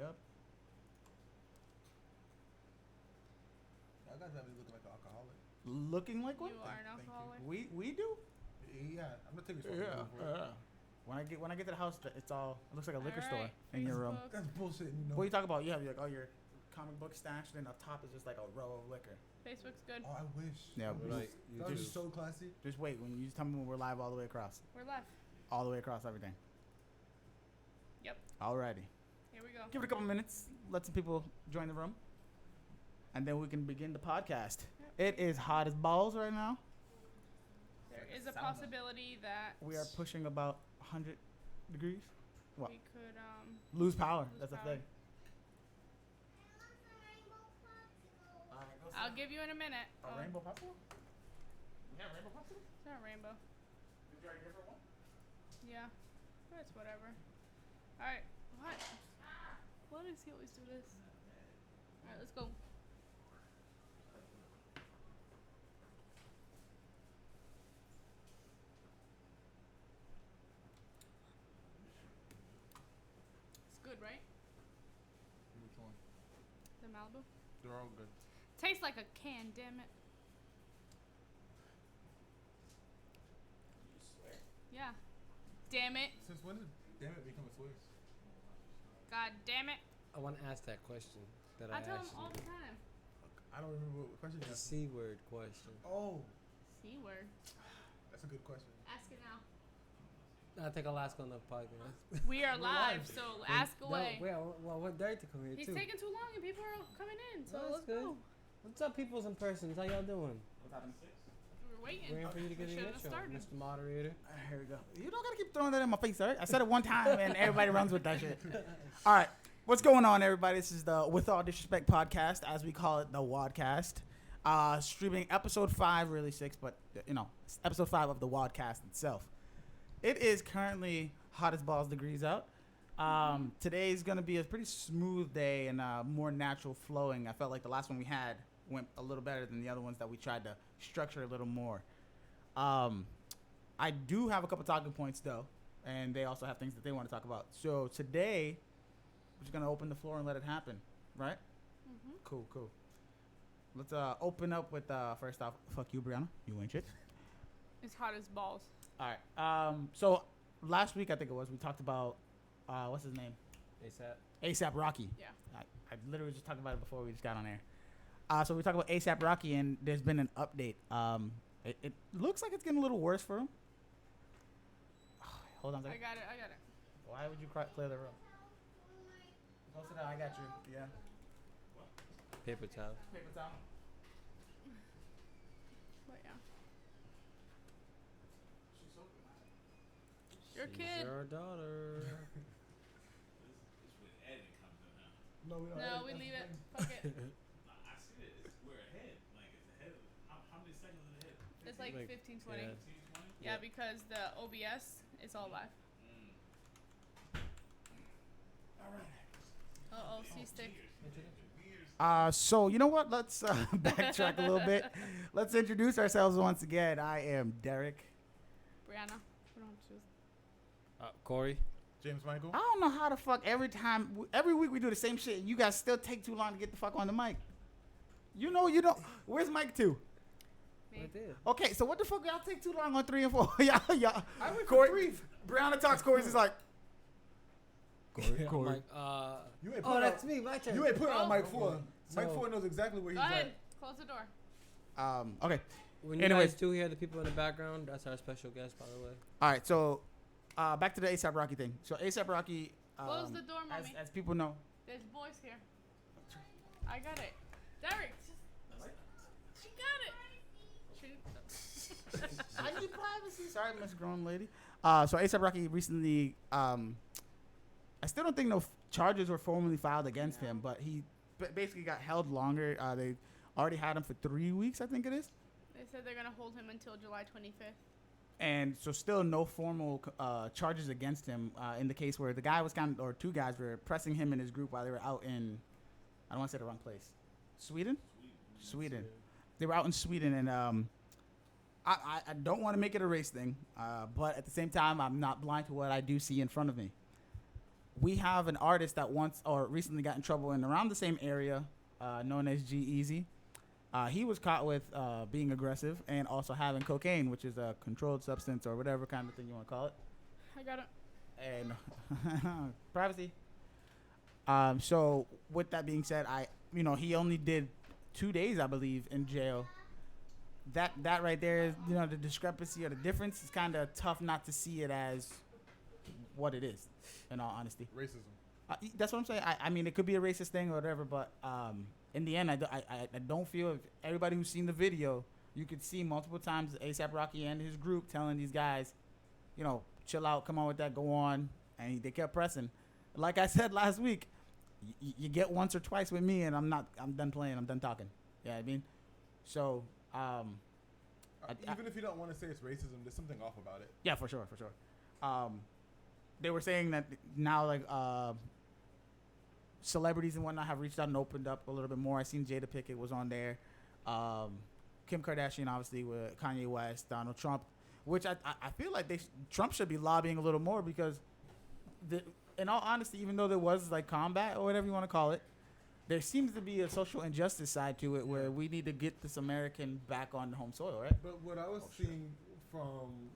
up. I got that looking like an alcoholic. Looking like one? You are an alcoholic. We do? Yeah, I'm gonna take responsibility for it. When I get to the house, it looks like a liquor All store right, in your room. Facebook. That's bullshit. You know. What you talk about? You have like all your comic book stash, then up top is just like a row of liquor. Facebook's good. Oh, I wish. Yeah, Right. That was just so classy. just wait when you tell me when we're live all the way across, We're live. all the way across everything. Yep. Alrighty, Here we go. give it a couple minutes, let some people join the room, and then we can begin the podcast. Yep. It is hot as balls right now. There is a possibility that We are pushing about 100 degrees. What? we could Lose power. Lose That's power. the thing. I'll give you in a minute. A rainbow popsicle? Yeah, rainbow popsicle? It's not rainbow. Did you already get one? Yeah. But it's whatever. Alright. What? Why does he always do this? Alright, let's go. It's good, right? Which one? The Malibu? They're all good. Tastes like a can, damn it. You swear. Yeah. Damn it. Since when did damn it become a Swiss? God damn it. I want to ask that question that I I tell him asked all you. the time. I don't remember what question you The asked. C word question. Oh, C word. that's a good question. Ask it now. I think I'll ask on the podcast. We are live, so ask away. Well, what Derek to come here He's too. taking too long and people are coming in, so Oh, that's let's good. go. What's up, peoples in person? How y'all doing? What's happening? We're waiting. Waiting for you to get We the should've intro, started. Mr. Moderator. Here we go. You don't gotta keep throwing that in my face, alright? I said it one time and everybody runs with that shit. Alright. What's going on, everybody? This is the With All Disrespect podcast, as we call it, the Wadcast. Streaming episode 5, really 6, but it's episode 5 of the Wadcast itself. It is currently hot as balls degrees out. Today's gonna be a pretty smooth day and more natural flowing. I felt like the last one we had went a little better than the other ones that we tried to structure a little more. I do have a couple talking points though, and they also have things that they want to talk about. So today, we're just gonna open the floor and let it happen, right? Mm-hmm. Cool. Let's open up with first off, fuck you, Brianna. You ain't shit. It's hot as balls. All right. So last week I think it was we talked about what's his name? ASAP. ASAP Rocky. Yeah. I literally just talked about it before we just got on air. So we talked about ASAP Rocky, and there's been an update. It looks like it's getting a little worse for him. Hold on a I second. got it. Why would you clear the room? Close it out. I got you. Yeah. Paper towel. Paper towel. But yeah. Your kid. Your daughter. It's where editing comes in now. No, we don't. No, we leave it. Fuck it. Nah, I see it. It's where ahead. Like, it's ahead of. How many seconds is ahead? It's like 15, 20. Yeah. 15, 20? Yeah, because the OBS is all live. All right. Uh-oh, C-stick. So you know what? Let's backtrack a little bit. Let's introduce ourselves once again. I am Derek. Brianna. We don't have to choose. Corey. James Michael. I don't know how the fuck every week we do the same shit and you guys still take too long to get the fuck on the mic. You don't. Where's Mike 2? Me. I did. Okay, so what the fuck y'all take too long on 3 and 4? y'all. I went Corey, for 3. Brianna talks. Corey's is like. I'm Corey. like, You ain't oh, put that's out, me. My turn. You ain't put Oh. on Mike 4. So- Mike 4 knows exactly where Go he's ahead. at. Close the door. Okay. When you Anyways. guys do hear the people in the background, that's our special guest, by the way. All right. So, back to the ASAP Rocky thing. So ASAP Rocky. Close the door, mommy. As people know. There's boys here. I got it. Derek. She got it. I need privacy. Sorry, Miss Grown Lady. So ASAP Rocky recently, I still don't think no charges were formally filed against him, but he basically got held longer. They already had him for 3 weeks, I think it is. They said they're going to hold him until July 25th. And so still no formal charges against him in the case where the guy was or 2 guys were pressing him and his group while they were out in, I don't want to say the wrong place, Sweden? Sweden. They were out in Sweden, and I don't want to make it a race thing, but at the same time, I'm not blind to what I do see in front of me. we have an artist that once or recently got in trouble in around the same area, known as G-Eazy. He was caught with being aggressive and also having cocaine, which is a controlled substance or whatever kind of thing you want to call it. I got it. And privacy. So with that being said, he only did 2 days, I believe, in jail. That right there is, the discrepancy or the difference is kind of tough not to see it as what it is, in all honesty. Racism. That's what I'm saying. I mean, it could be a racist thing or whatever, but in the end, I don't feel if everybody who's seen the video, you could see multiple times A$AP Rocky and his group telling these guys, chill out, come on with that, go on, and they kept pressing. Like I said last week, you get once or twice with me, and I'm done playing, I'm done talking. Yeah, I mean, so even if you don't want to say it's racism, there's something off about it. Yeah, for sure. They were saying that now, like, celebrities and whatnot have reached out and opened up a little bit more. I seen Jada Pinkett was on there. Kim Kardashian, obviously, with Kanye West, Donald Trump, which I feel like Trump should be lobbying a little more because, in all honesty, even though there was, like, combat or whatever you want to call it, there seems to be a social injustice side to it where we need to get this American back on the home soil, right? But what I was seeing from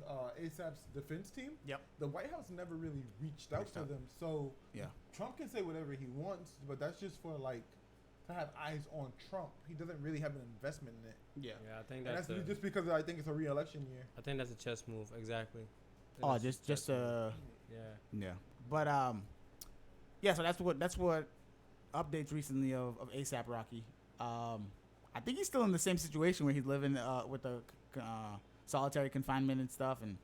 A$AP's defense team, Yep. the White House never really reached out to them. So Yeah. Trump can say whatever he wants, but that's just for, like, to have eyes on Trump. He doesn't really have an investment in it. Yeah. Yeah, I think And that's that's just because I think it's a re-election year. I think that's a chess move. Exactly. I think Oh, that's a just chess move. Yeah. Yeah. But yeah. So that's what updates recently of A$AP Rocky. I think he's still in the same situation where he's living with the solitary confinement and stuff. And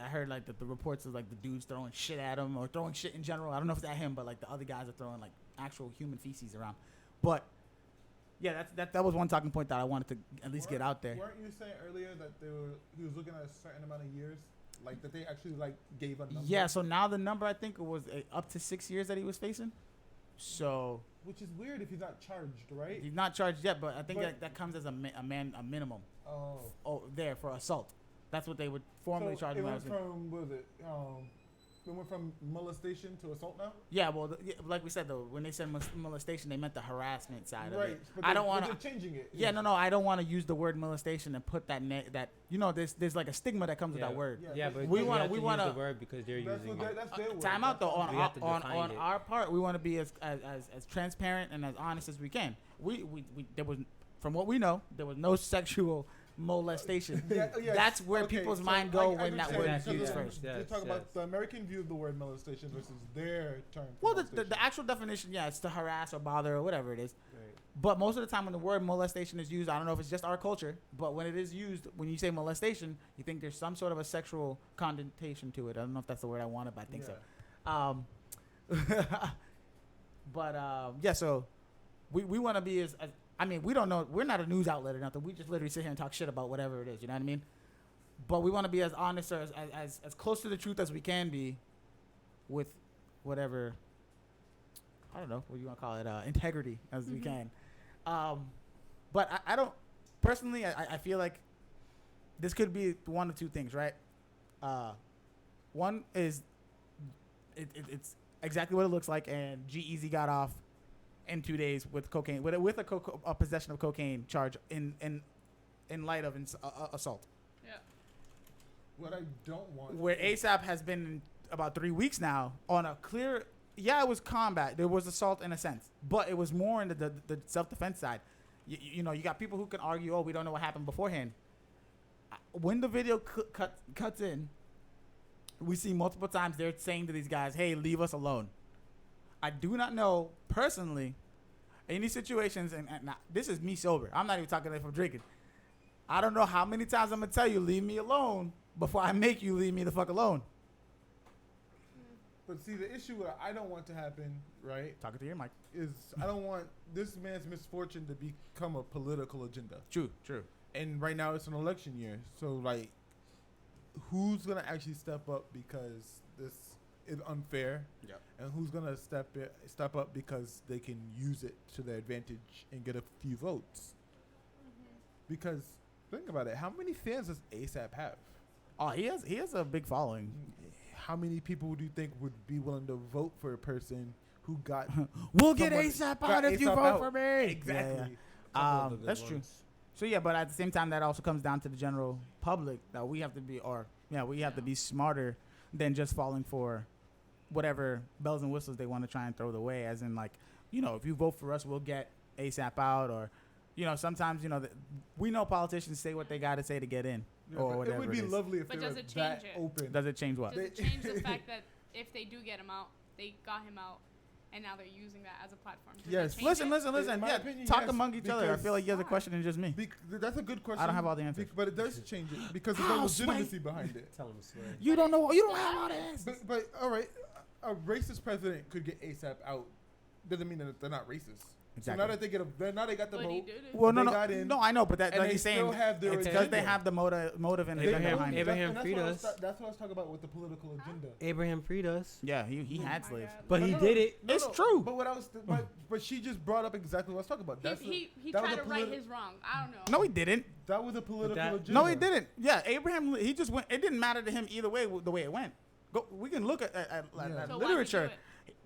I heard like the reports of like the dudes throwing shit at him or throwing shit in general. I don't know if it's at him, but like the other guys are throwing like actual human feces around. But yeah, that was one talking point that I wanted to at least get out there. Weren't you saying earlier that he was looking at a certain amount of years, like that they actually like gave a number? Yeah. So now the number I think it was up to 6 years that he was facing. So Which is weird if he's not charged, right? he's not charged yet, but I think But- that comes as a minimum. Oh. There for assault. That's what they would formally charge it him went as. from, what was it? It went from molestation to assault now? Yeah, well, like we said though, when they said molestation, they meant the harassment side of Right. it. But I don't but want they're changing it. Yeah, no, I don't want to use the word molestation and put that there's like a stigma that comes with that word. Yeah, but We we wanna- want we use wanna- the word because they're That's using what it. that's their word. Time out though. We have to define On it. our part, we want to be as transparent and as honest as we can. We there was, from what we know, there was no sexual molestation. Yes. That's where Okay, people's so mind go I when that understand. word That's is used used first. Yes, They talk yes. about the American view of the word molestation versus their term. for Well, molestation. the actual definition, yeah, it's to harass or bother or whatever it is. Right. But most of the time when the word molestation is used, I don't know if it's just our culture, but when it is used, when you say molestation, you think there's some sort of a sexual connotation to it. I don't know if that's the word I wanted, but I think so. But yeah, so we want to be as I mean, we don't know. We're not a news outlet or nothing. We just literally sit here and talk shit about whatever it is. You know what I mean? But we want to be as honest or as close to the truth as we can be with whatever, I don't know, what you want to call it, integrity as we can. But I don't, personally, I feel like this could be one of two things, right? One is it's exactly what it looks like, and G-Eazy got off in 2 days with cocaine, with a possession of cocaine charge in light of assault. Yeah. What I don't want. Where A$AP has been about 3 weeks now on a clear. Yeah, it was combat. There was assault in a sense, but it was more in the self-defense side. You know, you got people who can argue, oh, we don't know what happened beforehand. When the video cuts in, we see multiple times they're saying to these guys, hey, leave us alone. I do not know personally any situations, and this is me sober. I'm not even talking if I'm drinking. I don't know how many times I'm going to tell you, leave me alone, before I make you leave me the fuck alone. But see, the issue that I don't want to happen, right, Talking to your mic. is I don't want this man's misfortune to become a political agenda. True. And right now it's an election year, so like, who's gonna actually step up because this is unfair? Yeah. And who's gonna step up because they can use it to their advantage and get a few votes? Because think about it, how many fans does A$AP have? Oh, he has a big following. how many people do you think would be willing to vote for a person who got We'll get someone- ASAP got out if you ASAP vote out. for me. Exactly. Yeah, Couple of the good that's true. ones. So yeah, but at the same time, that also comes down to the general public that we have to be, we have to be smarter than just falling for whatever bells and whistles they want to try and throw the way. As in, like, if you vote for us, we'll get ASAP out, or sometimes we know politicians say what they got to say to get in, Yeah, or but whatever. it would be is. lovely if But they does were it that change it? open. Does it change what? Does it change the fact that if they do get him out, they got him out, and now they're using that as a platform? Does that Yes. change Listen. it? In my Yeah, opinion, talk yes, among each other. I feel like you have a Why? question and just me. That's a good question. I don't have all the answers. But it does change it because there's How, no Sway? legitimacy behind it. Tell him to swear. You don't know. You don't have all the answers. But all right, a racist president could get ASAP out. Doesn't mean that they're not racist. Exactly. So now that they got the But he vote. did it. Well, no, They no, got in, no. I know, but that and like they he's saying, still have their it's because they agenda. have the motive and agenda Abraham- behind it. Abraham that's freed what I us. was that's what I was talking about with the political agenda. Abraham freed us, Yeah, he Oh had my slaves. God. but No, he no, did it. It's true. But what I was, but she just brought up exactly what I was talking about. That's He that was tried a to right politi- his wrong. I don't know. No, he didn't. that was a political that- agenda. No, he didn't. Yeah, Abraham. He just went. It didn't matter to him either way. The way it went. Go. We can look at Yeah. So why would he literature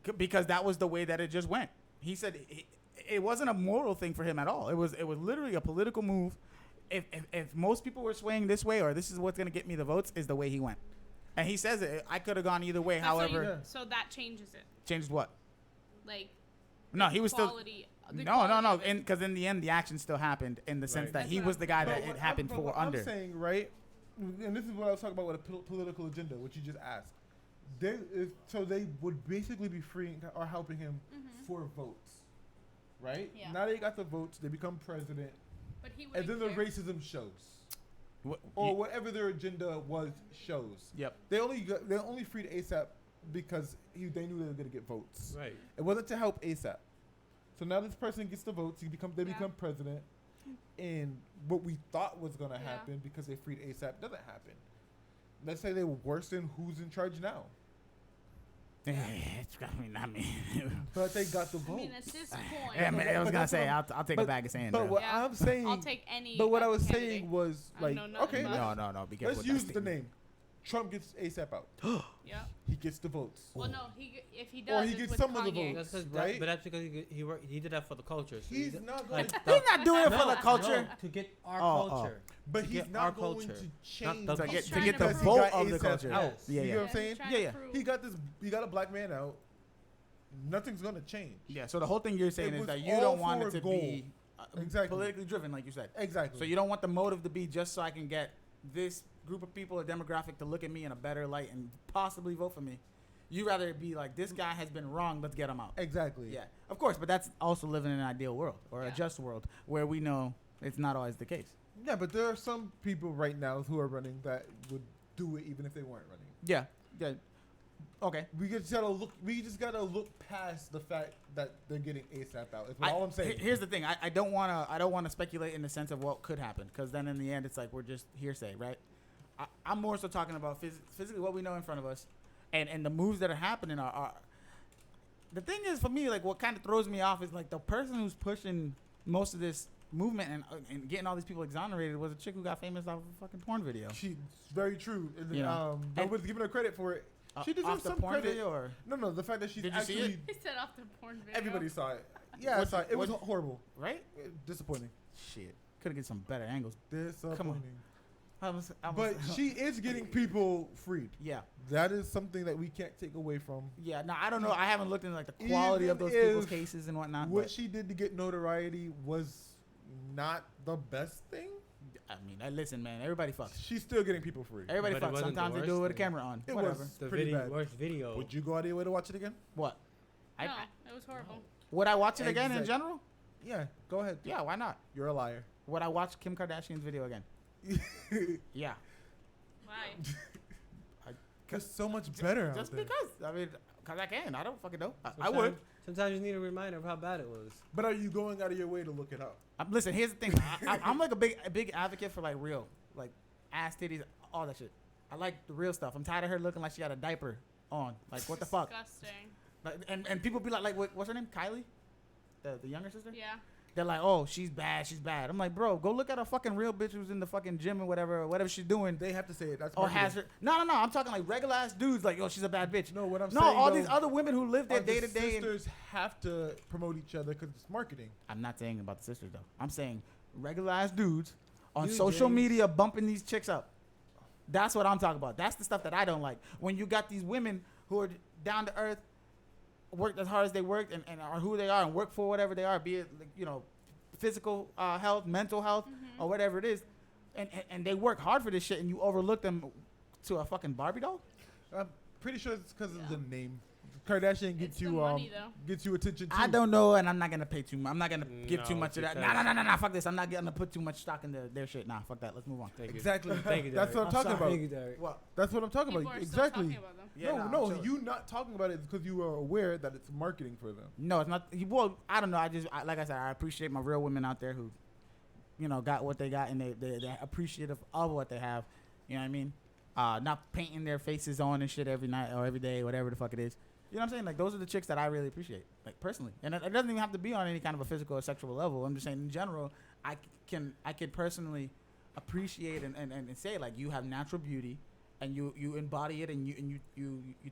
do it? because that was the way that it just went. He said it wasn't a moral thing for him at all. It was literally a political move. If most people were swaying this way, or this is what's gonna get me the votes, is the way he went. And he says it. I could have gone either way. That's what However, Yeah. so that changes it. changed what? Like No, he was still. quality. The No, quality of it. because in the end, the action still happened in the sense Right. that That's he what was I'm- the guy But that what it happened but for what under. I'm saying, right, and this is what I was talking about with a political agenda, which you just asked. So they would basically be freeing or helping him for votes, right? Yeah. Now they got the votes, they become president, But he and then wouldn't the care. racism shows, What- or whatever their agenda was shows. Yep. They only freed ASAP because they knew they were gonna get votes. Right. It wasn't to help ASAP. So now this person gets the votes. They Yeah. become president, and what we thought was gonna Yeah. happen because they freed ASAP doesn't happen. Let's say they worsen who's in charge now, It's I mean, but they got the I vote. mean, at this point, yeah, man, I was But gonna that's say what I'll take but- a bag of sand. But bro. what Yeah. I'm saying, I'll take any. but what I was candidate. saying was I like, know nothing okay, about no, be careful. let's with that use the statement. name. Trump gets ASAP out. Yeah. He gets the votes. Well, no. If he Or does, he it's gets with some of the Kanye. votes. That's Right? but that's because he did that for the culture. So He's he did- not going. like to, He's not doing it for No, the culture. no, to get our Oh, culture. but to he's get not our going culture, to not change. the To He's get, to trying get to the Because he vote got of the ASAP culture. out. Yes. Yeah, You yeah. know what I'm He's saying? trying Yeah, to yeah. prove- He got a black man out. Nothing's gonna change. Yeah. So the whole thing you're saying It is was that you all don't want for it to goal. be Exactly. politically driven, like you said. Exactly. So you don't want the motive to be just so I can get this group of people or demographic to look at me in a better light and possibly vote for me. You rather it be like, this guy has been wrong, let's get him out. Exactly. Yeah, of course, but that's also living in an ideal world or a Yeah. just world where we know it's not always the case. Yeah, but there are some people right now who are running that would do it even if they weren't running. Yeah, yeah. Okay. We just gotta look. We just gotta look past the fact that they're getting ASAP out. Is all I'm saying. Here's the thing. I don't want to speculate in the sense of what could happen because then in the end it's like we're just hearsay, right? I'm more so talking about physically what we know in front of us, and the moves that are happening are. The thing is for me, like what kind of throws me off is like the person who's pushing most of this movement and getting all these people exonerated was a chick who got famous off of a fucking porn video. She's very true. And, You know. nobody's giving her credit for it. She deserves off the some porn credit. video or No, the fact that she's Did you see actually. it? He said off the porn video. Everybody saw it. Yeah, I What- saw it. It was what- horrible. right? Disappointing. Shit, could have get some better angles. Disappointing. I was, But she is getting people freed. yeah. That is something that we can't take away from. Yeah, no, I don't know. I haven't looked into like the quality of Even those people's if cases and whatnot. What But, she did to get notoriety was not the best thing. I mean, listen, man. Everybody fucks. She's still getting people free. Everybody But it fucks. wasn't the Sometimes they do it worst with a thing. camera on. It Whatever. was The pretty video, bad. worst video. Would you go out of your way to watch it again? What? No, it was horrible. Would I watch it again in Exact- general? Yeah, go ahead. Yeah, why not? You're a liar. Would I watch Kim Kardashian's video again? Yeah. Why? It's so much better out Just there. because. I mean, because I can. I don't fucking know. I Sometimes- would. Sometimes you need a reminder of how bad it was. But are you going out of your way to look it up? Listen, here's the thing. I'm like a big advocate for like real, like ass titties, all that shit. I like the real stuff. I'm tired of her looking like she got a diaper on. Like, what the fuck? Disgusting. Like, and people be like what's her name? Kylie, the younger sister. Yeah. they're like, oh, she's bad, she's bad. I'm like, bro, go look at a fucking real bitch who's in the fucking gym or whatever she's doing. They have to say it. That's Or marketing. has her. No. I'm talking like regular ass dudes. Like, yo, she's a bad bitch. No, what I'm No, saying. all though, these other women who live their are day the to day. sisters have to promote each other because it's marketing. I'm not saying about the sisters though. I'm saying regular ass dudes on You, social James. media bumping these chicks up. That's what I'm talking about. That's the stuff that I don't like. When you got these women who are down to earth, worked as hard as they worked, and are who they are, and work for whatever they are, be it like, you know, physical health, mental health, or whatever it is, and they work hard for this shit, and you overlook them to a fucking Barbie doll. I'm pretty sure it's because of the name. Kardashian It's gets the you money, though. gets you attention too. I don't know, and I'm not gonna pay too much. I'm not gonna give too No, much of that. because- Nah. Fuck this. I'm not gonna put too much stock into their shit. Nah, fuck that. Let's move on. Thank you. Exactly. Thank you, That's what I'm Derek. talking about. Thank you, Derek. What? That's what I'm talking People about. are still Exactly. talking about them. Yeah, no, I'm chilling. you not talking about it because you are aware that it's marketing for them. No, it's not. Well, I don't know. Like I said, I appreciate my real women out there who, you know, got what they got, and they're appreciative of what they have. You know what I mean? Not painting their faces on and shit every night or every day, whatever the fuck it is. You know what I'm saying? Like, those are the chicks that I really appreciate, like, personally. And it doesn't even have to be on any kind of a physical or sexual level. I'm just saying, in general, I can personally appreciate and say, like, you have natural beauty, and you embody it, and you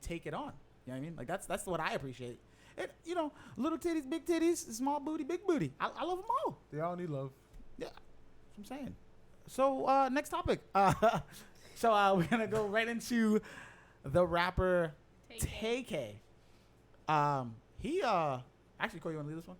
take it on. You know what I mean? Like, that's what I appreciate. And, you know, little titties, big titties, small booty, big booty. I love them all. They all need love. Yeah, that's what I'm saying. So, next topic. We're going to go right into the rapper Take Tay-K. He actually, Corey, you want to leave this one?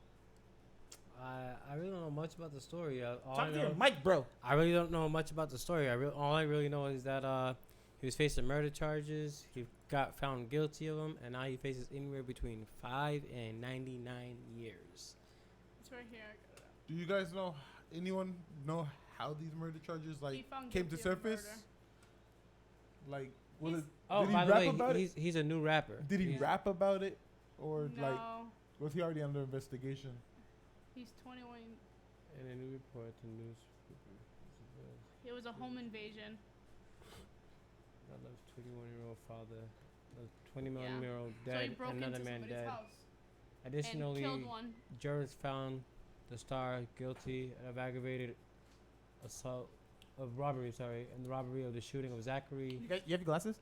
I really don't know much about the story. All I Talk to your know, mic, bro. I really don't know much about the story. All I really know is that he was facing murder charges. He got found guilty of them, and now he faces anywhere between 5 and 99 years. It's right here. I got it up. Do you guys know? Anyone know how these murder charges He found came to guilty of surface? murder. Like, was He's- it? Oh, Did he by the rap way, about it? he's a new rapper. Did he He's- rap about it, or like No, was he already under investigation? he's 21. In a new report to news. It was a home invasion. I love 21-year-old father, a 21-year-old So he dead, broke another into man somebody's dead. house and Additionally, killed one. jurors found the star guilty of aggravated assault of robbery. And the robbery of the shooting of Zachary. You have your glasses?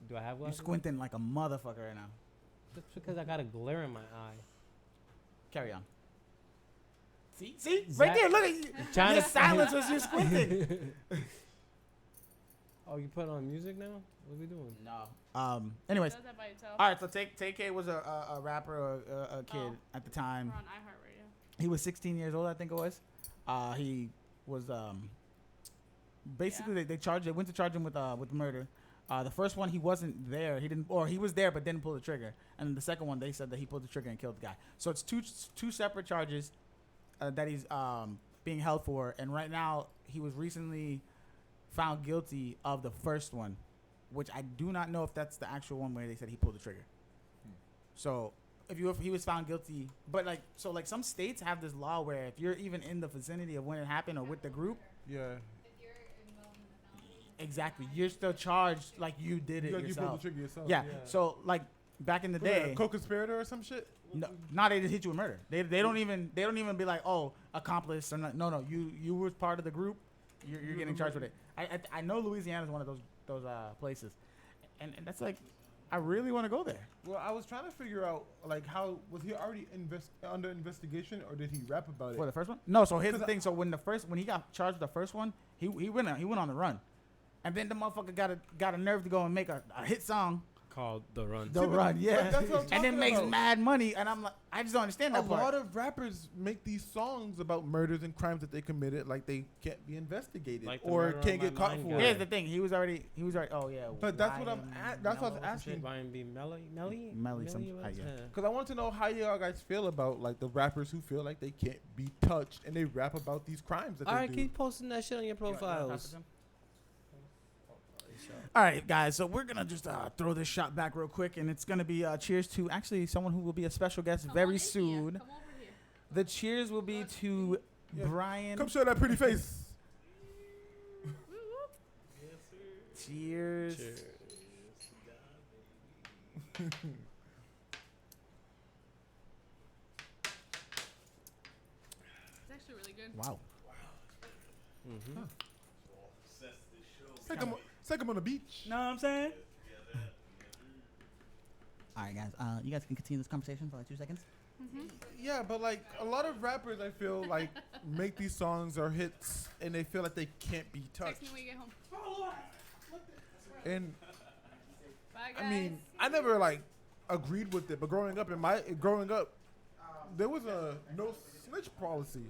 Do I have You're glasses? squinting like a motherfucker right now. That's because I got a glare in my eye. Carry on. See? Zach- Right there, look at you. Trying Your to- silence was you squinting. Oh, you put on music now? What are we doing? No. Anyways. Does that by itself. All right, so Tay-K was a rapper or a kid Oh. at the time. We're on iHeartRadio. He was 16 years old, I think it was. He was basically they went to charge him with murder. The first one he wasn't there. He was there but didn't pull the trigger. And the second one they said that he pulled the trigger and killed the guy. So it's two separate charges that he's being held for. And right now he was recently found guilty of the first one, which I do not know if that's the actual one where they said he pulled the trigger. So if he was found guilty, but like some states have this law where if you're even in the vicinity of when it happened or with the group, Yeah. exactly, you're still charged like you did it You pulled the yourself. trigger yourself. Yeah. So like back in the What are you, day, a co-conspirator or some shit. no, they just hit you with murder. They don't even be like, oh, accomplice or not. No, you were part of the group. You're getting charged with it. I know Louisiana is one of those places, and that's like, I really want to go there. Well, I was trying to figure out like how was he already under investigation or did he rap about For it? the first one? No. So here's the 'Cause thing. So when he got charged with the first one, he went on the run, and then the motherfucker got a nerve to go and make a hit song. Called The Run. The Run, yeah, that's what I'm and then talking makes about. mad money, and I'm like, I just don't understand A that part. lot of rappers make these songs about murders and crimes that they committed, like they can't be investigated Like the or Murder on can't My get caught Mind for guy. it. Here's the thing. He was already. Oh yeah. But that's what I'm Ryan at- that's what I was Mello, asking. Ryan B. Melly? some- was? yeah. Because I want to know how y'all guys feel about like the rappers who feel like they can't be touched and they rap about these crimes that All they right, do. keep posting that shit on your You want- you want to pass profiles. it to him? All right, guys. So we're gonna just throw this shot back real quick, and it's gonna be cheers to actually someone who will be a special guest Come on very in soon. Here. Come over here. The cheers will be to Yeah. Brian. Come show that pretty face. Woo whoop. Cheers. actually really good. Wow. Mm-hmm. It's like I'm on the beach. Know what I'm saying? All right, guys. You guys can continue this conversation for like 2 seconds. Yeah, but like a lot of rappers, I feel like make these songs or hits, and they feel like they can't be touched. Text me when you get home. And Bye, guys. I mean, I never like agreed with it, but growing up, there was a no snitch policy.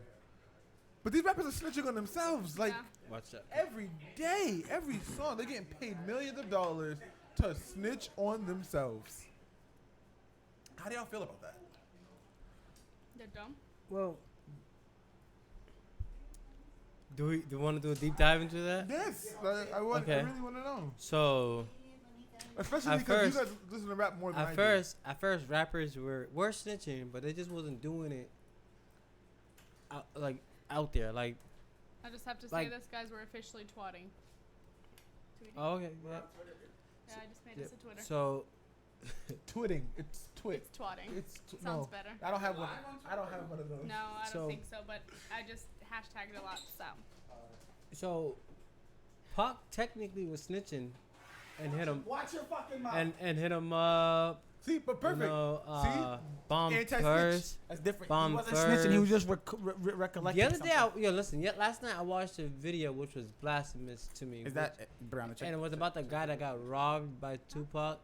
But these rappers are snitching on themselves, like Yeah. Watch that. every day, every song. They're getting paid millions of dollars to snitch on themselves. How do y'all feel about that? They're dumb. Well, do we want to do a deep dive into that? Yes, I really want to know, So especially At because you first- guys listen to rap more than I at do. first, rappers were snitching, but they just wasn't doing it out there. Like, I just have to say Like- this, guys. We're officially twatting. Tweeting. oh, okay, yeah. Yeah, I just made us a Twitter. So Twitting, it's twit. It's twatting. no. Sounds better. I don't have one. I don't have one of those. No, I don't So- think so. But I just hashtagged a lot. So Pac technically was snitching and hit him Watch your fucking mouth. and hit him See, but perfect. You know, bomb Anti-snitch. first. That's different. Bomb He wasn't snitching. He was first. just recollecting. The other day, something. last night I watched a video which was blasphemous to me. Is that brown and it was about the guy that got robbed by Tupac,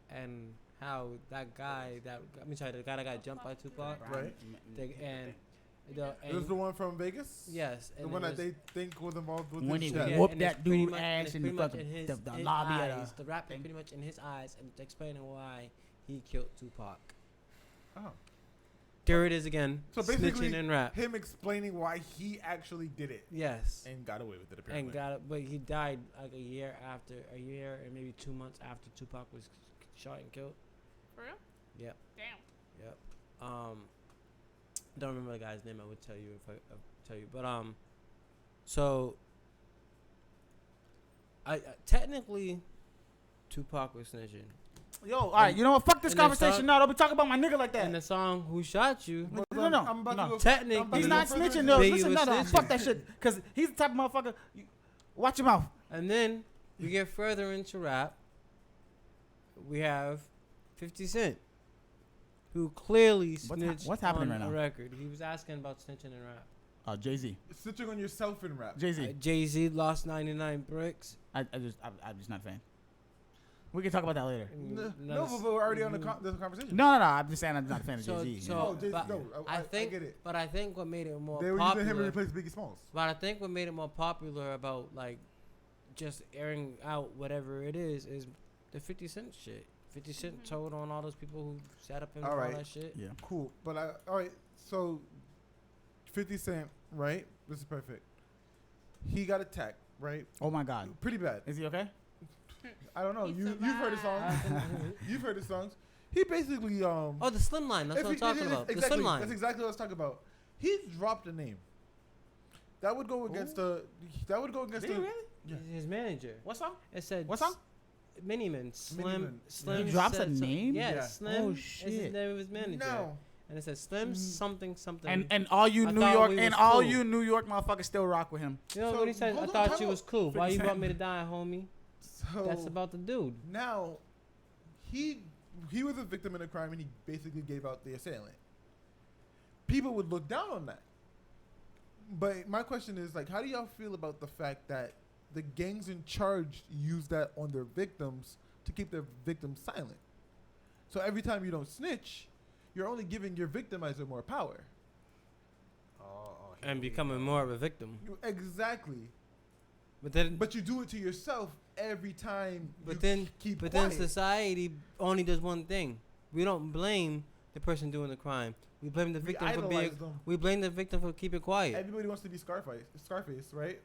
and how the guy that got jumped by Tupac, Right. and This is the one from Vegas? yes, The and one it that they think was involved with When this he shit. whooped and it's that pretty dude much- ass and it's in pretty the much fucking in the his lobby eyes, at the rap is pretty much in his eyes and explaining why he killed Tupac. Oh. There it is again. So basically, snitching and rap. him explaining why he actually did it Yes. and got away with it. Apparently, And got it, but he died like a year and maybe 2 months after Tupac was shot and killed. for real? Yep. Damn. Yep. Don't remember the guy's name. I would tell you if I tell you, but so I technically Tupac was snitching. Yo, all right. You know what? Fuck this And the conversation. song- No, don't be talking about my nigga like And that. the song "Who Shot You." No. I'm about no. to go. Technically- I'm about He's to not go further snitching. into No, Biggie listen, was no. snitching. Fuck that shit. Because he's the type of motherfucker. Watch your mouth. And then we get further into rap. We have 50 Cent, who clearly snitched what's happening on right a now? record. He was asking about snitching in rap. Jay-Z. Snitching on yourself in rap. Jay-Z. Jay-Z lost 99 bricks. I'm just not a fan. We can talk about that later. No, but we're already on the conversation. No. I'm just saying I'm not a fan of So- Jay-Z. so- No, Jay-Z, but no, I think, get it. but I think what made it more They were using him to popular. replace Biggie Smalls. But I think what made it more popular about like just airing out whatever it is the 50 Cent shit. 50 Cent told on all those people who sat up in All all right. that shit. Yeah. Cool, but all right. So, 50 Cent, right? This is perfect. He got attacked, right? Oh my God. Pretty bad. Is he okay? I don't know. He You've heard his songs. You've heard his songs. He basically Oh, the Slim Line. That's if what I'm he- talking it is about. The Exactly, Slim Line. That's exactly what I was talking about. He dropped a name. That would go against the. That would go against Did the. he really? Yeah. His manager. What song? It said What song? Miniman. Slim. Miniman. Slim. He drops a said some- name? Yeah, Yeah. Slim. Oh, is shit. his name of his manager. No. And it said Slim something something. And all you I New thought York we and was all cool. you New York motherfuckers still rock with him. you know So, what he said? I hold on, thought time you out. was cool. Why 50 you Cent. brought me to die, homie? So That's about the dude. now, he was a victim in a crime, and he basically gave out the assailant. People would look down on that. But my question is, like, how do y'all feel about the fact that the gangs in charge use that on their victims to keep their victims silent? So every time you don't snitch, you're only giving your victimizer more power. And becoming more of a victim. Exactly. But then But you do it to yourself every time. But you then- keep But quiet. then society only does one thing. We don't blame the person doing the crime. We blame the We victim for being. idolize them. We blame the victim for keeping quiet. Everybody wants to be Scarface, right?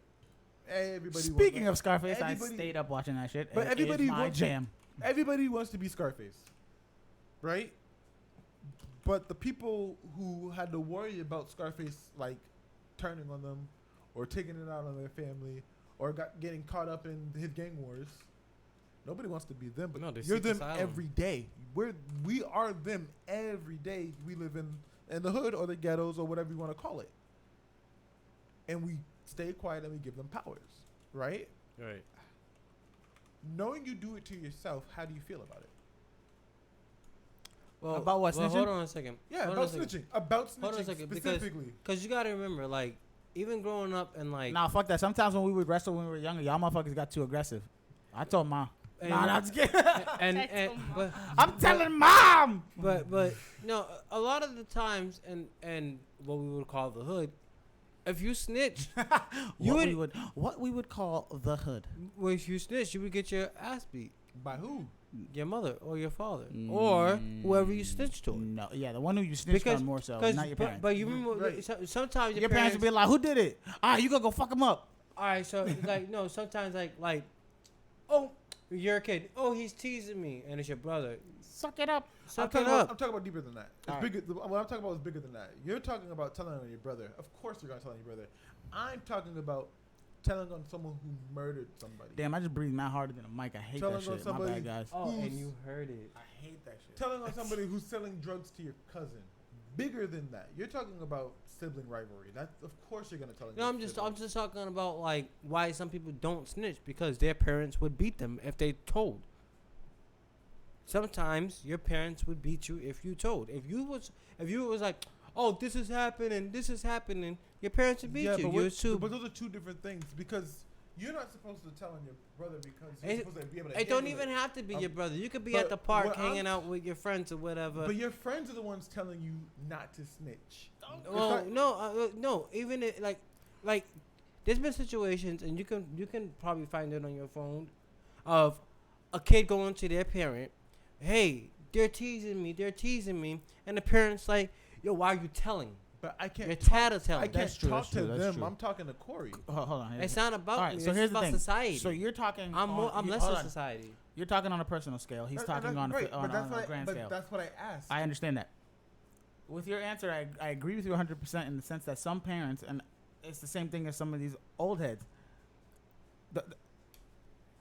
Everybody. Speaking wants of Scarface, everybody- I stayed up watching that shit. But It is everybody my wants jam. everybody wants to be Scarface, right? But the people who had to worry about Scarface like turning on them, or taking it out on their family, or getting caught up in his gang wars, nobody wants to be them. But No, they you're seek them asylum. every day. We are them every day. We live in the hood or the ghettos or whatever you want to call it. and we stay quiet and we give them powers, right? Right. Knowing you do it to yourself, how do you feel about it? Well, About what, snitching? Hold on a second. Yeah, Hold about on a second. snitching. About snitching Hold on a second, specifically. Because you got to remember, like, even growing up and, like... Nah, fuck that. Sometimes when we would wrestle when we were younger, y'all motherfuckers got too aggressive. I told mom. and- Nah, I'm just kidding. Text them, but, I'm telling mom. but no, a lot of the times, and what we would call the hood, if you snitch, you what we would call the hood. well, if you snitch, you would get your ass beat. By who? Your mother or your father or whoever you snitch to. No, yeah, the one who you snitched on more so, not your parents. But you remember, Right. sometimes your parents would be like, "Who did it? All right, you gonna go fuck him up." all right, so like no, sometimes like, oh, you're a kid. Oh, he's teasing me, and it's your brother. Suck it up. Suck I'm it talking up. about deeper than that. It's All right. bigger. What I'm talking about is bigger than that. You're talking about telling on your brother. Of course, you're gonna tell on your brother. I'm talking about telling on someone who murdered somebody. Damn, I just breathed mad harder than a mic. I hate Telling that on shit. My somebody- bad, guys. Oh, and Who's- you heard it. I hate that shit. Telling on somebody who's selling drugs to your cousin. Bigger than that. You're talking about sibling rivalry. That of course you're gonna tell. on No, your I'm just sibling. talking about like why some people don't snitch because their parents would beat them if they told. Sometimes your parents would beat you if you told. If you was like, oh, this is happening, your parents would beat you. But, You're too. but those are two different things because you're not supposed to tell on your brother because you're It- supposed to be able to. It don't handle even have to be your brother. You could be but at the park what hanging I'm- out with your friends or whatever. But your friends are the ones telling you not to snitch. Well, no. Even like, there's been situations, and you can probably find it on your phone, of a kid going to their parent, hey, they're teasing me, and the parent's like, yo, why are you telling? But I can't. You're talk- tattletelling. I can't That's true, talk that's true, to that's them. true. I'm talking to Corey. Hold on. It's not about All right, me. so It's here's the about thing. society. So you're talking. I'm on, less hold than on. society. You're talking on a personal scale. He's talking on right, on that's a what grand but scale. that's what I asked. I understand that. With your answer, I agree with you 100% in the sense that some parents, and it's the same thing as some of these old heads.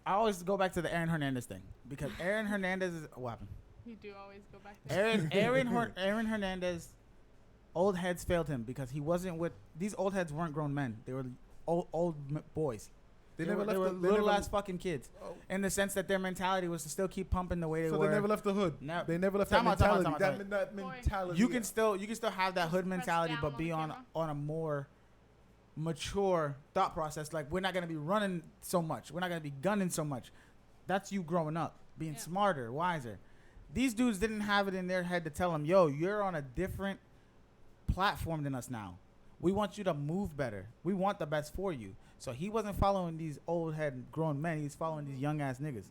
I always go back to the Aaron Hernandez thing because Aaron Hernandez is what happened. You do always go back there. Aaron Hernandez, old heads failed him because he wasn't with these old heads weren't grown men. They were old boys. They were little ass fucking kids. Oh. In the sense that their mentality was to still keep pumping the way they So were. they never left the hood. No. They never left Time that out, time out, mentality. time out, That Boy. mentality. You can still have that Just hood press mentality, down but on be the on camera. a more mature thought process. Like we're not gonna be running so much. We're not gonna be gunning so much. That's you growing up, being Yeah. smarter, wiser. These dudes didn't have it in their head to tell them, "Yo, you're on a different platform than us now. We want you to move better. We want the best for you." So he wasn't following these old head grown men. He's following these young ass niggas,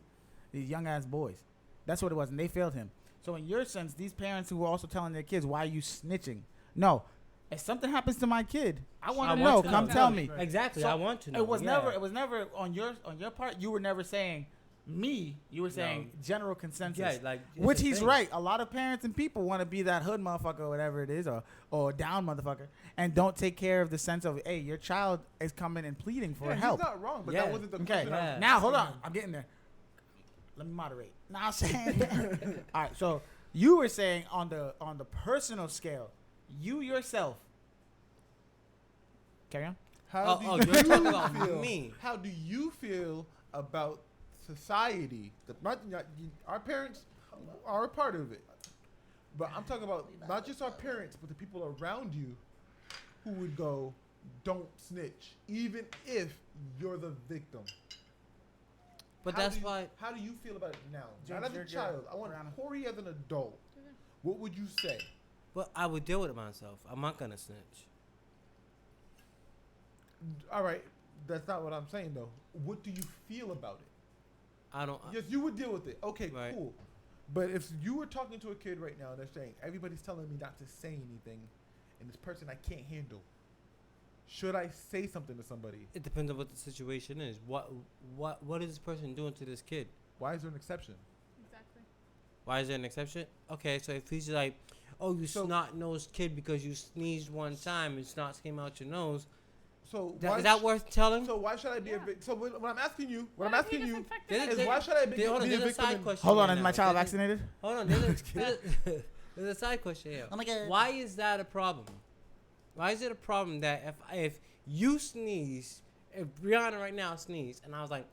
these young ass boys. That's what it was, and they failed him. So in your sense, these parents who were also telling their kids, "Why are you snitching?" No, if something happens to my kid, I want to know. Come tell me. Exactly. So I want to know. It was yeah. never on your part. You were never saying me. You were saying general consensus. Yeah, like it's Which a he's thing. right. A lot of parents and people want to be that hood motherfucker or whatever it is, or down motherfucker, and don't take care of the sense of, hey, your child is coming and pleading for Yeah, help. He's not wrong, but Yeah. that wasn't the Okay, question. I was Yeah. now hold on. asking him. I'm getting there. Let me moderate. Now I'm saying, all right. So you were saying on the personal scale, you yourself. Carry on. How Oh, do you're you talking about feel? me. How do you feel about society? Not our parents are a part of it, but I'm talking about not just our parents, but the people around you who would go, "Don't snitch," even if you're the victim. But How that's do you- why. How do you feel about it now? James, Not as a you're child. I want around. Corey as an adult. What would you say? But I would deal with it myself. I'm not gonna snitch. All right, that's not what I'm saying though. What do you feel about it? I don't. Yes, you would deal with it. Okay, Right. cool. But if you were talking to a kid right now and they're saying, everybody's telling me not to say anything, and this person I can't handle, should I say something to somebody? It depends on what the situation is. What is this person doing to this kid? Why is there an exception? Exactly. Why is there an exception? Okay, so if he's like, oh, you So- snot-nosed kid because you sneezed one time and snots came out your nose, So is that worth telling? So why should I be a Yeah. victim? So what I'm asking you, What I'm if he asking you disinfected There's- it? is there- why should I be, Hold on, be a there's a victim? side question. Hold on, right is now. my child There's- vaccinated? Hold on, there's a side question here. Oh my God. Why is that a problem? Why is it a problem that if you sneeze, if Brianna right now sneeze, and I was like,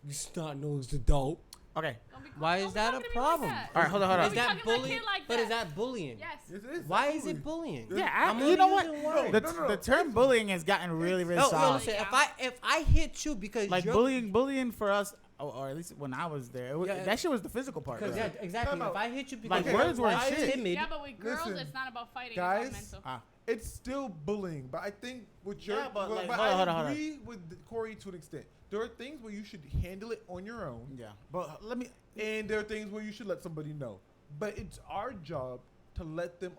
you snot-nosed adult. Okay. Why is that a problem? All right, hold on. Is that bullying? But is that bullying? Yes. Yes, it is. Why is Absolutely. it bullying? Yeah, I'm you know only what? using words. The term bullying has gotten really, really No, solid. listen. Yeah. If I hit you because Like you're bullying for us, or at least when I was there, Yeah. that shit was the physical part. Because right? yeah, exactly. Time If out. I hit you because Like, you're words weren't like shit. timid, Yeah, but with girls, Listen, it's not about fighting. guys, it's all mental. It's still bullying, but I think with your, Yeah, but, like, but hold I on. agree with Corey to an extent. There are things where you should handle it on your own, Yeah, but let me. and there are things where you should let somebody know. But it's our job to let them,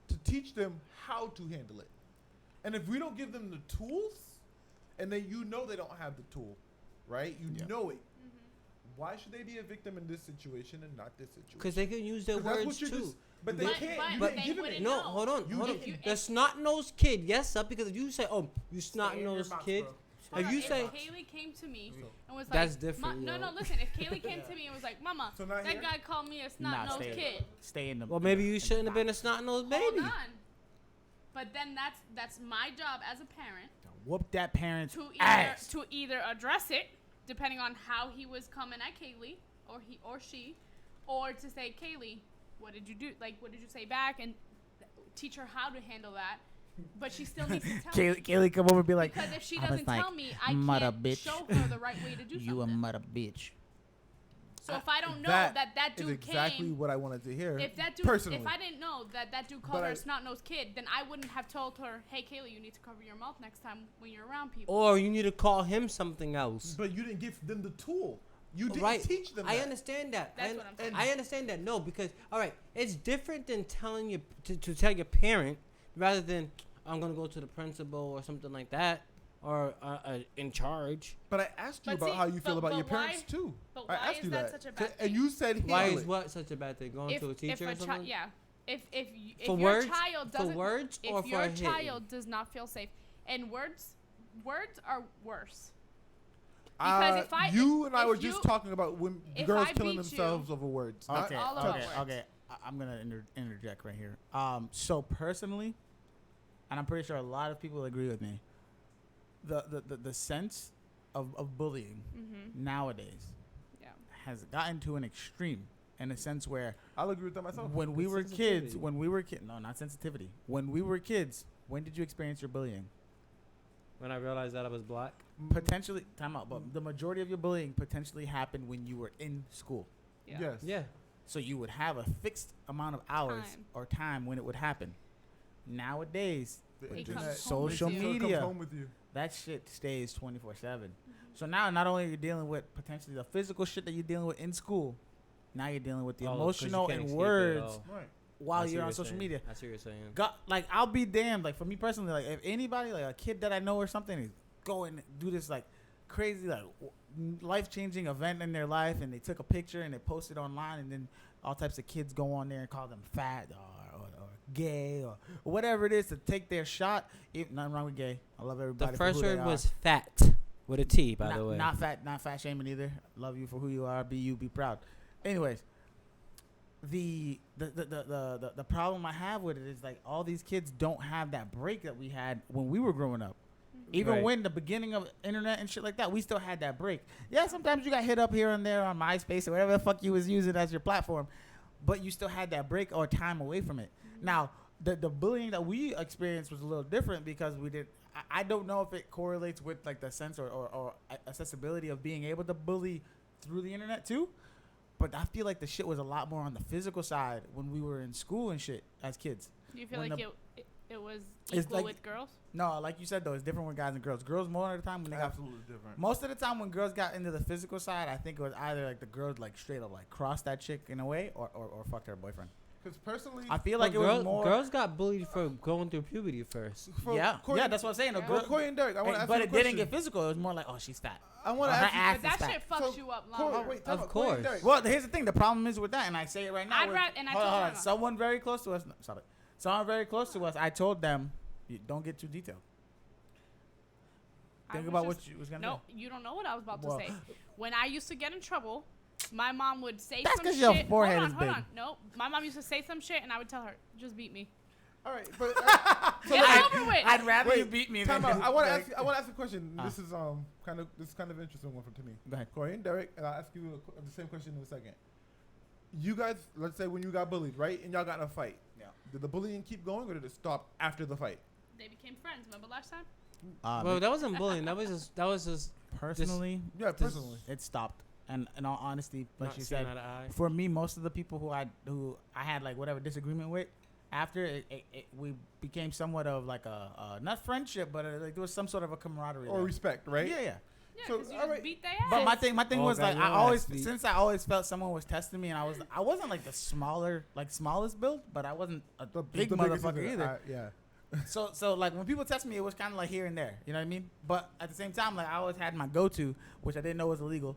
to teach them how to handle it. And if we don't give them the tools, and then you know they don't have the tool, right? You Yeah. know it. Why should they be a victim in this situation and not this situation? because they can use their 'Cause that's what words you're too. just- but they But- can't. but You they didn't give it. wouldn't No, know. hold on, You hold on. did- if- The snot-nosed kid, yes, sir, because if you say, oh, you Stay in your snot-nosed mouth, kid, bro. Hold if on, you say, Kaylee came to me and was like, That's different, No, yo. no, listen. If Kaylee came to me and was like, Mama, So not that here? guy called me a Nah, snot-nosed kid. Stay in the. well, maybe in you the shouldn't have box. been a snot-nosed Hold baby. on. But then that's my job as a parent Whoop that parent's to ass. either address it, depending on how he was coming at Kaylee or he or she, or to say, Kaylee, what did you do? Like, what did you say back? And teach her how to handle that. But she still needs to tell me. Kaylee come over and be like, Because if she I was doesn't like, tell me, I "Mother can't bitch, show her the right way to do you a something. mother bitch. So if I don't know That that is dude exactly came, what I wanted to hear. if that dude, personally, if I didn't know that dude called But her I- a snot-nosed kid, then I wouldn't have told her, hey, Kaylee, you need to cover your mouth next time when you're around people. Or you need to call him something else. but you didn't give them the tool. You didn't Right. teach them. I that. understand that. That's what I'm saying. I understand that. No, because all right, it's different than telling you to tell your parent rather than I'm gonna go to the principal or something like that or in charge. But I asked you But about see, how you feel but- about your but why- parents too. but I why asked is you that that, such a bad and thing? you said Why handle is it. what such a bad thing? Going to a teacher or something? Yeah. If For your words? child For doesn't, words or if for your hitting? child does not feel safe, and words are worse. Because if I- you and I if were you- just talking about when if girls I killing beat themselves over words. not Okay, all about okay, words. okay. I'm gonna interject right here. So personally, and I'm pretty sure a lot of people agree with me. The sense of bullying Mm-hmm. nowadays Yeah. has gotten to an extreme in a sense where I'll agree with that myself. when we The were kids, sensitivity. no, not sensitivity. When we were kids, when did you experience your bullying? When I realized that I was black. Potentially, time out, but the majority of your bullying potentially happened when you were in school. Yeah. Yes. Yeah. So you would have a fixed amount of hours Time. or time when it would happen. Nowadays, The with He just comes social home with you. Comes media, home with you. that shit stays 24/7. So now, not only are you dealing with potentially the physical shit that you're dealing with in school, now you're dealing with the Oh, 'cause you emotional can't and escape it at words all. Right. while I see you're what on social saying. media. I see what you're saying. God, like I'll be damned. Like for me personally, like if anybody, like a kid that I know or something, is go and do this like crazy, like life changing event in their life, and they took a picture and they posted online, and then all types of kids go on there and call them fat or gay or whatever it is to take their shot. Nothing wrong with gay. I love everybody. The for first who they word are. was fat with a T, by not, the way. Not fat shaming either. Love you for who you are. Be you. Be proud. Anyways, the problem I have with it is like all these kids don't have that break that we had when we were growing up. Even Right. when the beginning of internet and shit like that, we still had that break. Yeah, sometimes you got hit up here and there on MySpace or whatever the fuck you was using as your platform, but you still had that break or time away from it. Now, the bullying that we experienced was a little different because we did. I don't know if it correlates with like the sense or accessibility of being able to bully through the internet too. But I feel like the shit was a lot more on the physical side when we were in school and shit as kids. Do you feel When like the- it was It's equal like- with girls? No, like you said though, it's different with guys and girls. Girls more of the time when they got Absolutely different. most of the time when girls got into the physical side, I think it was either like the girls like straight up like crossed that chick in a way or fucked her boyfriend. Because personally, I feel like it girls, was more. girls got bullied for going through puberty first. for yeah, Corey, yeah, that's what I'm saying. Yeah. Girl, Corey and Derek, I want to ask but you a it didn't question. get physical. It was more like, oh, she's fat. I want Or to her ask you. ass But is that fat. shit fucks So, you up Corey, long. wait, time Of out. Corey and course. Derek. Well, here's the thing. The problem is with that, and I say it right now. I'd with- rather- and I hold on, told hold on. her. Someone very close to us. No, stop it. Someone very close to us. I told them, don't get too detailed. I Think was about just- what you was gonna No, you don't know what I was about Well- to say. When I used to get in trouble, my mom would say That's some 'cause shit. your forehead hold on, is hold big. on. No, my mom used to say some shit, and I would tell her, just beat me. All right, but Get it over with. I'd rather you Wait, beat me time than out. I want to like- ask. I want to ask a question. Ah. This is kind of interesting one to me. Go ahead. Corey and Derek, and I'll ask you the same question in a second. You guys, let's say when you got bullied, right, and y'all got in a fight. Yeah. Did the bullying keep going, or did it stop after the fight? They became friends. Remember last time? Well, that wasn't bullying. That was just personally, Yeah, personally. it stopped. And in all honesty, like not you seeing said, eye to eye. for me, most of the people who I had like whatever disagreement with, after we became somewhat of like a not friendship, but like there was some sort of a camaraderie. Or there. respect, right? Yeah, yeah. Yeah, So, because you all just right. beat their ass. But my thing Oh, was like God, your ass beat. since I always felt someone was testing me, and I wasn't like the smallest build, but I wasn't a big The biggest motherfucker is- either. yeah. So like when people test me, it was kind of like here and there, you know what I mean? But at the same time, like I always had my go-to, which I didn't know was illegal,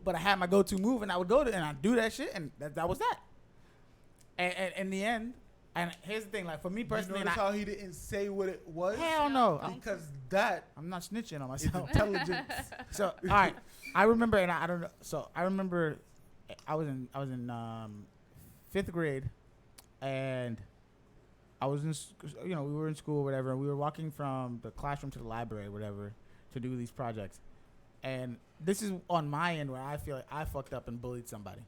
but I had my go-to move, and I would go to and I'd do that shit, and that was that. And in the end, and here's the thing, like for me personally, you and notice how he didn't say what it was? hell no, Because that I'm not snitching on is myself. intelligence. So all right, I remember, and I don't know. So I remember, I was in 5th grade, and I was in, we were in school, or whatever. And we were walking from the classroom to the library, or whatever, to do these projects. And this is on my end where I feel like I fucked up and bullied somebody,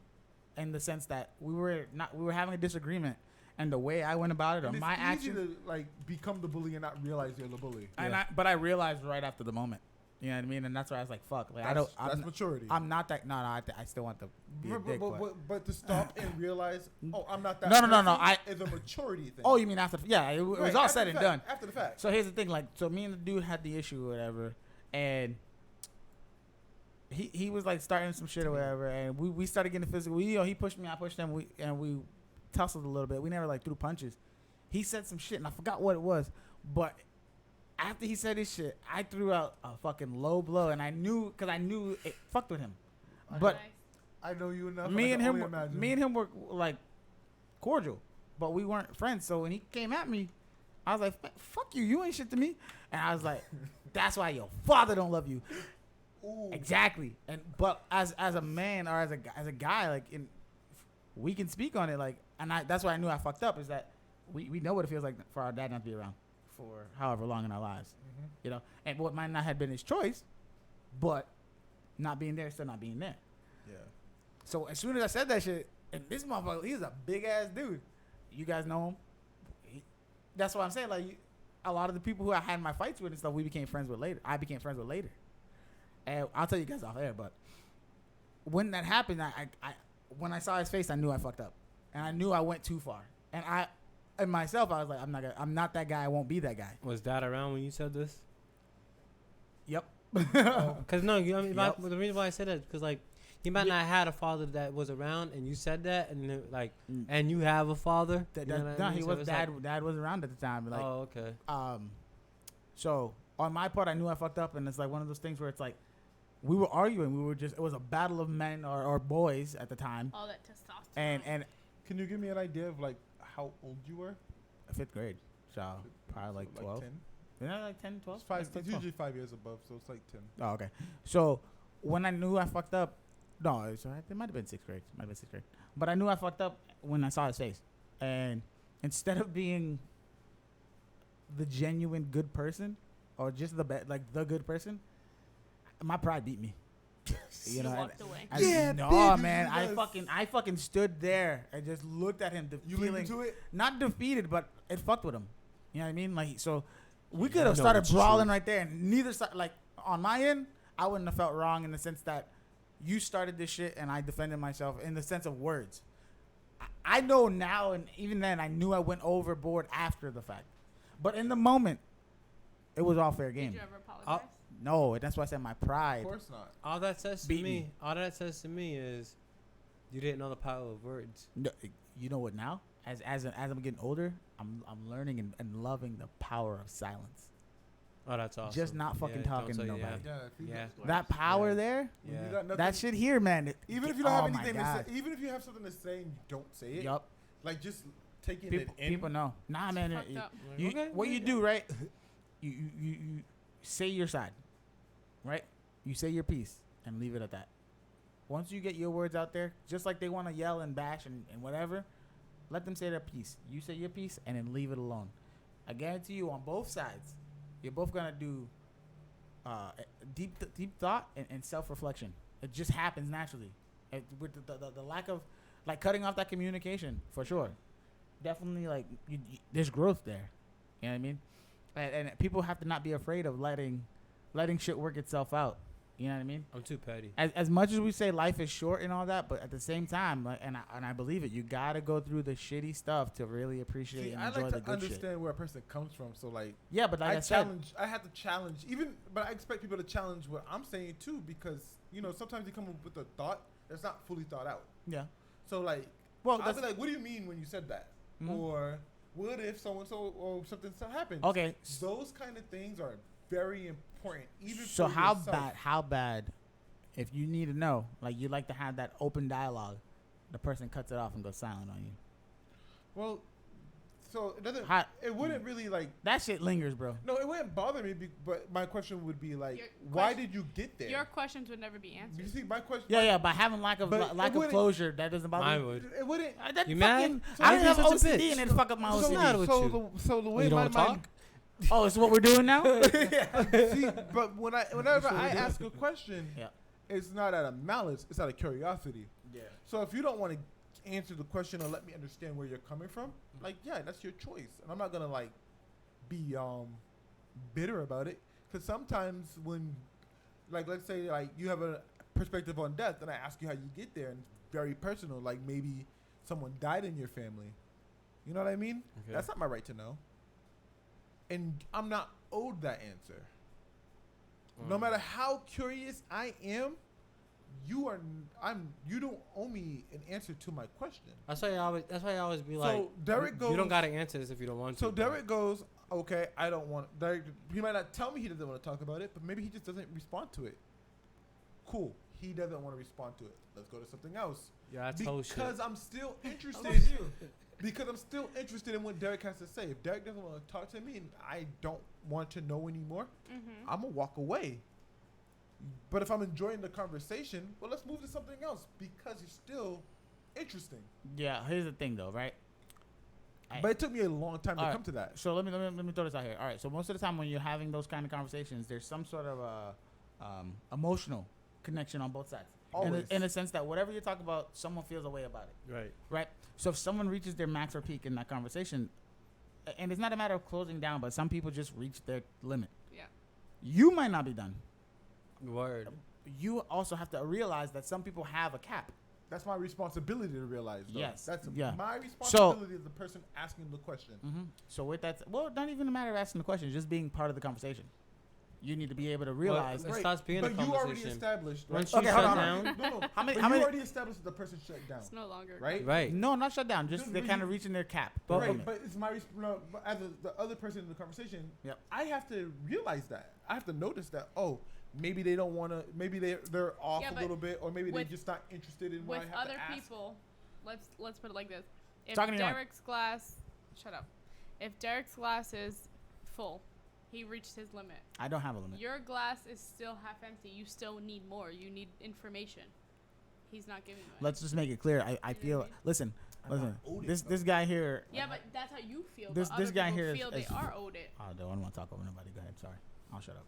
in the sense that we were having a disagreement, and the way I went about it, or And my it's easy action, to like become the bully and not realize you're the bully. but I realized right after the moment. You know what I mean? And that's why I was like, "Fuck!" Like That's maturity. I'm not that. No, I still want to be a dick. But to stop and realize, oh, I'm not that. No. person is a maturity thing. Oh, you mean after? Yeah, it was Right, all after said the and fact, done. After the fact. So here's the thing, like, so me and the dude had the issue or whatever, and he was like starting some shit or whatever, and we started getting physical. He pushed me, I pushed him, we tussled a little bit. We never like threw punches. He said some shit, and I forgot what it was, but after he said his shit, I threw out a fucking low blow, and I knew it fucked with him. But Nice. I know you enough. me I and can him, only imagine. me and him were like cordial, but we weren't friends. So when he came at me, I was like, "Fuck you, you ain't shit to me." And I was like, "That's why your father don't love you." Ooh. Exactly. And but as a man or as a guy, like we can speak on it. Like, and that's why I knew I fucked up. Is that we know what it feels like for our dad not to be around for however long in our lives, you know. And what might not have been his choice, but not being there is still not being there. Yeah. So as soon as I said that shit, and this motherfucker, he's a big ass dude. You guys know him. That's what I'm saying. Like a lot of the people who I had my fights with and stuff, we became friends with later. I became friends with later. And I'll tell you guys off air, but when that happened, I when I saw his face, I knew I fucked up, and I knew I went too far. And in myself, I was like, I'm not that guy. I won't be that guy. Was Dad around when you said this? Yep. Because no, you know, I mean, Yep. the reason why I said that because like he might not have had a father that was around, and you said that, and then, like, and you have a father. You know what I No, mean? he So was it's dad. like- Dad was around at the time. Like, oh, okay. So on my part, I knew I fucked up, and it's like one of those things where it's like we were arguing. It was a battle of men or boys at the time, All that testosterone. and Can you give me an idea of like how old you were? 5th grade, so probably like 12. 10? Yeah, like 10, 12. It's five. Like 10, It's 12. usually 5 years above, so it's like 10. Oh, okay. So when I knew I fucked up, no, it might have been 6th grade. But I knew I fucked up when I saw his face, and instead of being the genuine good person or just the good person, my pride beat me. You know, walked away. Yeah, no, bitch, man, you I fucking stood there and just looked at him, You leave feeling into it? not defeated, but it fucked with him. You know what I mean? Like, so we Yeah, could I have know started it's brawling true. right there, and neither side, like on my end, I wouldn't have felt wrong in the sense that you started this shit and I defended myself in the sense of words. I know now, and even then, I knew I went overboard after the fact, but in the moment, it was all fair Did game. you ever apologize? No, that's why I said my Of pride. course not. All that says to Beat me, me. all that says to me is, you didn't know the power of words. No, you know what? Now, as I'm getting older, I'm learning and loving the power of silence. Oh, that's awesome. Just not fucking don't talking to say- nobody. Yeah. If you, Yeah. That power Yeah. there, when Yeah. you got nothing, that shit here, man. Even if you don't have oh my anything to God. say, even if you have something to say and you don't say it, Yup. like just taking People, it in. people know. Nah, man. Fucked up. You, Okay, what yeah, you yeah. do, right? You say your side, right? You say your piece and leave it at that. Once you get your words out there, just like they want to yell and bash and whatever, Let them say their piece. You say your piece, and then leave it alone. I guarantee you, on both sides, you're both gonna do deep thought and self reflection. It just happens naturally. With the lack of like cutting off that communication for sure. Definitely, like there's growth there. You know what I mean? And people have to not be afraid of letting shit work itself out. You know what I mean? I'm too petty. As much as we say life is short and all that, but at the same time, like, and I believe it, you gotta go through the shitty stuff to really appreciate See, and I enjoy like the to good understand shit. where a person comes from. So like, Yeah, but like I said, I have to challenge but I expect people to challenge what I'm saying too, because sometimes you come up with a thought that's not fully thought out. yeah. So like, Well, I'll be like, what do you mean when you said that? Mhm. Or what if so and so or something happened? Okay. Those kind of things are very important. Even So for how yourself. bad, if you need to know, like you like to have that open dialogue, the person cuts it off and goes silent on you. Well, so it doesn't. How- It wouldn't really like. That shit lingers, bro. No, it wouldn't bother me. But my question would be like, Your why question- did you get there? Your questions would never be You answered. see, my question. Yeah, but having lack of But it lack of wouldn't- closure, that doesn't bother Mine me. would. It wouldn't. That You fucking, mad? I don't Why have you such a OCD bitch? and it fuck up my What's the OCD. matter with you? So the way You my don't mind. talk? Oh, it's what we're doing now? See, but whenever I ask a question, Yeah. it's not out of malice. It's out of curiosity. Yeah. So if you don't want to answer the question or let me understand where you're coming from, like, yeah, that's your choice, and I'm not gonna like be bitter about it, because sometimes when, like, let's say like you have a perspective on death, and I ask you how you get there, and it's very personal, like maybe someone died in your family. You know what I mean? Okay. That's not my right to know, and I'm not owed that answer. No matter how curious I am, you don't owe me an answer to my question. That's why I always be So like, Derek you don't goes- gotta answer this if you don't want to. So bro. Derek goes, okay, I don't want. Derek, he might not tell me he doesn't want to talk about it, but maybe he just doesn't respond to it. Cool. He doesn't want to respond to it. Let's go to something else. Yeah, that's whole shit. Because I'm still interested. Because I'm still interested in what Derek has to say. If Derek doesn't want to talk to me and I don't want to know anymore, I'm gonna walk away. But if I'm enjoying the conversation, well, let's move to something else because it's still interesting. Yeah, here's the thing though, right? But it took me a long time to All right. come to that. So let me throw this out here. All right. So most of the time when you're having those kind of conversations, there's some sort of emotional connection on both sides. Always. In the sense that whatever you talk about, someone feels a way about it. Right. Right. So if someone reaches their max or peak in that conversation, and it's not a matter of closing down, but some people just reach their limit. Yeah. You might not be done. Word. You also have to realize that some people have a cap. That's my responsibility to realize. Though. Yes. That's Yeah. my responsibility as the person asking the question. Mm-hmm. So with that, well, not even a matter of asking the question, just being part of the conversation. You need to be able to realize. It starts being a But you already conversation. established. Once right? you Okay, shut hold on. down, No. How many? But How you many? already established that the person shut down. It's no longer Right? right. No, not shut down. Just Just they're when kind of you- reaching their cap. But- Right, limit. but it's my but as the other person in the conversation. Yep. I have to realize that. I have to notice that. Oh, maybe they don't want to. Maybe they're off Yeah, a but little bit, or maybe they're with- just not interested in what with I have other to ask. people. Let's put it like this: if Talking to your mic. Derek's glass, shut up. If Derek's glass is full, he reached his limit. I don't have a limit. Your glass is still half empty. You still need more. You need information. He's not giving you it. Let's just make it clear. I You know what feel. I mean? Listen. I'm not Listen. owed it, This though. guy here. Yeah, but that's how you feel. This- but this other guy people here is- feel they is- are owed it. Oh, I don't want to talk over nobody. Go ahead. Sorry. I'll shut up.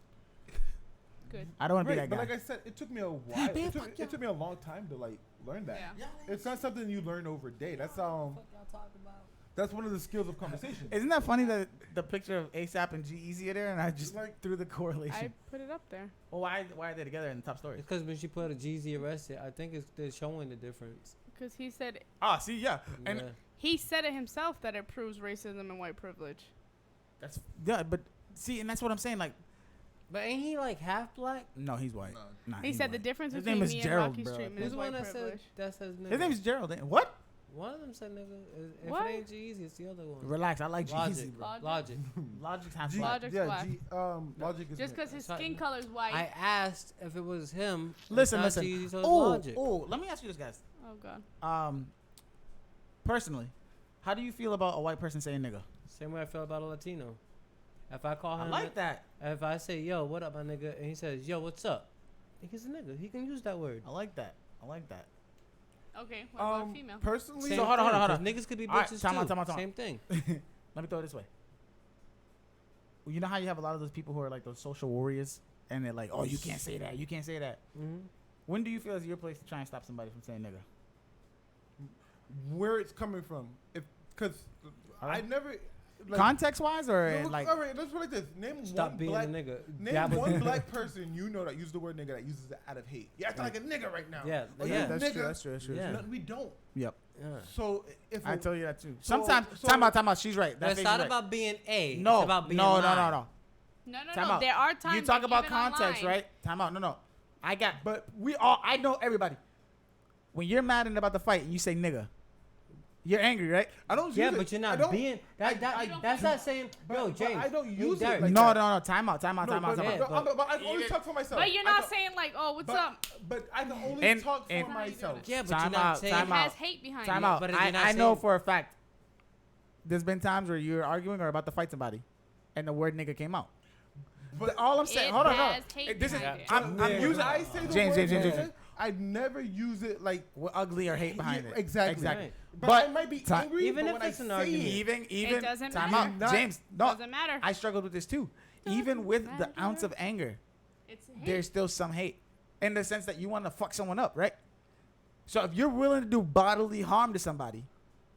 Good. I don't want to be Right, that but guy. like I said, it took me a while. man, it, fuck took, it took me a long time to like learn that. Yeah. It's not something you learn over a day. That's one of the skills of conversation. Isn't that funny that the picture of ASAP and G-Eazy are there, and I just Like- threw the correlation? I put it up there. Well, why are they together in the top story? Because when she put a Jeezy arrested, I think they're showing the difference. Because he said See, yeah, and Yeah. he said it himself that it proves racism and white privilege. that's but see, and that's what I'm saying. Like, But ain't he like half black? no, he's white. No. Nah, He he's said the white. difference His between name is me Gerald, and Rocky's bro. treatment Who's is the white one that privilege. said that says nigga? His name is Gerald. What? One of them said nigga. If What? it ain't Jeezy, it's the other one. Relax. I like Logic. G-Eazy, bro. Logic. Logic. Logic's half G- black. Logic's yeah, black. Logic is Just because his Sorry. skin color is white. I asked if it was him. Listen, it's not listen. Jeezy, so it's Oh, Logic. let me ask you this, guys. oh God. Personally, how do you feel about a white person saying nigga? Same way I feel about a Latino. If I call I him, like that. if I say yo, what up, my nigga, and he says yo, what's up? He's a nigga. He can use that word. I like that. I like that. Okay, what about female? Personally, Same So hold on, thing, hold on. 'cause niggas could be All right, bitches time too. out, time out, time out. Same thing. Let me throw it this way. You know how you have a lot of those people who are like those social warriors, and they're like, "Oh, you can't say that. You can't say that." Mm-hmm. When do you feel it's your place to try and stop somebody from saying nigga? where it's coming from, because I Alright. never. Like, Context wise, or no, look, like all right, let's put it like this. Name Stop one being black. a nigga. Name Dabble- one black person you know that uses the word nigga that uses it out of hate. You're acting like a nigga right now. Yeah, Oh, yeah. you that's nigga. true. That's true. That's true. Yeah. No, we don't. Yep. Yeah. So if I a- tell you that too. So- Sometimes, so- time out. She's right. But That it's face not is right. about being A. No, It's about being no, lying. No, Time no. out. There are times You talk like, about even context, online, right? Time out. No. I got, but we all. I know everybody. When you're mad and about the fight and you say nigga, you're angry, right? I don't. Yeah, use but it. you're I not don't- being I that's not saying yo but James. I don't yo, use it Derek, like No. that. Time out. No, but, Yeah, but I can only Even- talk for myself. But you're I not can- saying like, oh, what's but, up? But I can only And- talk for and- myself. Yeah, but Time you're not out, saying time It out. has hate behind Time it. out. but if you're not I know saying- for a fact. There's been times where you're arguing or about to fight somebody, and the word nigga came out. But all I'm saying, It hold on, no. has hate This is behind it. I'm When using. I say the James, word James. nigga, I never use it like. With ugly or hate behind Yeah, it. exactly. Right. But I might be Ti- angry. Even but if when it's I an say argument. it, Even doesn't time matter. out. Not- James, no. Doesn't matter. I struggled with this too. Even with the ounce of anger, It's hate. there's still some hate in the sense that you want to fuck someone up, right? So if you're willing to do bodily harm to somebody,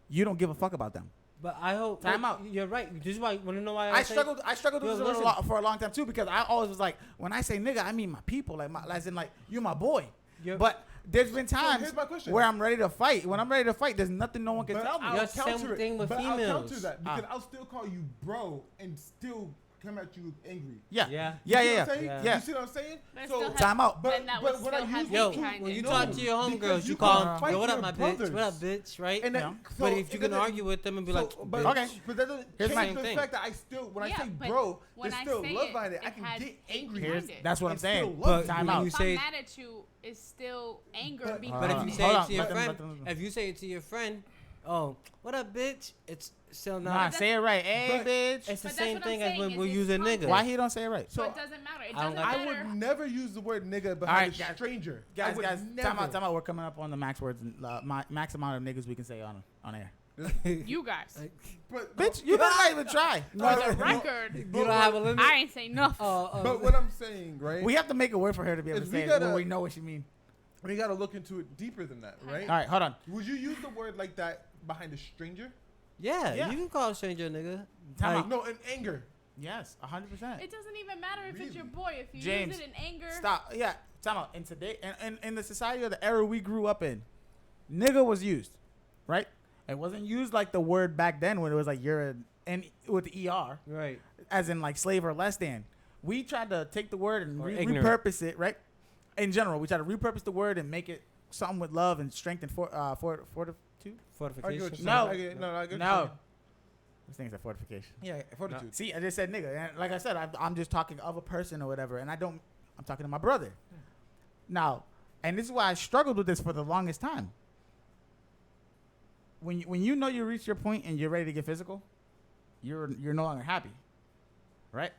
you don't give a fuck about them. But I hope Time out. You're right. This is why you want to know why I say- struggled Yo, with this listen. for a long time too, because I always was like, when I say nigga, I mean my people, like as in like you're my boy. You're- But there's been times here's my question. where I'm ready to fight. When I'm ready to fight, there's nothing no one can but tell me. I'll That's the same counter it. thing with But I'll counter females. that because Ah. I'll still call you bro and still come at you angry. Yeah, Yeah. yeah, You see yeah, what I'm saying? yeah. Yeah. You see what I'm saying? But it So still has- Time out. But- then that but would what I still have use hate Yo, behind when it. you No, talk to your because homegirls, you you call can them, fight yo, what up, your my bitch? brothers. What up, bitch? Right? And Yeah. then, But so if you it can doesn't- argue with them and be so- like, but, bitch. Okay. but that doesn't Here's change my the thing. fact that I still, when I Yeah, say but bro, when there's I still say love it, behind it. I it can has get hate angry. behind it. That's what I'm and still saying. love But you. Time when out. you If say, I'm mad at you, it's still anger But- because but if Hold you on, say hold it on. to your Let them- friend, let them- if you say it to your friend, oh, what up, bitch? It's still Nah, not. say it right. Hey, But- bitch. It's the But that's same what thing I'm as when saying, we is use a it's nigga. context. Why he don't say it right? so So it doesn't matter. It I don't doesn't like- I matter. would never use the word nigga All behind right, a guys. stranger. I Guys, would guys, never. time out. We're coming up on the max words, max amount of niggas we can say on air. You guys. But, Bitch, you better not even try. For the record, You don't have a limit. I ain't say nothing. but what I'm saying, right? We have to make a word for her to be able to Is say we it gotta- when we know what she means. we gotta look into it deeper than that, right? All right, hold on. Would you use the word like that behind a stranger? Yeah, Yeah. you can call a stranger a nigga. Time Like, out. No, in anger. Yes, 100%. It doesn't even matter if it's your Really? boy. If you James, use it in anger, Stop. Yeah, time out. In today, and in the society of the era we grew up in, nigga was used, right? It wasn't used like the word back then when it was like you're an with the er, Right. as in like slave or less than. We tried to take the word and Or ignorant. repurpose it, right? In general, we tried to repurpose the word and make it something with love and strength and fortitude. I get what Fortification. you're saying. No. I get, no, I get what you're No. saying. This thing's a fortification. Yeah, fortitude. See, I just said nigga, and like I said, I'm just talking of a person or whatever, and I'm talking to my brother. Now, and this is why I struggled with this for the longest time. When you know you reach your point and you're ready to get physical, you're no longer happy, right?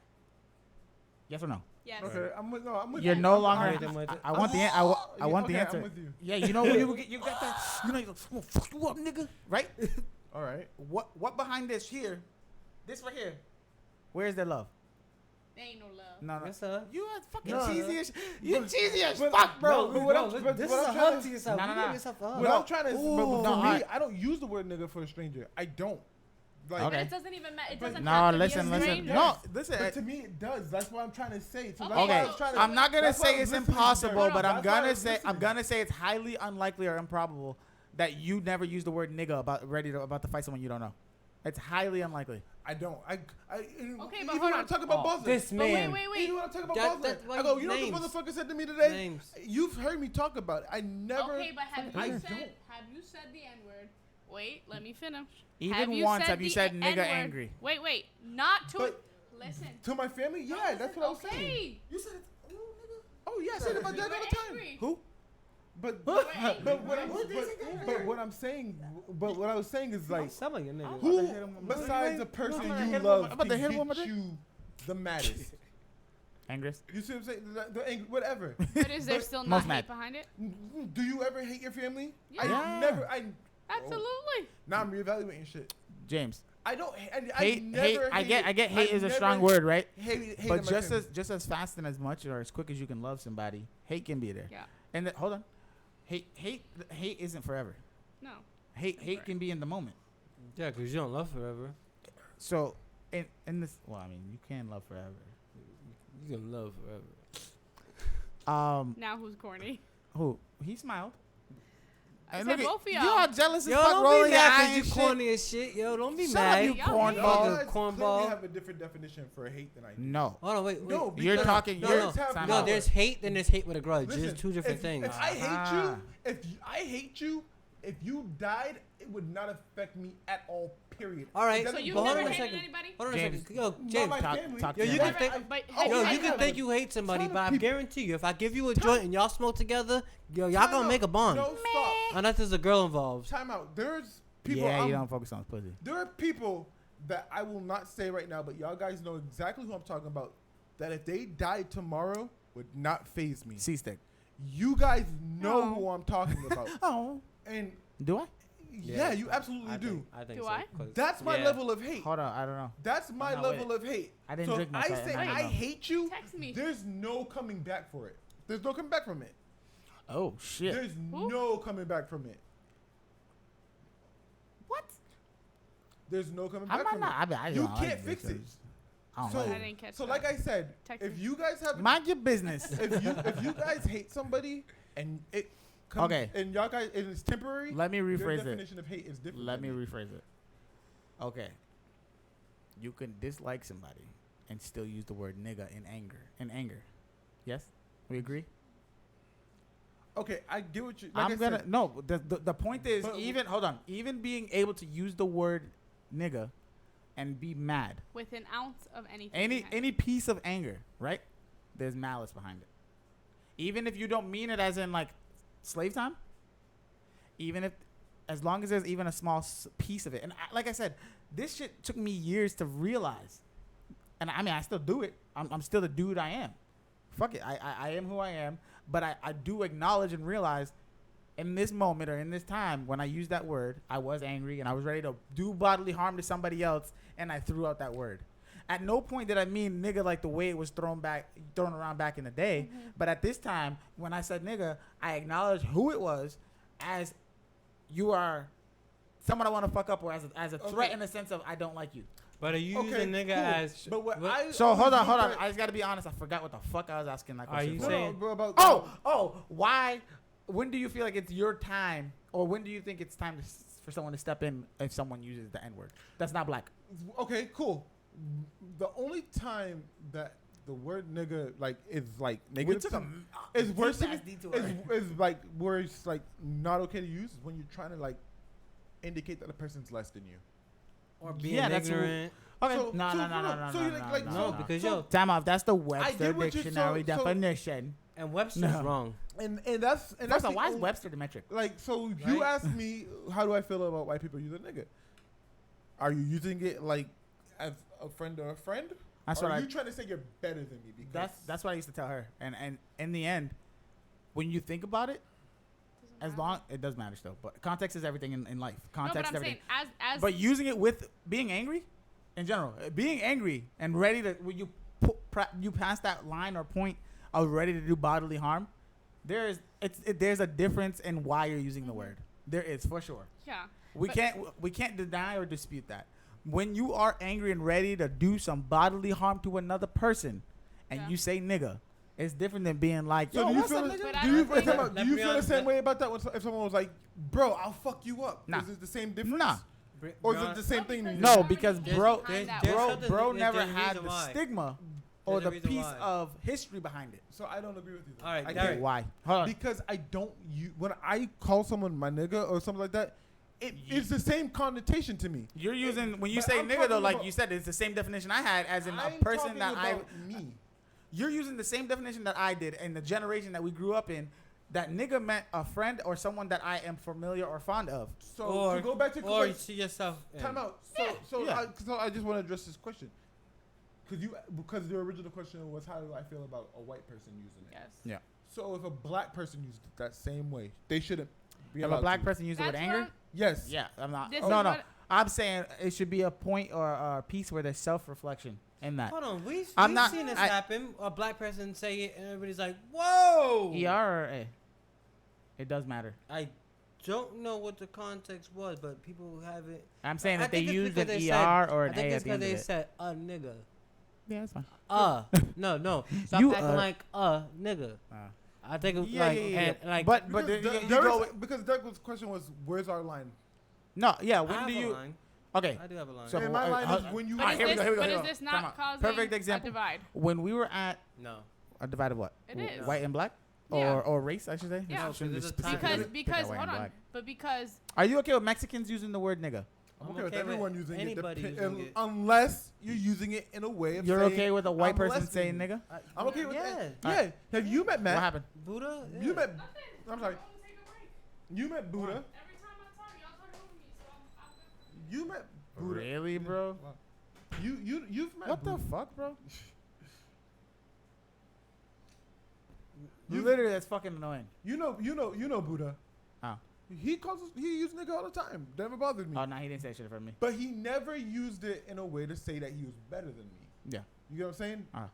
Yes or no? yes. Okay, I'm with You're you. no I'm longer. with him with it. I want the I want the Okay, answer. I'm with you. Yeah, you know when you got that. You know, you're like, I'm gonna fuck you up, nigga. Right? All right. What behind this here? This right here. Where's their love? There ain't no love. No, no. Yes, sir. You are fucking No, cheesy as you cheesy as but- fuck, bro. but what No, I'm- this but this what is I'm a trying hug to- to yourself. No, You no, give no. yourself a hug. What I'm trying to, Ooh. but for No, me, alright. I don't use the word nigga for a stranger. I don't. Like, Okay. But it doesn't even matter. It doesn't No, have to listen, be a listen. stranger. No, listen. But to me, it does. That's what I'm trying to say. So that's Okay. why I Okay, was trying to, I'm not gonna that's why I say was it's listening to impossible, Derek. but I'm That's why I gonna was say listening. it's highly unlikely or improbable that you never use the word nigga about to fight someone you don't know. It's highly unlikely. I don't. I Okay, even but when hold I on. talk about Oh, buzzers. this But man. wait. Even when I talk about That- buzzers, that's why I go, you know names. what the motherfucker said to me today? Names. You've heard me talk about it. I never. Okay, but have I you don't. said the N word? Wait, let me finish. Even once have you the said nigga N-word? angry? Wait, not to. But- Listen. To my family? Yeah, Listen, that's what I was okay. saying. You said it's, oh, nigga. Oh, yeah, I said it about You that were all the time. angry. Who? But were angry. but what I'm saying, but what I was saying is like, Some of your niggas. who hit him one more besides time. the person I'm gonna you hit him love one- I'm about to can hit him one get more you the maddest? Angriest? You see what I'm saying? The angry, whatever. But is there But still most not mad. hate behind it? Do you ever hate your family? Yeah. I never. Absolutely. Now I'm reevaluating shit. James. I don't. I Hate. never. I get. hated- Hate I is a never strong word, right? Hated But my family. just as fast and as much or as quick as you can love somebody, hate can be there. Yeah. And hold on, hate isn't forever. No. Hate Right. can be in the moment. Yeah, because you don't love forever. So in this, well, I mean, you can love forever. You can love forever. Now who's corny? Who? He smiled. I And said look at- both of You y'all. all jealous as Yo, fuck, don't rolling be your mad eye because and you shit. corny as shit. Yo, don't be Shut mad. up, you Y'all cornball. hate. You guys cornball. clearly have a different definition for hate than I do. No. Hold on, wait. No, You're because talking. no, You're no. time No, out. there's hate, then there's hate with a grudge. Listen, There's two different if, things. If I hate Ah. you, I hate you, if you died, it would not affect me at all. Period. All right, It So doesn't you've but hold never on a hated second. anybody? Hold on a James. second. Yo, Not James. my Talk- family. talk Yo, to you him. can think. But Oh, Yo, I you can have think a you hate somebody, ton of but I people- guarantee you, if I give you a joint and y'all smoke together, yo, y'all gonna make a bond. No, stop. Unless there's a girl involved. Time out. There's people. Yeah, you don't focus on his pussy. There are people that I will not say right now, but y'all guys know exactly who I'm talking about. That if they died tomorrow, would not phase me. C-stick. You guys know Oh. who I'm talking about. Oh. And Do I? yeah, you absolutely do. I think Do so. I? 'cause- That's my yeah. level of hate. Hold on. I don't know. That's my no, level wait. of hate. I didn't so drink if much, I I say might not I know. hate you, Text me. there's no coming back for it. There's no coming back from it. Oh shit. There's Who? no coming back from it. What? There's no coming I'm back not. from not it. I mean, I You don't like can't fix it. I don't So, like I it. didn't catch so that. like I said, Text if me. you guys have Mind your business. if you guys hate somebody and it comes, Okay. and y'all guys and it's temporary, Let me your rephrase it. definition of hate is different. Let me than rephrase it. Okay. You can dislike somebody and still use the word nigga in anger. In anger. Yes? We agree? Okay, I get what you. Like I'm I gonna said, no. The point is But- even hold on. Even being able to use the word nigga and be mad. With an ounce of anything. Any behind it. any piece of anger, right? There's malice behind it. Even if you don't mean it as in like slave time. Even if, as long as there's even a small piece of it, and like I said, this shit took me years to realize, and I mean I still do it. I'm still the dude I am. Fuck it, I am who I am. But I do acknowledge and realize, in this moment or in this time when I used that word, I was angry and I was ready to do bodily harm to somebody else, and I threw out that word. At no point did I mean nigga like the way it was thrown around back in the day. But at this time, when I said nigga, I acknowledged who it was as you are someone I want to fuck up, or as a threat Okay. in the sense of I don't like you. But are you Okay, using nigga cool. as? But what what- I So always hold on. look at- I just gotta be honest. I forgot what the fuck I was asking that Are question. you for. saying- bro, about Why? When do you feel like it's your time, or when do you think it's time for someone to step in if someone uses the N word? That's not black. Okay, cool. The only time that the word nigga like is like negative took to- a is worse deep-ass detour. is like where it's like not okay to use is when you're trying to like indicate that a person's less than you. Or being Yeah, that's what- ignorant? Okay. So- No. so you like- No, because So- yo, Time off. That's the Webster get what you're- dictionary so- definition. and Webster's No. wrong. And that's First that's of all, the why is only- Webster the metric? like so you Right? asked me how do I feel about white people using nigga? Are you using it like as a friend or a friend? That's or what are I. you trying to say you're better than me? Because That's what I used to tell her. And in the end, when you think about it, Doesn't as matter. long it does matter still, but context is everything in life. No, but Context I'm is everything. saying as But using it with being angry, in general, being angry and ready to when you pass that line or point of ready to do bodily harm, there's a difference in why you're using the word. There is for sure. yeah. We But- can't deny or dispute that. When you are angry and ready to do some bodily harm to another person, and Yeah. you say nigga, it's different than being like, so yo, do you what's feel up, it- nigga? But I do you don't think- feel Let do you me feel the honest- same way about that when if someone was like, bro, I'll fuck you up? Nah. Is it the same difference? Nah. Or is it the same No, thing? because No, there's because already bro, behind that there's word. something- bro there's never a had reason the why. stigma or There's a the reason piece why. of history behind it. So I don't agree with you. Though. All right, I Derek. can't. Why? Hold on. Because I don't use when I call someone my nigga or something like that. It's the same connotation to me. You're using when you But say I'm nigga though, talking like about- you said, it's the same definition I had as in a I'm person talking that about me. You're using the same definition that I did in the generation that we grew up in. That nigga meant a friend or someone that I am familiar or fond of. So Or to go back to or you like, see yourself. in. time out. Yeah. So I just want to address this question. because the original question was how do I feel about a white person using it? Yes. Yeah. So if a black person used it that same way, they shouldn't be If allowed a black to. person uses it with That's anger, what Yes. yeah, I'm not. This No, is no. what- I'm saying it should be a point or a piece where there's self-reflection in that. Hold on, we've I'm not- seen this I- happen. A black person say it, and everybody's like, "Whoa!" ER or A? It does matter. I don't know what the context was, but people have it. I'm saying I that they think it's used an because ER they said- or I an think A it's at the end because of they it. said a nigga. Yeah, that's fine. No. Stop You, acting like a nigga. I think it, Yeah, like, yeah, yeah. and, like, But Because you there go is- because Doug's question was, "Where's our line?" no, yeah. I When have do a you? line. Okay. I do have a line. So- And my line uh, is when you. But, Alright, is, here we this, go, here we go, but here is we go. this Time not out. causing Perfect a example. divide? When we were at No. a divide of what? It is. White and black, Yeah. or race, I should say. Yeah. I shouldn't There's a just time- specifically Because pick out white hold and on, black. but because Are you okay with Mexicans using the word nigga? I'm I'm okay with okay with everyone using anybody it, using it. unless you're using it in a way of You're saying, okay with a white I'm person molesting saying you. nigga? I'm okay with Yeah. that. Alright. Yeah. Have you met What Matt? happened? Buddha. You met. nothing. I'm sorry. I'm gonna take a break. You met Buddha. Every time I talk, y'all talk over me, so I'm good. You met Buddha. Really, bro? You've met What the Buddha. fuck, bro? You- Literally, that's fucking annoying. You know Buddha. Oh. He used nigga all the time. Never bothered me. Oh, no, he didn't say shit for me. But he never used it in a way to say that he was better than me. Yeah. You get what I'm saying? Uh.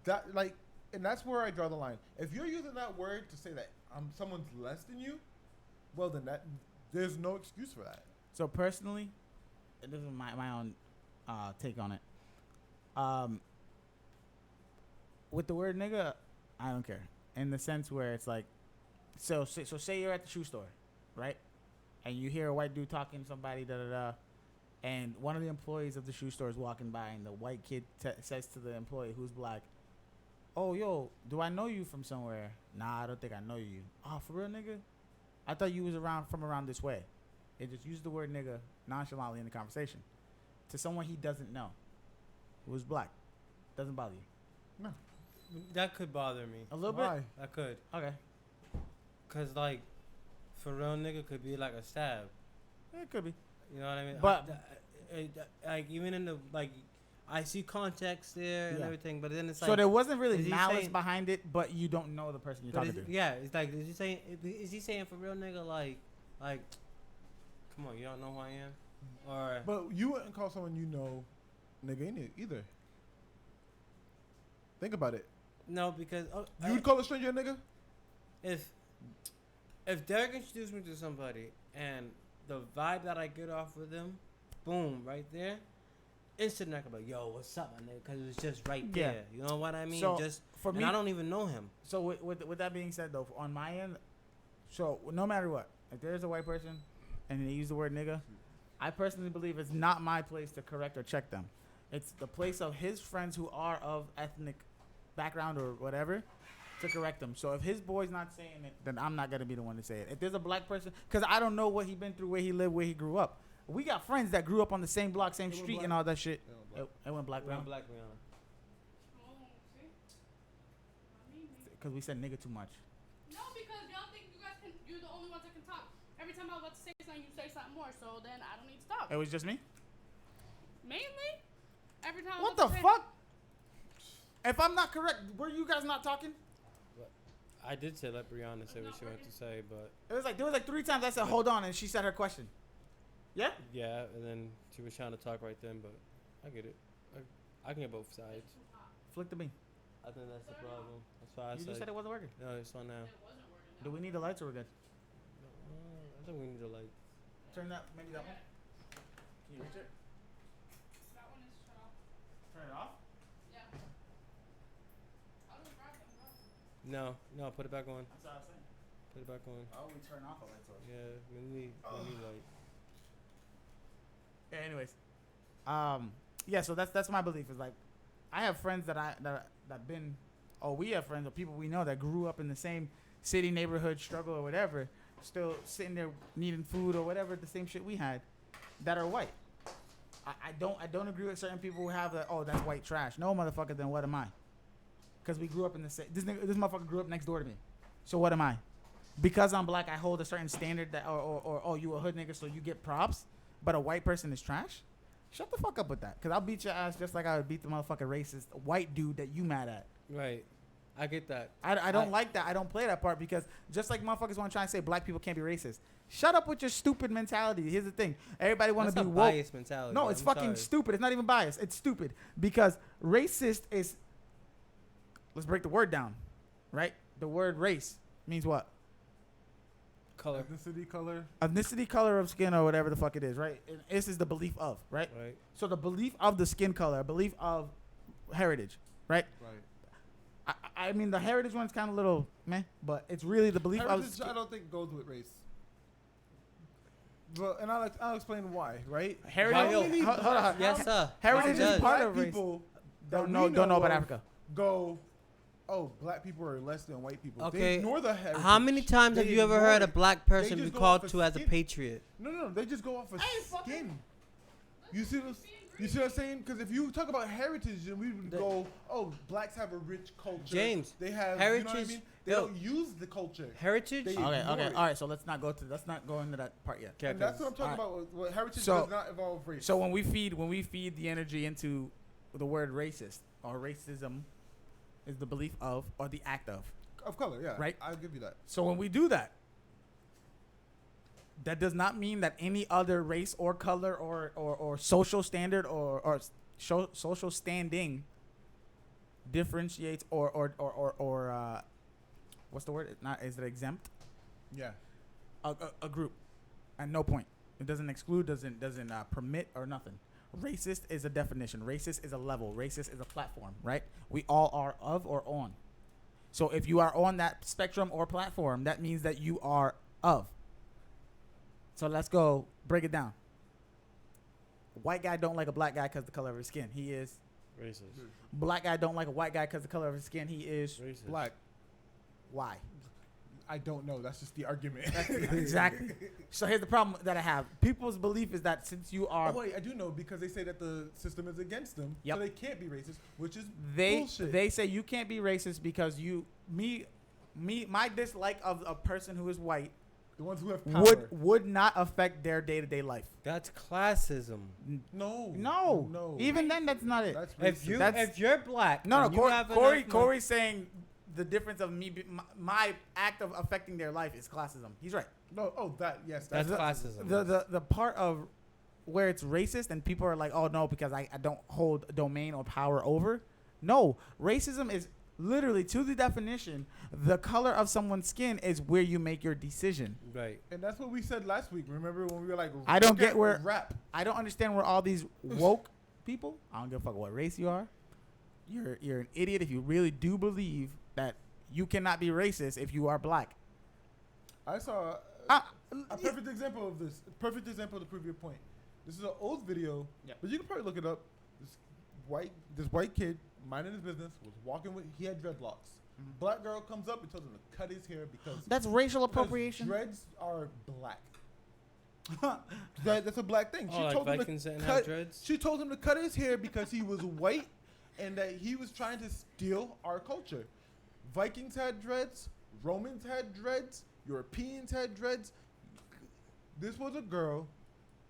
That like, and that's where I draw the line. If you're using that word to say that someone's less than you, well then there's no excuse for that. So personally, this is my own take on it. With the word nigga, I don't care. In the sense where it's like, so say you're at the shoe store, right? And you hear a white dude talking to somebody, and one of the employees of the shoe store is walking by, and the white kid says to the employee who's black, "Oh, yo, do I know you from somewhere?" "Nah, I don't think I know you." "Oh, for real, nigga? I thought you was from around this way." It just used the word nigga nonchalantly in the conversation to someone he doesn't know, who's black. Doesn't bother you That could bother me. a little Why? That could. bit? Okay, Cause like, for real nigga could be like a stab. it could be. You know what I mean? But- like even in the like, I see context there and Yeah. everything, but then it's like. So there wasn't really is he malice saying- behind it, but you don't know the person you're but talking is, to. yeah, it's like is he saying for real nigga like, come on, you don't know who I am, or But you wouldn't call someone you know nigga either. Think about it. no because You would call a stranger a nigga? if Derek introduced me to somebody and the vibe that I get off with them, boom, right there, instant I could be like, yo, what's up, my nigga? Because it was just right Yeah. there. You know what I mean? So, just For and me, I don't even know him. so with that being said, though, on my end, so no matter what, if there's a white person and they use the word nigga, I personally believe it's not my place to correct or check them. It's the place of his friends who are of ethnic background or whatever to correct them. So if his boy's not saying it, then I'm not gonna be the one to say it. If there's a black person, because I don't know what he been through, where he lived, where he grew up. We got friends that grew up on the same block, same It went street, black. and all that shit. Yeah, It went black, Brown, black, brown. Oh, see? Not me. because we said nigga too much. No, because y'all think you guys can. You're the only ones that can talk. Every time I was about to say something, you say something more. So then I don't need to talk. It was just me. Mainly, every time. I What was the about to say- fuck? If I'm not correct, were you guys not talking? I did say let Brianna say what she wanted to say, but There was like 3 times I said hold on, and she said her question. Yeah. yeah, and then she was trying to talk right then, but I get it. I can get both sides. Flick the beam. I think that's the problem. That's why I You said just said it wasn't working. no. It's on now. It wasn't working. Do we need the lights or we're good? I think we need to like. Turn that, maybe that one. Can you reach it? That one is shut off. Turn it off. Yeah. I'll just grab them. No, put it back on. That's what I was saying. Put it back on. Oh, we turn off the lights. Yeah, we need like. Yeah, anyways, yeah. So that's my belief. Is like, I have friends that been, or we have friends or people we know that grew up in the same city, neighborhood, struggle or whatever, still sitting there needing food or whatever, the same shit we had, that are white. I don't agree with certain people who have that. Oh, that's white trash. No, motherfucker. Then what am I? Because we grew up in the same. This motherfucker grew up next door to me. So what am I? Because I'm black, I hold a certain standard that, or oh, you a hood nigga, so you get props. But a white person is trash. Shut the fuck up with that, because I'll beat your ass just like I would beat the motherfucking racist white dude that you mad at. Right. I get that. I don't like that. I don't play that part because just like motherfuckers want to try and say black people can't be racist. Shut up with your stupid mentality. Here's the thing. Everybody want to That's be a woke. biased mentality. No, bro. it's I'm fucking sorry. stupid. It's not even biased. It's stupid because racist is. Let's break the word down, right? The word race means what? Color. Ethnicity, color. Ethnicity, color of skin, or whatever the fuck it is, right? And this is the belief of, right? Right. So the belief of the skin color, belief of heritage, right? Right. I mean, the heritage one's kind of little meh, but it's really the belief of Heritage, skin. I don't think goes with race. Well, and I'll explain why. Right. Heritage. How many Hold on. Yes, sir. Heritage It is does. part Black of race. people Don't that know. we Don't know about of Africa. Go. Oh, black people are less than white people. They Okay. ignore the heritage. How many times have They you ever ignore heard a it. black person They be just go called off to of as a skin. patriot? No. They just go off of Hey, fucking- skin. You see what? You see what I'm saying? Because if you talk about heritage, then we would The- go, oh, blacks have a rich culture. James, They have heritage- You know what I mean? They yo, don't use the culture. Heritage? They- Okay. ignore Okay. it. All right. So let's not go into that part yet. Okay, And that's what I'm talking Alright. about. What heritage So- does not involve race. So when we feed the energy into the word racist or racism, is the belief of or the act of. Of color, yeah. Right. I'll give you that. So when we do that, that does not mean that any other race or color or social standard or social standing differentiates or what's the word? It's not, is it exempt? Yeah. A group. At no point. It doesn't exclude, doesn't permit or nothing. Racist is a definition. Racist is a level. Racist is a platform, right? We all are of or on. So if you are on that spectrum or platform, that means that you are of. So let's go break it down. White guy don't like a black guy because the color of his skin. He is. Racist. Black guy don't like a white guy because the color of his skin. He is. Racist. Black. Why? I don't know. That's just the argument. Exactly. So here's the problem that I have. People's belief is that since you are Oh, wait, I do know because they say that the system is against them. Yep. So they can't be racist, which is they bullshit. they say you can't be racist because my dislike of a person who is white the ones who have power. would not affect their day-to-day life. That's classism. No. Even then, that's not it. That's If racist. if you're black, No, and you have enough money- Corey's saying the difference of my act of affecting their life is classism. He's right. No, oh, that, yes. That's the- classism. The part of where it's racist and people are like, oh no, because I don't hold domain or power over. No, racism is literally, to the definition, the color of someone's skin is where you make your decision. Right. And that's what we said last week. Remember when we were like, I don't look get at where- rap. I don't understand where all these woke people, I don't give a fuck what race you are. You're an idiot if you really do believe that you cannot be racist if you are black. I saw Uh, a perfect example of this. A perfect example to prove your point. This is an old video, Yep. but you can probably look it up. This white kid, minding his business, was walking with. He had dreadlocks. Mhm. Black girl comes up and tells him to cut his hair because That's racial because appropriation. dreads are black. That's a black thing. Oh, like Vikings didn't have cut. dreads? She told him to cut his hair because he was white, and that he was trying to steal our culture. Vikings had dreads. Romans had dreads. Europeans had dreads. This was a girl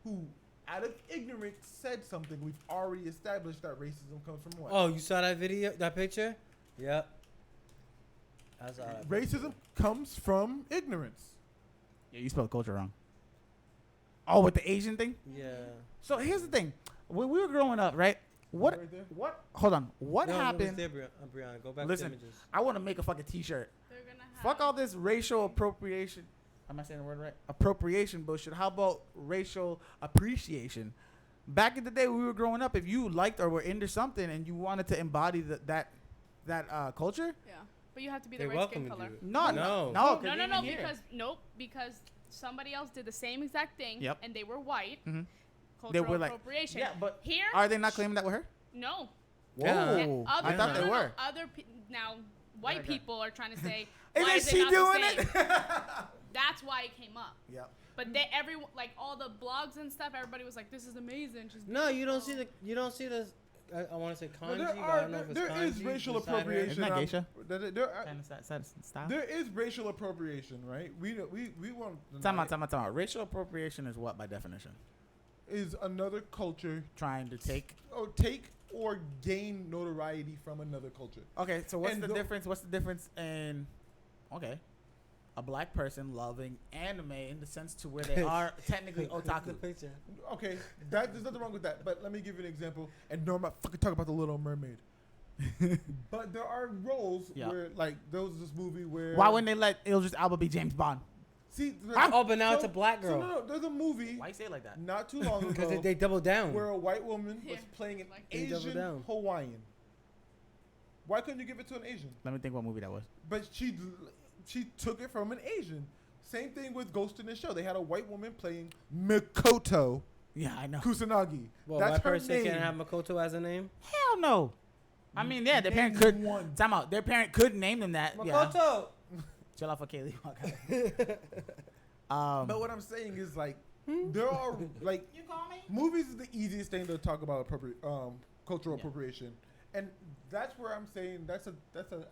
who, out of ignorance, said something. We've already established that racism comes from what? Oh, you saw that video, that picture? Yep. I saw that. Racism comes from ignorance. Yeah, you spelled culture wrong. Oh, with the Asian thing? Yeah. So here's the thing. When we were growing up, right? What? Right there? What? Hold on. What No, it was happened? there, Brianna. Go back Listen, to images. I want to make a fucking T-shirt. They're gonna have Fuck all this racial appropriation. Am I saying the word right? Appropriation bullshit. How about racial appreciation? Back in the day when we were growing up, if you liked or were into something and you wanted to embody that culture, Yeah, but you have to be They're the right skin welcome to color. do it. no, No. no, Because somebody else did the same exact thing. Yep. And they were white. Mhm. Cultural were like- appropriation. Yeah, but here, are they not claiming that with her? no. Yeah. Whoa, Other, I thought no, they no, were. No, other now, white Okay. people are trying to say, why Isn't is she it not doing the it? same? That's why it came up. Yep. But they, everyone, like all the blogs and stuff, everybody was like, "This is amazing." She's No, you don't see beautiful." the. I want to say kanji, No, but I don't know if it's there kanji. is racial beside her. appropriation. Isn't that geisha? There, Style. there is racial appropriation, right? We want. Time out. Racial appropriation is what by definition? is another culture Trying to take. or gain notoriety from another culture. Okay, so what's And the the- difference? What's the difference in, okay, a black person loving anime in the sense to where they are technically otaku? Okay, there's nothing wrong with that. But let me give you an example. And no, I'm not fucking talking about the Little Mermaid. But there are roles Yeah. where, like, there was this movie where. Why wouldn't they let Idris Elba be James Bond? See? Oh, but now it's a black girl. No, there's a movie Why you say it like that? not too long Because ago they double down. where a white woman was Yeah. playing an Like- They double Asian down. Hawaiian. Why couldn't you give it to an Asian? Let me think what movie that was. But she took it from an Asian. Same thing with Ghost in the Shell. They had a white woman playing Mikoto Yeah, I know. Kusanagi. Well, That's white her person name. can't have Makoto as a name. Hell no. I mean, yeah, their parent Name could. one. Time out. Their parent could name them that. Yeah. Makoto. Chill out for Kaylee. But what I'm saying is, like, there are, like, You call me? movies is the easiest thing to talk about cultural Yeah. appropriation, and that's where I'm saying that's an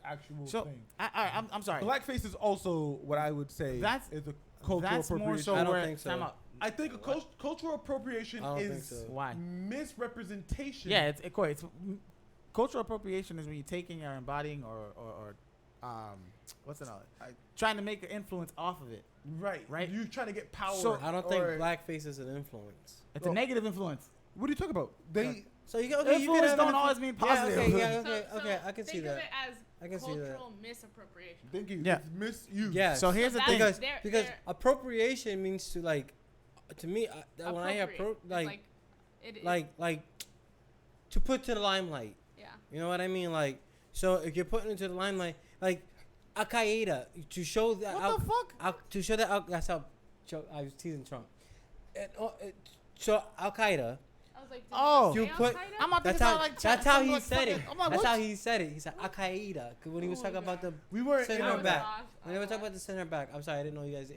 actual So, thing. I'm sorry. Blackface is also what I would say That's- is a cultural That's more appropriation. so I don't where. think so. Time out. I think a cultural appropriation I don't think is so. Why? misrepresentation. Yeah, it's Corey. It's cultural appropriation is when you're taking or embodying or what's another? Trying to make an influence off of it. right. Right. You trying to get power. So- I don't think or- blackface is an influence. It's Well, a negative influence. What are you talking about? They So you can, okay, you Influence can have don't an always influ- mean Yeah, positive. okay, yeah, So- okay, so okay. I can see think that. of it as I can see that. cultural misappropriation. thank you. Yeah. It's misuse. Yeah. So here's the that's- thing. Because They're- because they're- appropriation means to like, to me, when I hear Appropriate. It's like it, like to put to the limelight. yeah. You know what I mean? Like, so if you're putting into the limelight, like Al Qaeda, to show that What the fuck? to show that that's how I was teasing Trump. So Al Qaeda, I was like, did Oh. you You say put- Al-Qaeda? I'm about to that's think how about, like, that's how something he like said fucking- it. I'm like, That's what? how he said it. He said Al Qaeda when he was Oh, talking about God. the We weren't Send in her on back. that. when they were talking about the center back. I'm sorry, I didn't know you guys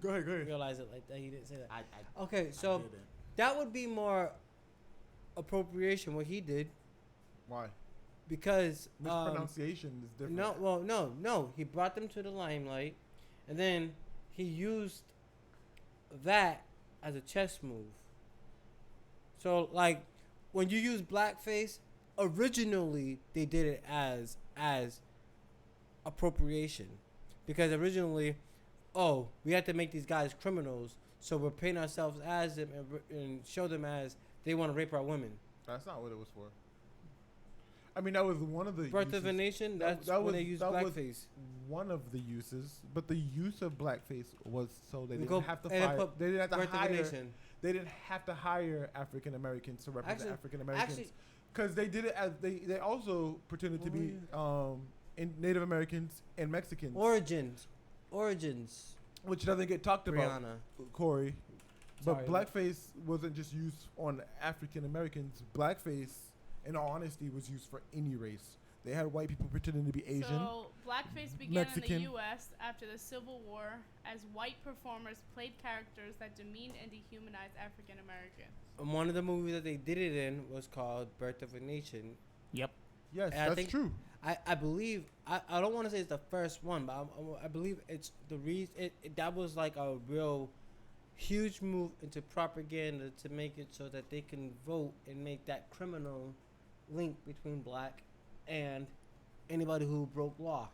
Go ahead. realized it like that. He didn't say that. I Okay, so didn't. that would be more appropriation what he did Why? because Mispronunciation is different. no. He brought them to the limelight, and then he used that as a chess move. So like when you use blackface, originally they did it as appropriation, because originally, oh, we had to make these guys criminals, so we're painting ourselves as them and show them as they want to rape our women. That's not what it was for. I mean, that was one of the Birth of a uses. Nation. That- That's that when was- they used that was- blackface. One of the uses, but the use of blackface was so they We didn't go- have to and then fire. put They didn't have to Birth of a hire. Nation. They didn't have to hire African Americans to represent Actually- African Americans Actually, because they did it as they also pretended to be in Native Americans and Mexicans, Origins. which doesn't get talked about, Brianna. Corey. But Sorry. blackface wasn't just used on African Americans. Blackface, in all honesty, was used for any race. They had white people pretending to be Asian. So, blackface began Mexican. in the U.S. after the Civil War as white performers played characters that demeaned and dehumanized African Americans. And one of the movies that they did it in was called Birth of a Nation. Yep. Yes, And I that's think- true. I believe I don't want to say it's the first one, but I believe it's the reason that was like a real huge move into propaganda to make it so that they can vote and make that criminal link between black and anybody who broke law.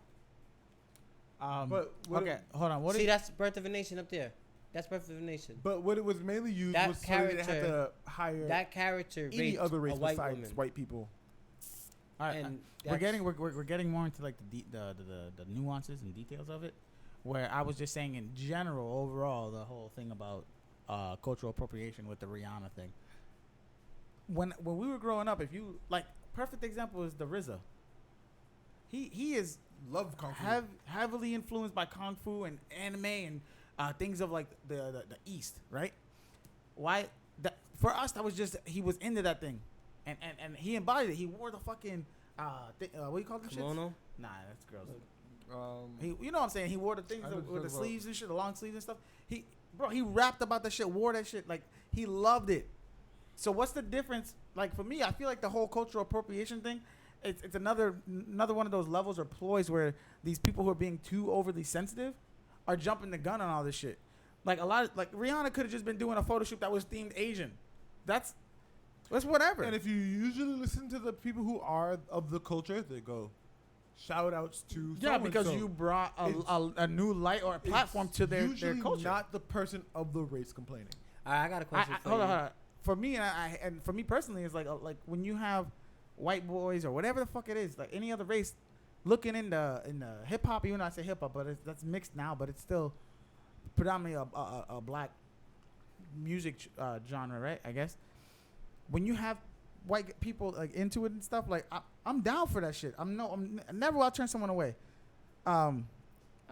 But what okay, hold on. What See, is that's Birth of a Nation up there. That's Birth of a Nation. But what it was mainly used That was so they didn't have character- to hire That character any raped other race a white besides woman. white people. all right? And we're that's- getting more into like the nuances and details of it. Where I was just saying in general, overall, the whole thing about cultural appropriation with the Rihanna thing. When we were growing up, if you like, perfect example is the RZA. He is Love kung fu. heavily influenced by kung fu and anime and things of like the East, right? Why? That for us, that was just he was into that thing, and he embodied it. He wore the fucking what do you call them shits? Kimono. Nah, that's girls. He, You know what I'm saying? He wore the things I know with the what you're talking sleeves and shit, the long sleeves and stuff. He rapped about that shit, wore that shit, like he loved it. So what's the difference? Like for me, I feel like the whole cultural appropriation thing, it's another one of those levels or ploys where these people who are being too overly sensitive are jumping the gun on all this shit. Like a lot of, like Rihanna could have just been doing a photo shoot that was themed Asian. that's whatever. And if you usually listen to the people who are of the culture, they go, shout outs to yeah, because so-and-so." you brought It's- a new light or a platform It's to their usually culture. not the person of the race complaining. I got a question for hold you. on, hold on. For me, and for me personally, it's like when you have white boys or whatever the fuck it is, like any other race, looking in the hip hop. Even though I say hip hop, but that's mixed now, but it's still predominantly a black music genre, right? I guess when you have white people like into it and stuff, like I'm down for that shit. I'm never will turn someone away. I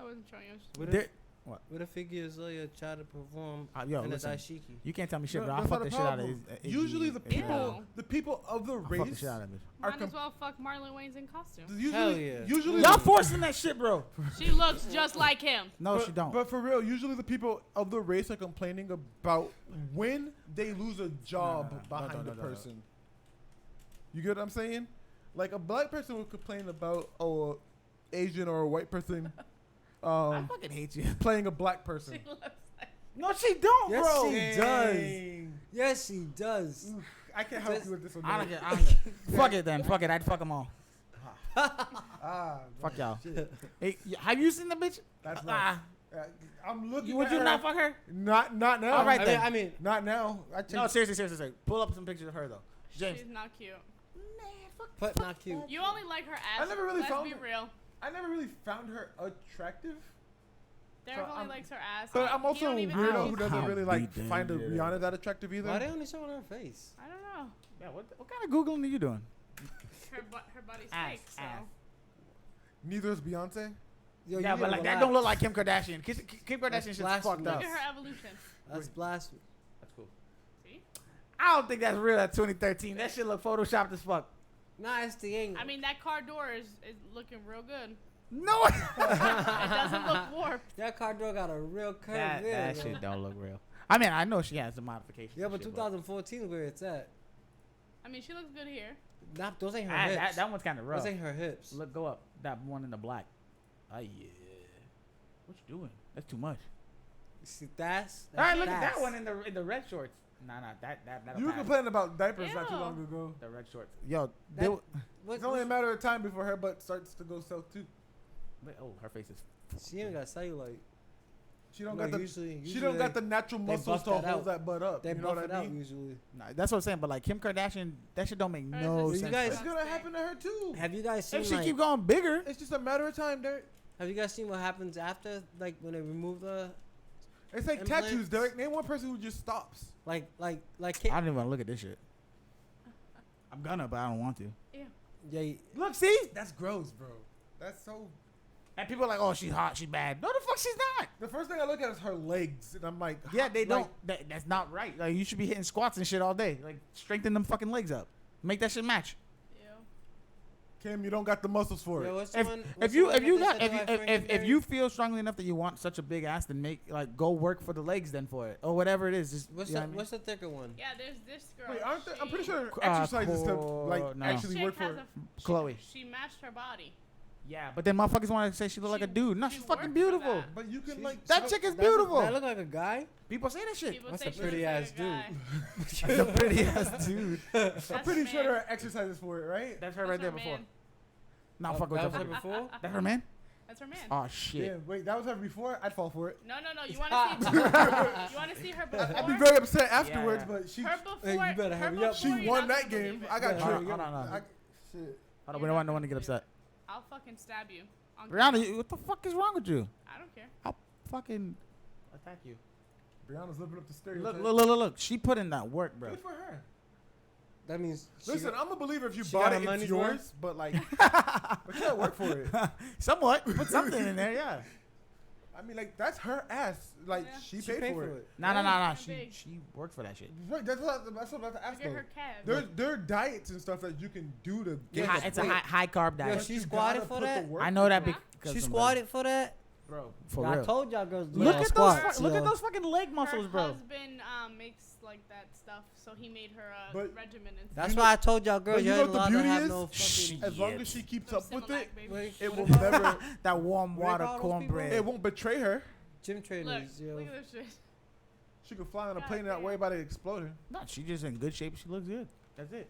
wasn't showing you. What There- if, what if Iggy Azalea tried to perform yo, in a listen, dashiki? you can't tell me shit, No, bro. I'll that's fuck not the a shit out of problem. his. Usually the people, Ew. the people of the I'll fuck the race shit out of it. are Might as well fuck Marlon Wayne's in costume. usually, Hell yeah. usually Y'all forcing that shit, bro. She looks just like him. No, but, she don't. But for real, usually the people of the race are complaining about when they lose a job behind no, the no. person. You get what I'm saying? Like a black person would complain about Asian or a white person I fucking hate you. playing a black person. She looks like. No, she don't, Yes, bro. she does. Dang. Yes, she does. I can't help Just- you with this one. I don't man. care. I don't care. Fuck it then. Fuck it. I'd fuck them all. Ah, Fuck man, y'all. shit. Hey, have you seen the bitch? That's Ah, right. I'm looking. would at you her. not fuck her? Not now. All right, I then. mean, I mean, Not now. No, seriously. Pull up some pictures of her though. James. She's not cute. but not cute. You only like her ass. I never really Let's found be her- real. I never really found her attractive. Derek So only I'm- likes her ass. But He I'm also a don't even weirdo know. who doesn't How really like we find a did. Rihanna that attractive either. Why they only showing her face? I don't know. Yeah, what kind of googling are you doing? Her body's Ass, fake. So. ass. Neither is Beyonce. Yo, Yeah, you but gotta like that relax. don't look like Kim Kardashian. Kim Kardashian That's shit's blasphemy. fucked Look up. at her evolution. That's blasphemy. That's cool. See? I don't think that's real at 2013. That shit look photoshopped as fuck. Nah, it's the angle. I mean, that car door is looking real good. No. It doesn't look warped. that car door got a real curve that there. that yo. shit don't look real. I mean, I know she has some modifications. Yeah, and but shit, 2014 where it's at. I mean, she looks good here. Not, those ain't her hips. that one's kind of rough. Those ain't her hips. Look, go up. That one in the black. Oh yeah. What you doing? That's too much. See, that's All right, look at that's- that one in the red shorts. Nah, that You were pass. complaining about diapers not too Ew. long ago. The red shorts. Yo, That- they, What, It's only a matter of time before her butt starts to go south too. oh, her face is. she ain't got cellulite. She don't Like, got the usually she don't got the natural they muscles buff to that hold out. that butt up. They You know buff what it I out mean? usually. Nah, that's what I'm saying. But like Kim Kardashian, that shit don't make Hers no is- sense. You guys- It's bro. gonna happen to her too. Have you guys seen If she like, keep going bigger, It's just a matter of time, Derek. have you guys seen what happens after like when they remove the It's like Implants? tattoos, Derek. Name one person who just stops. like I Kim, don't even want to look at this shit. I'm gonna, but I don't want to. yeah, Look, see, That's gross, bro. That's so. and people are like, oh, she's hot, she's bad. No, the fuck, she's not. The first thing I look at is her legs, and I'm like, Yeah, they like, don't. That's not right. Like you should be hitting squats and shit all day. Like strengthen them fucking legs up. Make that shit match. Ew. Kim, you don't got the muscles for Yo, it. what's the If one, if what's you the if one you that got they if said you, to, like, if you feel strongly enough that you want such a big ass, then make like go work for the legs then for it or whatever it is. Just what's you know the what I mean? what's the thicker one? Yeah, there's this girl. Wait, aren't there, I'm pretty sure Uh, exercises to like no. This actually chick work has for. Chloe. She matched her body. Yeah, but then motherfuckers want to say she look like a dude. No, she she's fucking worked for beautiful. that. But you can She's- like That chick is That beautiful. look like a guy. People say that shit. People That's say a she pretty looks ass like a guy. She's a pretty ass dude. I'm That's pretty her sure man. there are exercises for it, right? That's her That's right there her before. man. Nah, Oh, fuck with that her. was her before. That her man? That's her man. Oh shit. Yeah. Wait, that was her before. I'd fall for it. No. You want to see? You want to see her before? I'd be very upset afterwards, yeah. but she Her before. Hey, you better her hurry up. before, she you're won not that gonna game. believe I it. got Yeah. tricked. Hold on. I- Shit. Hold on, we don't want no one to get upset. I'll fucking stab you. on Rihanna, what the fuck is wrong with you? I don't care. I'll fucking attack you. Brianna's living up to Look, stereotypes. look. She put in that work, bro. Good for her. That means she Listen, got- I'm a believer if you she bought got it, her it's money's yours. worth? But like, but you gotta work for it. Somewhat. Put something in there, yeah. I mean, like that's her ass. Like Yeah. she she paid for it. Nah. How She big? worked for that shit. Right. That's what I'm about to ask. Look at Though. her calves. There are diets and stuff that you can do to Yeah, get. It's a wait. high carb Yo, diet. But she you squatted gotta for put the that? work I know that Huh? because She of squatted for that. bro. For I real. told y'all girls. do Look y'all at squats, those. Look at yo. those fucking leg muscles, her bro. husband makes like that stuff, so he made her a But- regimen and That's You why I told y'all girls but you you know ain't what the allowed to beauty have is? no fucking. As long Shit. as she keeps some up with Similac, it, baby. Wait, it what will about- never. That warm What water about those people? cornbread. It won't betray her. Gym trainers, Look, yo. look at this shit. She could fly on a God plane and not damn. worry about it exploding. No, she's just in good shape. She looks good. That's it.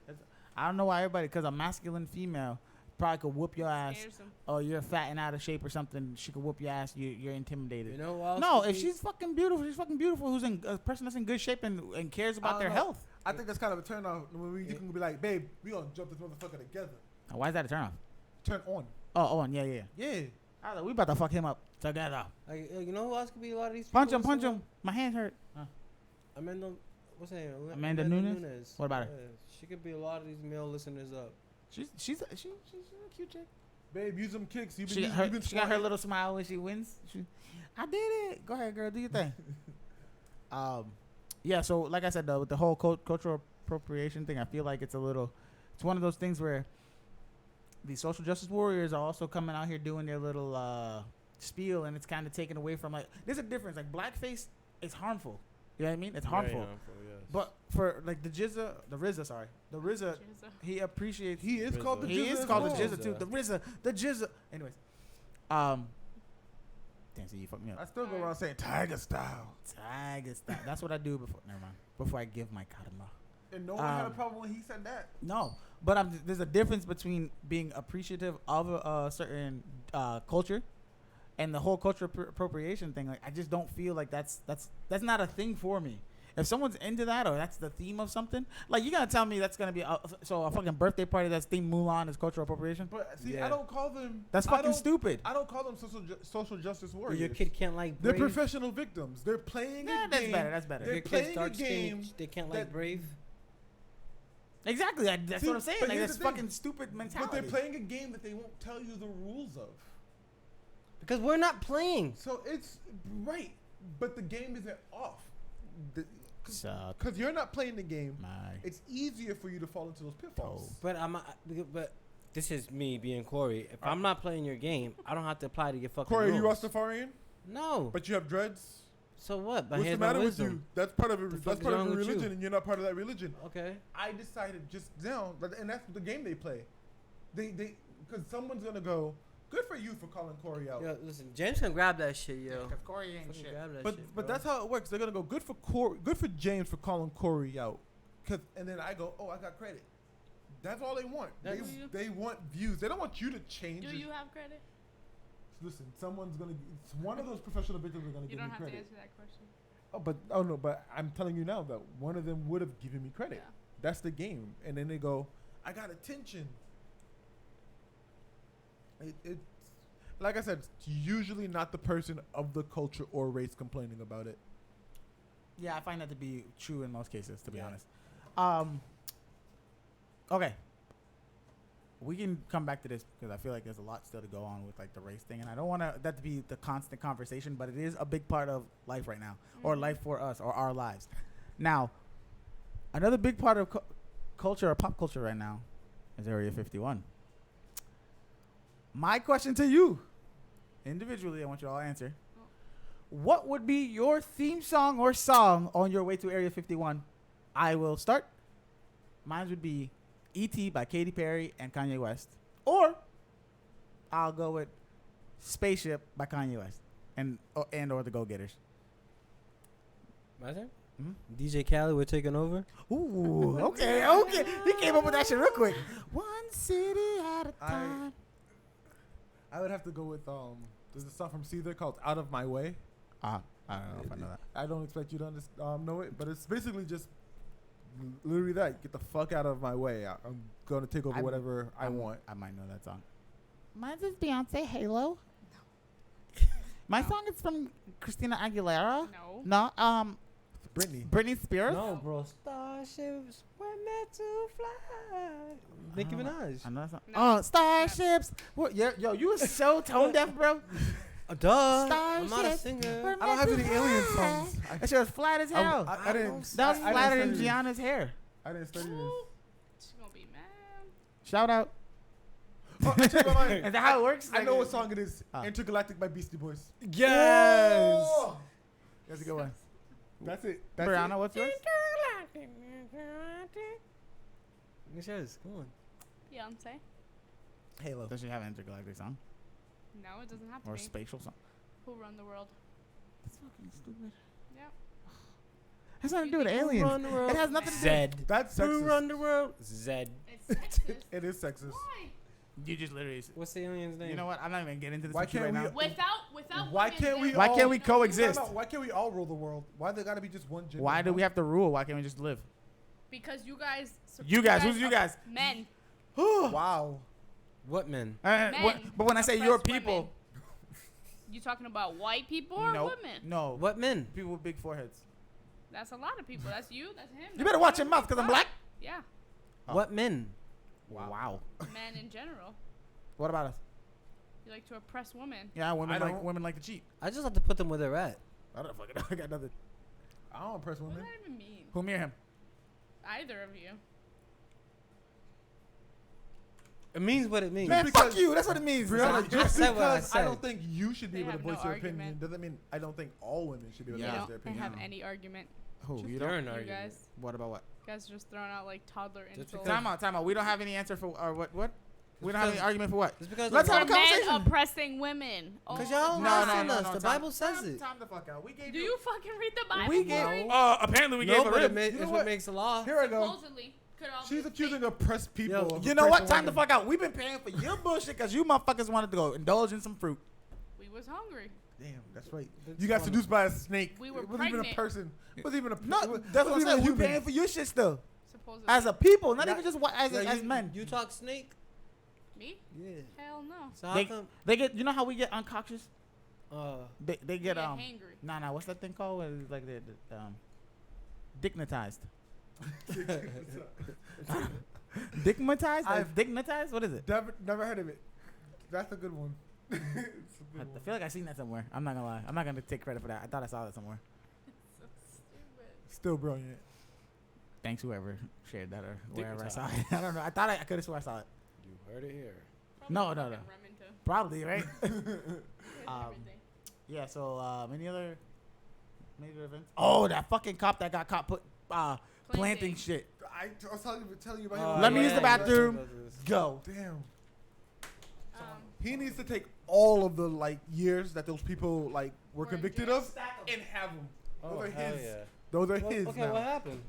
I don't know why everybody, because a masculine female probably could whoop your ass. Scares 'em. Oh, you're fat and out of shape or something. She could whoop your ass. You're intimidated. You know what else No, could if be- she's fucking beautiful, she's fucking beautiful. Who's a person that's in good shape and cares about their know. health? I think that's kind of a turn off when you can be like, babe, we gonna jump this motherfucker together. Why is that a turn off? Turn on. Oh, yeah. Yeah. I thought we about to fuck him up together. Like, you know who else could be a lot of these? Punch people him, punch listening? him. My hand hurt. Amanda, what's her name? Amanda Nunes? What about her? Yeah, she could be a lot of these male listeners up. She's a cute chick. Babe, use them kicks. You've She, been, her, you've been she got her squatting. little smile when she wins. I did it. Go ahead, girl. Do your thing. Yeah. So, like I said, though, with the whole cultural appropriation thing, I feel like it's one of those things where the social justice warriors are also coming out here doing their little spiel, and it's kind of taken away from, like, there's a difference. Like, blackface is harmful. You know what I mean? It's harmful. Yes. But for like the RZA, he appreciates. He is RZA. called the He Jizza is as called the well. Jizza too. The Jizza. Anyways, damn, see, you fucked me I up. still go around saying Tiger style. Tiger style. That's what I do before. Never mind. Before I give my karma. And no one had a Um, problem when he said that. No, but there's a difference between being appreciative of a certain culture and the whole cultural appropriation thing. Like, I just don't feel like that's not a thing for me. If someone's into that or that's the theme of something, like, you gotta tell me that's gonna be a fucking birthday party that's themed Mulan is cultural appropriation. But see, Yeah. I don't call them. That's I fucking don't- stupid. I don't call them social justice Or warriors. your kid can't like They're Brave. professional victims. They're playing Yeah, a that's game. better. That's better. They're Your kid's playing a dark game skin. They can't like that- Brave. Exactly. That's See, what I'm saying. but Like, here's that's the thing. fucking stupid But mentality. they're playing a game that they won't tell you the rules of. Because we're not playing. So it's right, but the game isn't off. Suck Because you're not playing the game, my it's easier for you to fall into those pitfalls. But this is me being Corey. If I'm not playing your game, I don't have to apply to your fucking Corey, you rules. Rastafarian, No. but you have dreads. So what? But What's the here's matter my with you? wisdom. That's part of The a fuck that's is part of wrong a with you? religion, and you're not part of that religion. Okay. I decided just now, and that's the game they play. They because someone's gonna go. Good for you for calling Corey out. Yo, listen, James can grab that shit, yo. Because Corey ain't Fucking shit. grab that But shit, but bro. that's how it works. They're gonna go good for Corey, good for James for calling Corey out, and then I go, oh, I got credit. That's all they want. That's- They want views. They don't want you to change. Do you have credit? Listen, someone's gonna. It's one of those professional victims are gonna You give don't me have to credit. answer that question. But I'm telling you now that one of them would have given me credit. Yeah. That's the game, and then they go, I got attention. It's like I said, it's usually not the person of the culture or race complaining about it. Yeah, I find that to be true in most cases, to be Yeah. honest. Okay. We can come back to this because I feel like there's a lot still to go on with, like, the race thing, and I don't want that to be the constant conversation, but it is a big part of life right now, or life for us, or our lives. Now, another big part of culture or pop culture right now is Area 51. My question to you, individually, I want you to all answer. What would be your theme song or song on your way to Area 51? I will start. Mine would be E.T. by Katy Perry and Kanye West. Or I'll go with Spaceship by Kanye West and or the Go-Getters. My turn? Mhm. DJ Khaled, we're taking over. Ooh, okay. He came up with that shit real quick. One city at a time. I would have to go with there's a song from Caesar called "Out of My Way." I don't know if I know that. I don't expect you to know it, but it's basically just literally that. Get the fuck out of my way. I'm gonna take over whatever I want. I might know that song. Mine's is Beyonce Halo. My song is from Christina Aguilera. No. No, Britney. Britney Spears. No, bro. Starships were meant to fly. Nicki Minaj. I know that song. No. Oh, Starships. What? Yo, you was so tone deaf, bro. Duh. I'm not a Starships singer. were I don't have meant any to alien fly. songs. That shit was flat as hell. I didn't. That was I didn't flatter than study this. Gianna's hair. I didn't study this. She's gonna be mad. Shout out. Oh, I changed my mind. Is that how it works? I know what song it is. Ah. Intergalactic by Beastie Boys. Yes. Oh! That's a good one. That's it. That's Brianna, it. what's yours? What's yours? Come on. Beyonce. Halo. Does she have an intergalactic song No, it doesn't have to or a be. spatial song? Who run the world? That's fucking stupid. Yep. has nothing to do You with think Who aliens. run the world? It has nothing to do. Zed. That's Who run sexist. the world? Zed. It's sexist. It is sexist. Why? You just literally. What's the alien's name? You know what? I'm not even getting into this Why with you can't right we- now. Without Why women can't we there- Why all- can't we coexist? Time out. Why can't we all rule the world? Why they gotta be just one gender? Why do we have to rule? Why can't we just live? Because you guys. You guys, who's you are guys? Men. Wow. What men? Men but when I say your oppress people, women. You talking about white people or no, women? no, What men? people with big foreheads. That's a lot of people. That's you. That's him. You that's better watch you, your mouth, cause I'm that's black. us. Yeah, Oh. What men? Wow. men in general. What about us? You like to oppress women. Yeah, I women don't. like to cheat. I just have to put them where they're at. I don't fucking know. I got nothing. I don't impress What women. does that even mean? Who me or him? Either of you. It means what it means. Man, because- fuck you. That's what it means. Brianna, son. just said what I because I said. don't think you should be They able to have no voice your opinion argument. doesn't mean I don't think all women should be able to Yeah. You voice their don't opinion. have any argument. Who? You You're don't? an You argument. guys, What about what? guys are just throwing out like toddler Just insults. because- Time out. We don't have any answer for or what? What? We don't have any because- argument for what? Just because Let's For have a conversation. men oppressing women. Because Oh, y'all No, listen no, us. no, The time- Bible says time- it. Time the fuck out. We gave Do you fucking read the Bible? We gave- Corey? Apparently we No, gave a but rib. it You know is what? what makes the law. Here I go. Supposedly. Could all She's be accusing fake. oppressed people. Yo, of You know what? oppressing Time the women. fuck out. We've been paying for your bullshit because you motherfuckers wanted to go indulge in some fruit. We was hungry. Damn, that's right. That's You got funny. seduced by a snake. We were it wasn't even a pregnant. person. It wasn't even a No, it was- that's it what I'm wasn't saying. even We a human. paying for your shit still. Supposedly. As a people, not Yeah. even just as men. You talk snake? Me? Yeah. Hell no. So how They, come? they get. You know how we get unconscious? Uh, They You get get um. hangry. Nah. What's that thing called? Where it's like dignitized. Dignitized? I've- Dignitized? What is it? Never heard of it. That's a good one. It's a good I one. feel like I seen that somewhere. I'm not gonna lie. I'm not gonna take credit for that. I thought I saw that somewhere. So stupid. Still brilliant. Thanks whoever shared that or wherever I saw Dignitized. it. I don't know. I thought I could have sworn I saw it. you heard it here. Probably No, no, fucking no. Remington. Probably right. With Um, everything. Yeah. So any other major events? Oh, that fucking cop that got caught planting shit. I was telling you about Oh, him. Let me use the yeah, bathroom. that's- Go. Damn. Um, He needs to take all of the like years that those people like were Were in convicted jail. of and have them. Oh, Those are hell his. yeah. Those are Well, his okay, now. what happened?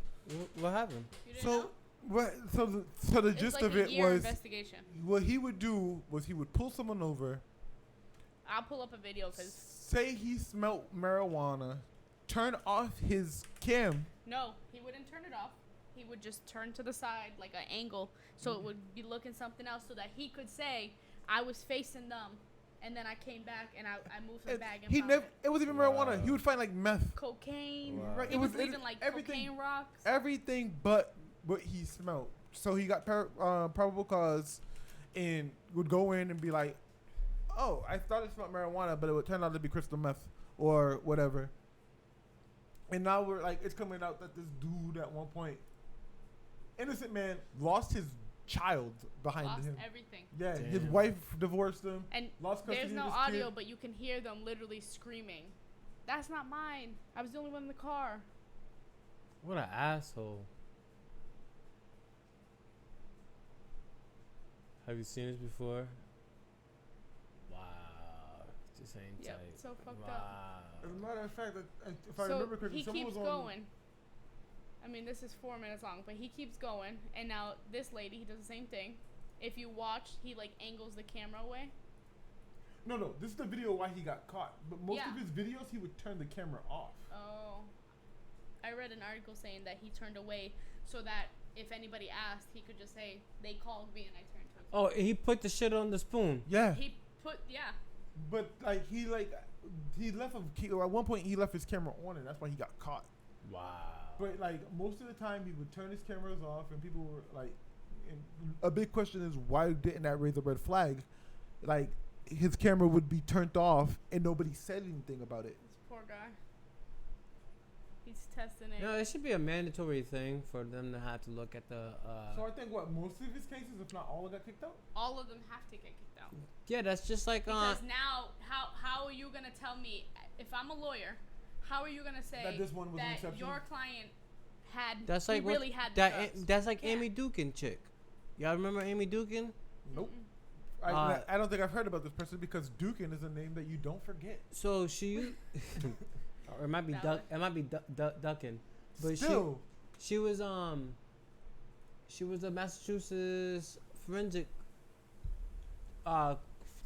What happened? you didn't So know? what? So the It's gist like of a it year was investigation. what he would do was he would pull someone over, I'll pull up a video because say he smelt marijuana, turn off his cam. no, he wouldn't turn it off. He would just turn to the side like an angle, so it would be looking something else, so that he could say, "I was facing them, and then I came back and I moved the bag and He found never. It wasn't even marijuana. Wow. He would find like meth, cocaine." Wow. Right, He it was was- leaving it- like everything- cocaine rocks. everything but what he smelled. So he got probable cause, and would go in and be like, "Oh, I thought it smelled marijuana, but it would turn out to be crystal meth or whatever." And now we're like, it's coming out that this dude at one point, innocent man, lost his child behind Lost him. everything. Yeah, his Damn. wife divorced him. And Lost custody there's no of his audio, kid. but you can hear them literally screaming. That's not mine. I was the only one in the car. What an asshole. Have you seen this before? Wow. This ain't Yep, tight. so fucked wow. up. As a matter of fact, if I So remember correctly, he someone keeps was on. going. I mean, this is 4 minutes long, but he keeps going. And now this lady, he does the same thing. If you watch, he like angles the camera away. No, this is the video why he got caught. But most Yeah. of his videos, he would turn the camera off. Oh. I read an article saying that he turned away so that if anybody asked, he could just say, "They called me and I turned to him." Oh, he put the shit on the spoon. Yeah. He put, yeah. But he left at one point he left his camera on and that's why he got caught. Wow. But like most of the time he would turn his cameras off and people were like, and a big question is why didn't that raise a red flag? Like his camera would be turned off and nobody said anything about it. This poor guy. He's testing it. No, it should be a mandatory thing for them to have to look at the. So I think most of his cases, if not all, got kicked out. All of them have to get kicked out. Yeah, that's just like Because now, how are you gonna tell me if I'm a lawyer? How are you gonna say That this one was an that exception? your client had That's he like what- really had the drugs? that's like Yeah. Amy Dukin chick. Y'all remember Amy Dukin? Nope. Uh, I don't think I've heard about this person because Dukin is a name that you don't forget. So she, or it might be Valid. Duckin. But Still, she was a Massachusetts forensic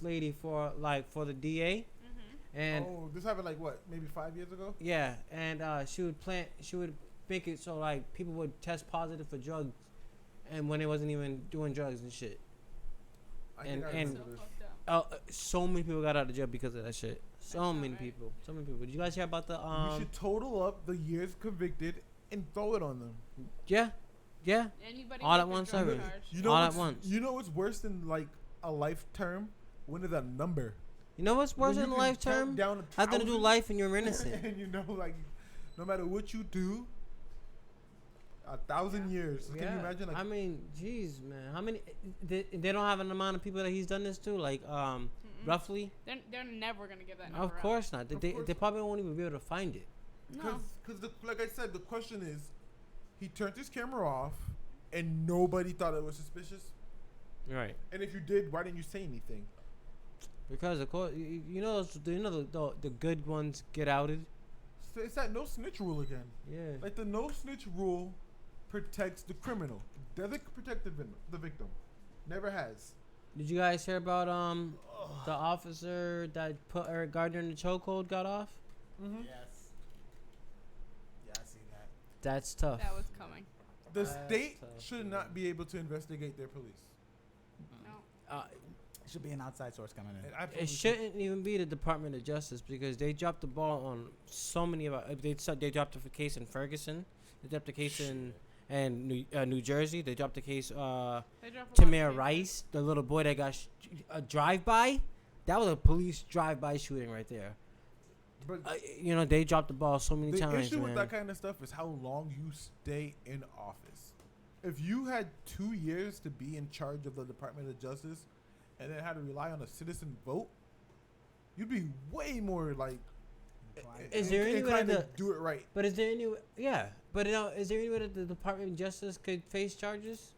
lady for the DA, and this happened like what, maybe 5 years ago? yeah, and she would make it so like people would test positive for drugs, and when they wasn't even doing drugs and shit. I And- think I and- So remember this. fucked up. So many people got out of jail because of that shit. So That's not many right. people. So many people. Did you guys hear about the We should total up the years convicted and throw it on them. Yeah, yeah. Anybody All with at a once, drug everything. charge. You know All at what's- once. You know what's worse than like a life term? When it's a number. You know what's worse When than you a can life count term? down Having to do 1,000 life and you're innocent. and you know, like, no matter what you do, 1,000 years. Can you imagine? Like, I mean, jeez, man. How many? They don't have an amount of people that he's done this to, like roughly. They're never gonna give that number Of course not. Of They course they probably won't even be able to find it. Out. because like I said, the question is, he turned his camera off, and nobody thought it was suspicious. Right. And if you did, why didn't you say anything? Because of course, the good ones get outed. So it's that no snitch rule again. Yeah. Like the no snitch rule protects the criminal, doesn't protect the victim. Never has. Did you guys hear about the officer that put Eric Gardner in the chokehold got off? Mm-hmm. Yes. Yeah, I see that. That's tough. That was coming. The That's state tough, should man. not be able to investigate their police. No. It should be an outside source coming in. It absolutely It shouldn't even be the Department of Justice because they dropped the ball on so many of our. They dropped the case in Ferguson. They dropped the case in New Jersey. They dropped the case They drove a lot of Tamir cases. Rice, the little boy that got a drive-by. That was a police drive-by shooting right there. But They dropped the ball so many the times, issue man. with that kind of stuff is how long you stay in office. If you had 2 years to be in charge of the Department of Justice and then had to rely on a citizen vote, you'd be way more like Is there any way inclined to that do it right. But is there any? Yeah, but is there any way that the Department of Justice could face charges?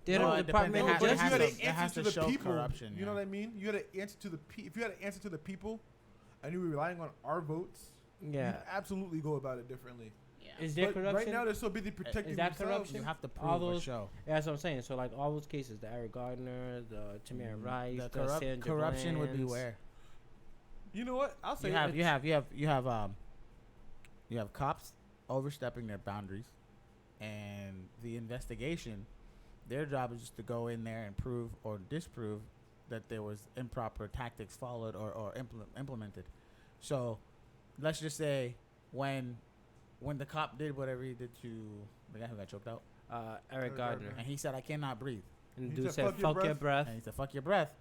They No, don't. it Department depends. of But It if you has had to- to it has answer to to the show people, corruption, you know yeah. what I mean? You had to answer to the if you had to answer to the people, and you were relying on our votes, Yeah. you'd absolutely go about it differently. Yeah. Is there But corruption? right now they're so busy protecting Is that themselves. corruption? You have to All prove or those- show. Yeah, that's what I'm saying. So like all those cases, the Eric Gardner, the Tamir Rice, The the Sandra corruption would be Bland's. where You know what? I'll say you it. have cops overstepping their boundaries, and the investigation, their job is just to go in there and prove or disprove that there was improper tactics followed or implemented. So, let's just say when the cop did whatever he did to the guy who got choked out, Eric Eric Gardner. Gardner. and he said, "I cannot breathe," And He the dude said, said, "Fuck your breath." and he said, "Fuck your breath."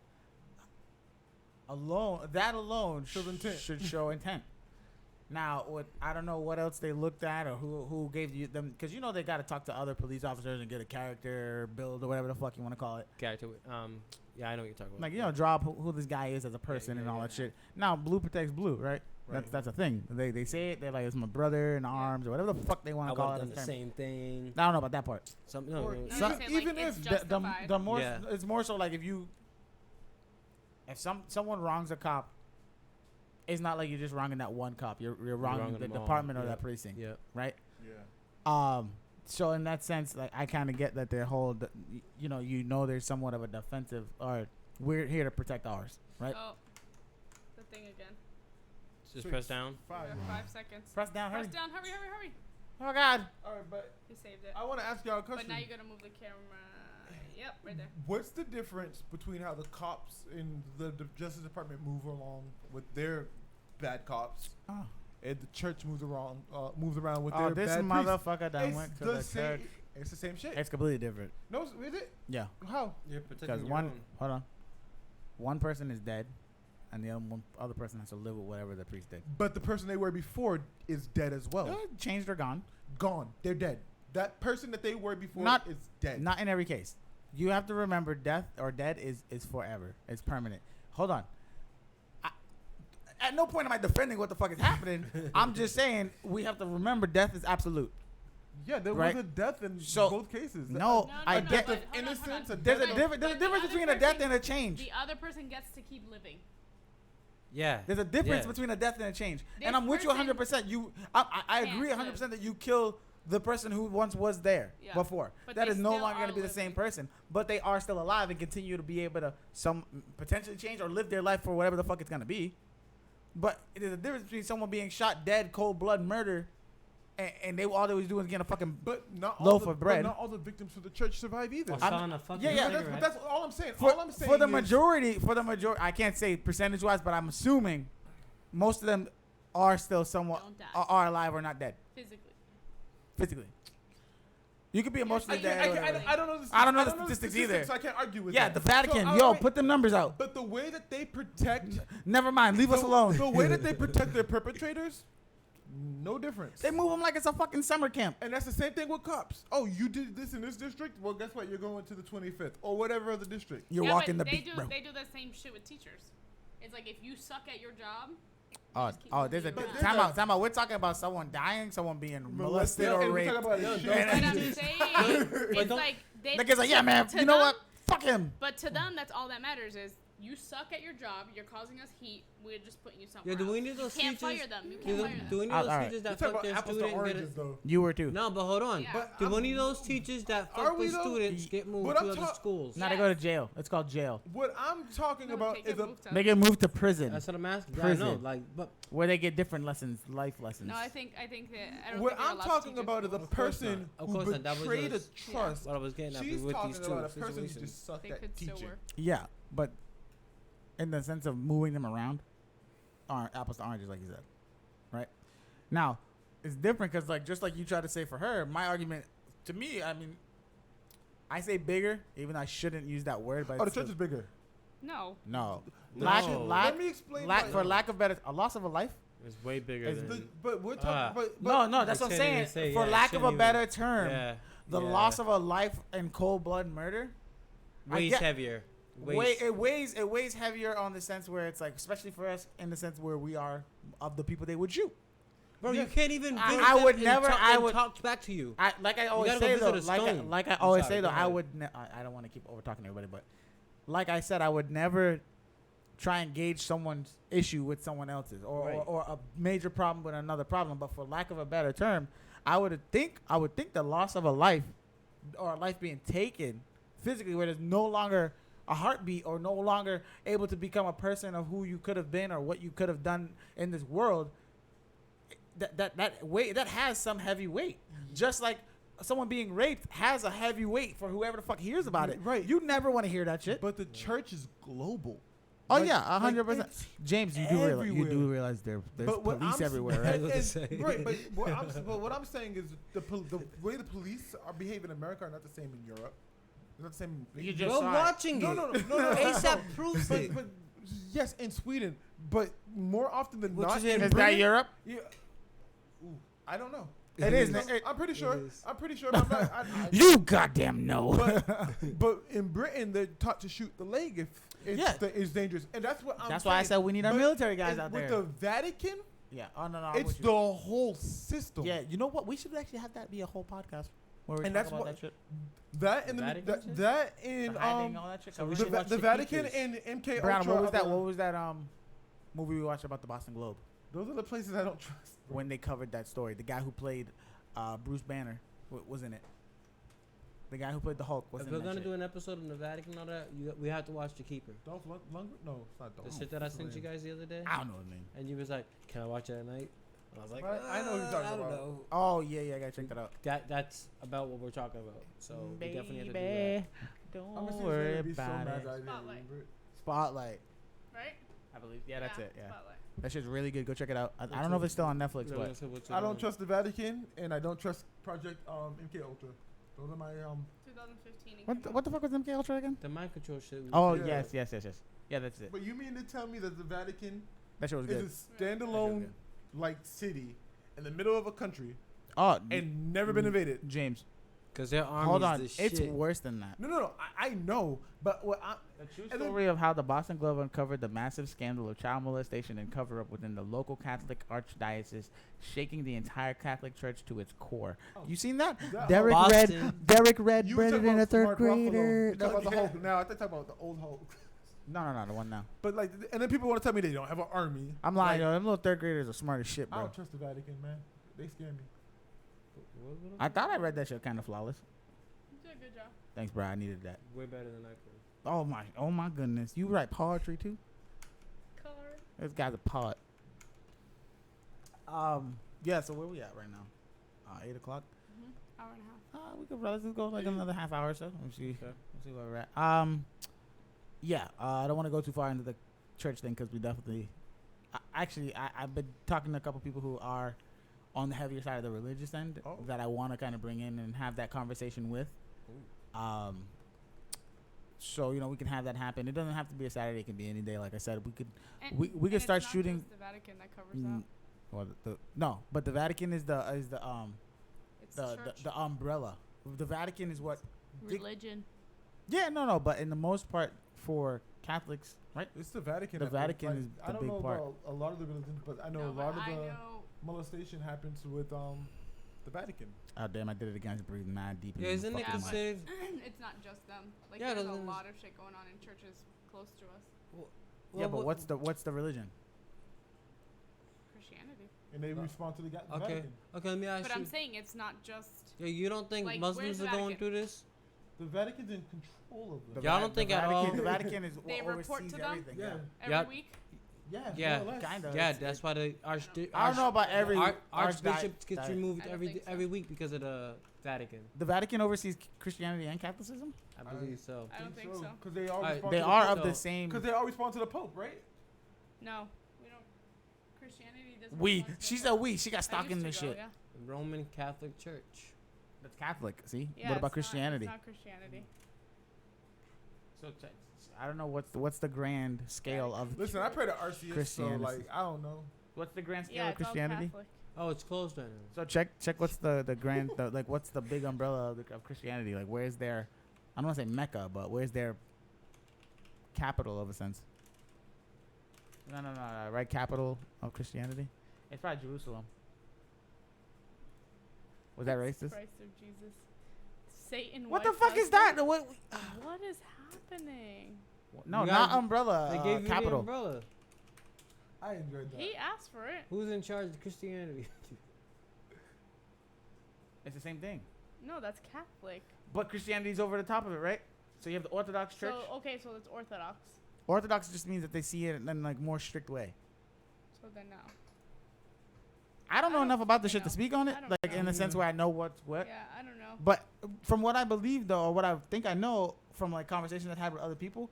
That alone Shows intent. should show intent. Now, I don't know what else they looked at or who gave you them, because they got to talk to other police officers and get a character build or whatever the fuck you want to call it. Character. Yeah, I know what you're talking about. Like draw up who this guy is as a person and all that shit. Now, blue protects blue, right? Right. That's a thing. They say it. They're like, it's my brother in arms or whatever the fuck they want I to call would it. have done at the the time. same thing. I don't know about that part. Some Or No, Some- you're saying, like, even it's if justified. the more Yeah. it's more so like if someone wrongs a cop, it's not like you're just wronging that one cop. You're wronging wronging the them all. department or Yeah. that precinct, Yeah. right? Yeah. So in that sense, like I kind of get that their whole, there's somewhat of a defensive, or we're here to protect ours, right? Oh, the thing again. Just Six. press down. We 5. have 5 seconds. Press down, hurry! Press down. Hurry, hurry, hurry. Oh God! All right, but You saved it. I want to ask y'all a But question. now you gotta move the camera. Yep, right there. What's the difference between how the cops in the Justice Department move along with their bad cops, Oh, and the church moves around with oh their this bad priests? motherfucker done It's went to the the same. church. It's the same shit. It's completely different. No, is it? Yeah, How? You're because hold on, one person is dead, and the other person has to live with whatever the priest did. But the person they were before is dead as well. Changed or gone? Gone. They're dead. That person that they were before Not- is dead. Not in every case. You have to remember, death or dead is forever. It's permanent. Hold on. At no point am I defending what the fuck is happening. I'm just saying we have to remember death is absolute. Yeah, there Right. was a death in So- both cases. No, I no, get. but- hold on, hold innocence, on. a There's a death difference. But There's a the difference other between a death person- and a change. The other person gets to keep living. Yeah. There's a difference Yeah. between a death and a change. This And I'm with you person 100%. I agree can't 100% that you kill the person who once was there Yeah. before. But That they is no still longer going are to be the same living. person. But they are still alive and continue to be able to potentially change or live their life for whatever the fuck it's going to be. But there's a difference between someone being shot dead, cold blood murder, and all they was doing is getting a fucking But not all loaf the, of bread. But not all the victims of the church survive either. Or selling a fucking yeah, But cigarette. that's all I'm saying. for, all I'm saying for the is- majority, I can't say percentage wise, but I'm assuming most of them are still somewhat Don't die. are alive or not dead Physically. You could be emotionally I dead. I don't know the I don't know the statistics either. So I can't argue with Yeah, that. the Vatican. So, Yo, alright, put them numbers out. But the way that they protect, Never mind. Leave us alone. The way that they protect their perpetrators, no difference. They move them like it's a fucking summer camp. And that's the same thing with cops. Oh, you did this in this district? Well, guess what? You're going to the 25th or whatever other district. You're yeah, walking but the they beat, do bro. they do the same shit with teachers. It's like if you suck at your job. There's a But time out. We're talking about someone dying, someone being molested And or we raped. talk about No, shit. don't- But I'm And- saying But it's don't- like they. The kid's like, yeah, man. to You know them- what? Fuck him. But to them, that's all that matters is you suck at your job. You're causing us heat. We're just putting you somewhere. Yeah, do we else. need those You can't teachers? fire them. You Do, can't fire them. do we need All those right. teachers You that talk fuck about their apples to student and get oranges, it? though. You were too. No, but hold on. Yeah. But Do I'm- any of those teachers that Are fuck we the though? students get moved But to I'm other ta- schools? Now they go to jail. It's called jail. What I'm talking No, about they is get a moved to- They get moved to prison, That's what I'm asking. Yeah, I Prison. know, like, but where they get different lessons, life lessons. No, I think that I don't what think they're I'm allowed to talking teach at about is a schools. person Of who course not. That was betrayed a just- trust. what I was getting at She's with talking these about two a person who situations. just sucked They at could still teaching. work. Yeah, but in the sense of moving them around, are apples to oranges, like you said, right? Now, it's different because, like, just like you tried to say for her, my argument to me, I mean, I say bigger, even though I shouldn't use that word, but Oh, the it's church is bigger. No. no, No. Let me explain. for lack of better, a loss of a life. It's way bigger It's than. But we're talking. But No, that's I what I'm shouldn't saying. even say, For yeah, lack of shouldn't a even- better term, Yeah. the yeah. loss of a life in cold blood murder. I weighs get- heavier. It weighs heavier on the sense where it's like, especially for us, in the sense where we are of the people they would shoot. Bro, Yeah. you can't even. I- visit I them would and never- Talk, I and would- talk back to you. I always gotta go say visit though, a stone. like I I'm always sorry, say though, go I ahead. would. I don't want to keep over talking to everybody, but like I said, I would never try and gauge someone's issue with someone else's, or, Right. or a major problem with another problem. But for lack of a better term, I would think the loss of a life, or a life being taken physically, where there's no longer a heartbeat or no longer able to become a person of who you could have been or what you could have done in this world, that weight, that has some heavy weight. Just like someone being raped has a heavy weight for whoever the fuck hears about it. Right. You never want to hear that shit. But the church is global. Oh Like- yeah, 100%. it's James, you everywhere. do realize there's But what police I'm s- everywhere, I right? was gonna say. Right, but what I'm saying is the way the police are behaving in America are not the same in Europe. They're not the same. You just Bro, saw it. watching no, it. no, no, no, no, no. ASAP proves But, it. but yes, in Sweden, but more often than Which not, is in Is that Britain- Europe? Yeah. Ooh, I don't know. It is. I'm pretty sure. is. I'm pretty sure. But I'm not, You goddamn know. but in Britain, they're taught to shoot the leg if Yeah. it's dangerous, and that's what I'm. That's why I saying. said we need our But- military guys and out with there. the Vatican, Yeah. Oh no, no. I'm it's with you. the whole system. Yeah. You know what? We should actually have that be a whole podcast where we And talk that's about what- that shit. That and The the, Vatican that, shit? that in The hiding, all that shit. so we the, should watch the the Vatican Keepers. and MK Brandon, Ultra. what was are that? the- What was that movie we watched about the Boston Globe Those are the places I don't trust. when they covered that story? The guy who played Bruce Banner was in it. The guy who played the Hulk was If in we're that gonna shit. do an episode on the Vatican and all that, we have to watch The Keeper. Dolph Lundgren? No, it's not Dolph. The shit that I sent you guys the other day, I don't know his name. and you was like, "Can I watch it at night?" And I was like, I know who you're talking I don't about. know. Oh yeah, I gotta check that out. That's about what we're talking about. So we definitely have to do Baby, that. don't I'm gonna worry be so about mad it. that I didn't Spotlight. remember it. Spotlight, Right? I believe. Yeah, that's it. Yeah, Spotlight. that shit's really good. Go check it out. I don't know if it's still on Netflix, Yeah, but that's what's I don't on. trust the Vatican, and I don't trust Project MK Ultra. Those are my 2015. it what came what the fuck was MK Ultra again? The mind control shit. Oh Yeah. yes. Yeah, that's it. But you mean to tell me that the Vatican That shit was good. is a standalone like city in the middle of a country Oh, and never been invaded? James, Because their armies hold on. the It's shit. worse than that. No. I know, but what I The true And then- story of how the Boston Globe uncovered the massive scandal of child molestation and cover-up within the local Catholic archdiocese, shaking the entire Catholic Church to its core. Oh. You seen that? That Derek whole- read. Boston. Derek read you were Brendan talking in a about third Mark Ruffalo. grader. You talking about the Hulk now? I think talking about the old Hulk. No, the one now. But like, and then people want to tell me they don't have an army. I'm lying, Like, yo. Them little third graders are smart as shit, I bro. don't trust the Vatican, man. They scare me. I thought I read that shit kind of flawless. You did a good job. Thanks, bro. I needed that. Way better than I could. Oh my goodness. You write poetry too? Card. This guy's a poet. Yeah. So where we at right now? 8 o'clock. Hour and a half. We could let's just go like another half hour or so. Let's see. Okay. Let's see where we're at. Yeah. I don't want to go too far into the church thing because we definitely. I've been talking to a couple people who are on the heavier side of the religious end that I want to kind of bring in and have that conversation with. So we can have that happen. It doesn't have to be a Saturday. It can be any day. Like I said, we could And, we and could it's start not shooting. just the Vatican that covers Mm, that. well, no, but the Vatican is the It's the church. the umbrella. The Vatican is what. Religion. Yeah, no, but in the most part for Catholics, right? It's the Vatican. The Vatican is I the don't big know part. about a lot of the religions, but I know No, a but lot of I the know. molestation happens with the Vatican. Oh damn! I did it again. I just breathed mad deep. Yeah, in isn't the it fucking mic. considered? It's not just them. Like Yeah, there's a doesn't- lot of shit going on in churches close to us. Yeah, but what's the religion? Christianity. And they respond to the Okay. Vatican. Okay, let me ask But you. I'm saying it's not just. Yeah, you don't think Like, Muslims where's the are going Vatican? through this? The Vatican's in control of them. Y'all don't think at all? The Vatican is They what report oversees to them? everything. Yeah. Every Yeah. week. Yeah. Yeah, more or less. Kinda. Yeah, It's- that's why the I don't know about every archbishop gets archdiocese. removed I don't every think so. every week because of the Vatican. The Vatican oversees Christianity and Catholicism. I believe so. I don't think so. Because they all Alright, respond They to are the of Pope. the same. Because they all respond to the Pope, right? No, we don't. Christianity doesn't. We. respond to She the said Pope. we. She got I stuck in used this to go, shit. Yeah. Roman Catholic Church. That's Catholic. See. Yeah, What about it's Christianity? Not, it's not Christianity. So I don't know what's the grand scale of Listen, I pray to RCS, so Christianity. like I don't know. what's the grand scale Yeah, of it's all Christianity? Catholic. Oh, it's closed right now. So check what's the grand like what's the big umbrella of Christianity? Like where's their I don't want to say Mecca, but where's their capital of a sense? No, right capital of Christianity? It's probably Jerusalem. Was that racist? Christ of Jesus. Satan. What the wife fuck is that? husband? What? What is happening? No, You not guys- umbrella. They gave you the capital. umbrella. I enjoyed that. He asked for it. Who's in charge of Christianity? It's the same thing. No, that's Catholic. But Christianity's over the top of it, right? So you have the Orthodox Church. So okay, so it's Orthodox. Orthodox just means that they see it in like more strict way. So then no. I don't know don't enough about the fucking shit to know. speak on it, I don't like in the sense where I know what's what. Yeah, I don't know. But from what I believe, though, or what I think I know from like conversations I've had with other people,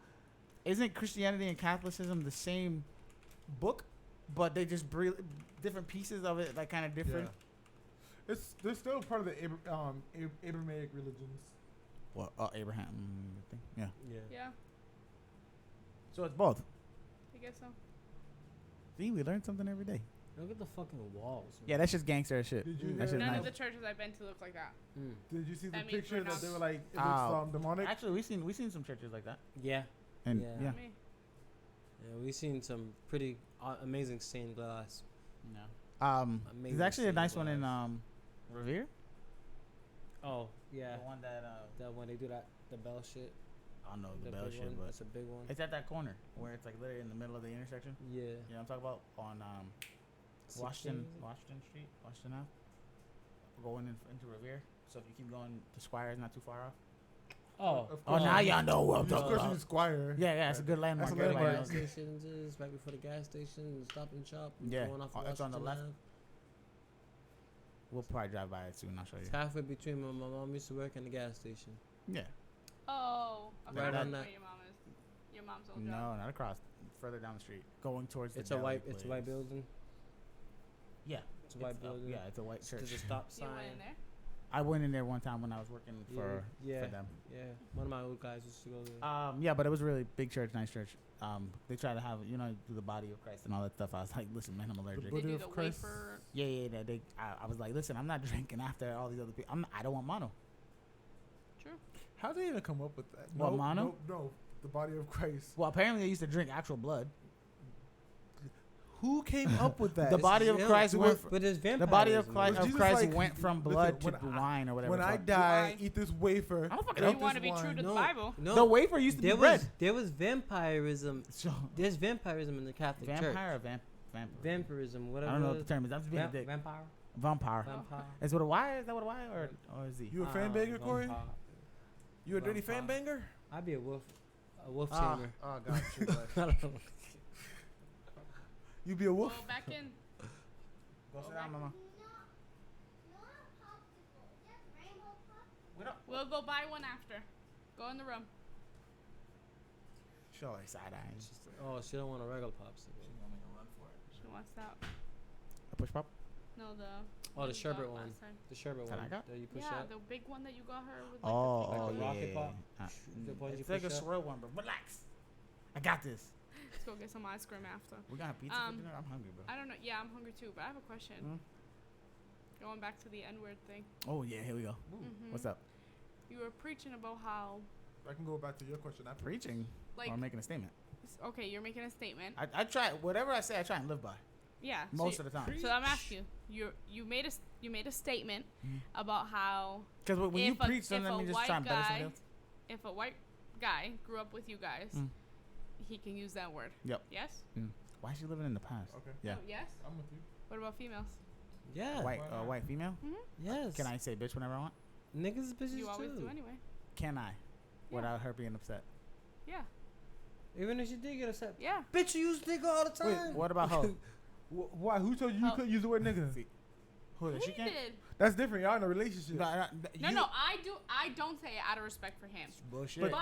isn't Christianity and Catholicism the same book, but they just different pieces of it, like kind of different? Yeah. They're still part of the Abrahamic religions. Well, Abraham thing. Yeah. Yeah, So it's both. I guess so. See, we learn something every day. Look at the fucking walls. Man. Yeah, that's just gangster as shit. Did you That's hear- just None nice. of the churches I've been to look like that. Mm. Did you see the That means picture we're that not- they were like it Oh. looks demonic? Actually, we seen some churches like that, Yeah. and Yeah. yeah. Me. Yeah, we've seen some pretty amazing stained glass. There's Amazing actually a nice one in glass. Revere. Oh, yeah. The one that That when they do that, the bell shit. I don't know the The bell big shit, one. but That's a big one. it's at that corner where it's like literally in the middle of the intersection. Yeah. You know what I'm talking about on Washington Street, Washington Ave. Going into Revere. So if you keep going to Squire, it's not too far off. Oh. Of Oh, course. now y'all know what I'm Of talking course, about. you Squire. Yeah, it's a good landmark. That's a Everybody landmark. knows. Gas stations is right before the gas station, Stop and Shop. Yeah, Going off of it's on the Washington left. Ave. We'll probably drive by it soon. I'll show you. It's halfway between where my mom used to work and the gas station. Yeah. Oh, okay. Right That's on where that. your mom is. Your mom's old No, job. not across. Further down the street, going towards It's the a deli white. It's a white place. building. Yeah, It's a white building. Yeah, it's a white church. There's a stop You sign. went in there? I went in there one time when I was working for yeah, them. yeah. One of my old guys used to go there. Yeah, but it was really big church, nice church. They try to have do the body of Christ and all that stuff. I was like, listen, man, I'm allergic. They Body do of the Christ. wafer. Yeah. I was like, listen, I'm not drinking after all these other people. I don't want mono. True. How did they even come up with that? What, no, mono? No, the body of Christ. Well, apparently they used to drink actual blood. Who came up with that? The body of Yeah, Christ went. but it's The body of vampirism. Christ, Was of Jesus Christ like- went from listen, blood to when wine or whatever. When the I fuck. die, Wine. eat this wafer. I don't fucking You know. drink want to this be true wine. to the No. Bible. No, The wafer used to be there bread. was there was vampirism. So, There's vampirism in the Catholic Church. vampire or vampire? Vampirism, whatever. I don't know it what the is. term is. I'm just being a dick. Vampire. Vampire. Vampire. Is it a Y? Is that what a Y or is he? You a fan banger, Corey? Vampire. You a dirty fan Vampire. banger? I'd be a wolf Ah. tamer. Oh, got you. I don't know. You be a wolf? Go back in. Go sit down, mama. We'll go buy one after. Go in the room. Show like side eyeing. Oh, she don't want a regular popsicle. She wants that. A push pop. No, the. Oh, one the you sherbet got one. last time. The sherbet That one I got? that you push Yeah, up. the big one that you got her with like Oh, the oh pink the yeah. rocket yeah, pop? yeah. The one you It's like a push up? swirl one, but relax. I got this. Let's go get some ice cream after. We got pizza for dinner. I'm hungry, bro. I don't know. Yeah, I'm hungry too, but I have a question. Going back to the N-word thing. Oh yeah, here we go. Mhm. What's up? You were preaching about how, I can go back to your question. Preaching like, or making a statement? okay, you're making a statement. I try whatever I say. I try and live by Yeah. most of the time. So I'm asking you. You made a statement about how Because when you if a- preach, then if let a me just white try and better guy- something else. if a white guy grew up with you guys, Mm. he can use that word. Yep. Yes. Why is she living in the past? Okay. Yeah. Oh, yes. I'm with you. What about females? Yeah. White, Why not? white female. Yes. Can I say bitch whenever I want? Niggas bitches You always too. do anyway. Can I? Without her being upset. Yeah. Even if she did get upset. Yeah. Bitch, you use nigga all the Wait, time. What about her? Why? Who told you you Oh. couldn't use the word nigga? Who? He She can't. did. That's different. Y'all in a relationship. No, you- no, I do. I don't say it out of respect for him. Bullshit. But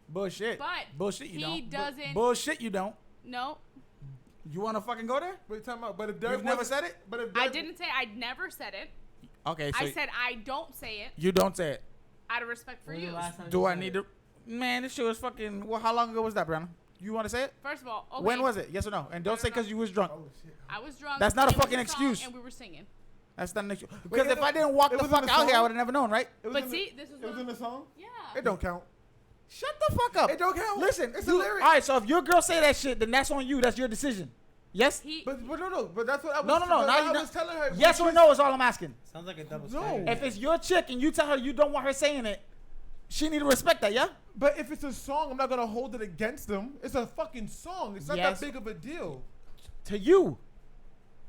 Bullshit. but Bullshit. You he don't. doesn't- Bullshit. You don't. no, You want to fucking go there? Wait, time out. But if Derek You've never wasn't- said it. But if I Derek- didn't say. I never said it. Okay. So I said I don't say it you don't say it. out of respect for When was you. the last time Do you I said need it? to? Man, this shit was fucking. Well, how long ago was that, Brianna? You want to say it? First of all, okay, When was it? Yes or no? And don't don't say because know. you was drunk. Oh shit. I was drunk. That's not a it was fucking song, excuse. And we were singing. That's not an excuse. Because if it- I didn't walk it the was in fuck the out here, I song? would have never known, right? It was But in see, this is it was in the what. song. Yeah. It don't count. Shut the fuck up. It don't count. Listen, It's you, a lyric. all right. So if your girl say that shit, then that's on you. That's your decision. Yes. He. But no. But that's what I was. No, no, no. but Now I you was telling her. Yes or no is all I'm asking. Sounds like a double No. standard. If it's your chick and you tell her you don't want her saying it, she need to respect that. Yeah. But if it's a song, I'm not gonna hold it against them. It's a fucking song. It's not Yes. that big of a deal. To you.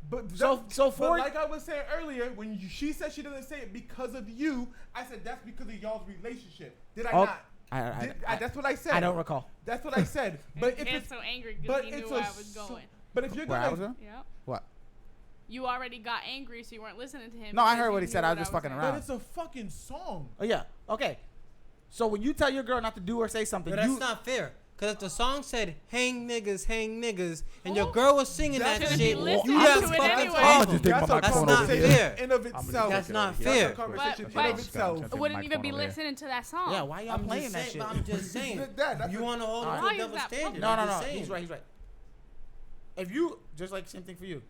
But So but for like I was saying earlier, when she said she doesn't say it because of you, I said that's because of y'all's relationship. Did I Oh, not? I That's what I said. I don't recall. That's what I said. But if But it's so angry because but he it's knew a where I was so- going. But if you're Where I was gonna, going? Yeah. What? You already got angry, so you weren't listening to him. No, I because heard you what he knew said. I was just fucking saying. around. but it's a fucking song. Oh yeah. Okay. So when you tell your girl not to do or say something, But that's you not fair. Cause if the song said "hang niggas," and your Who? girl was singing That's that what shit, he listened you to have it fucking anyway. problem. I'll just take That's my a That's not conversation fair. in of itself. That's not That's fair. a conversation in But- of itself. I wouldn't even be listening to that song. yeah. Why y'all I'm playing just that saying, shit? but I'm just saying. That's You a- want to hold Why it to a is double that standard? No, I'm no, just no. saying. He's right. He's right. If you just like same thing for you,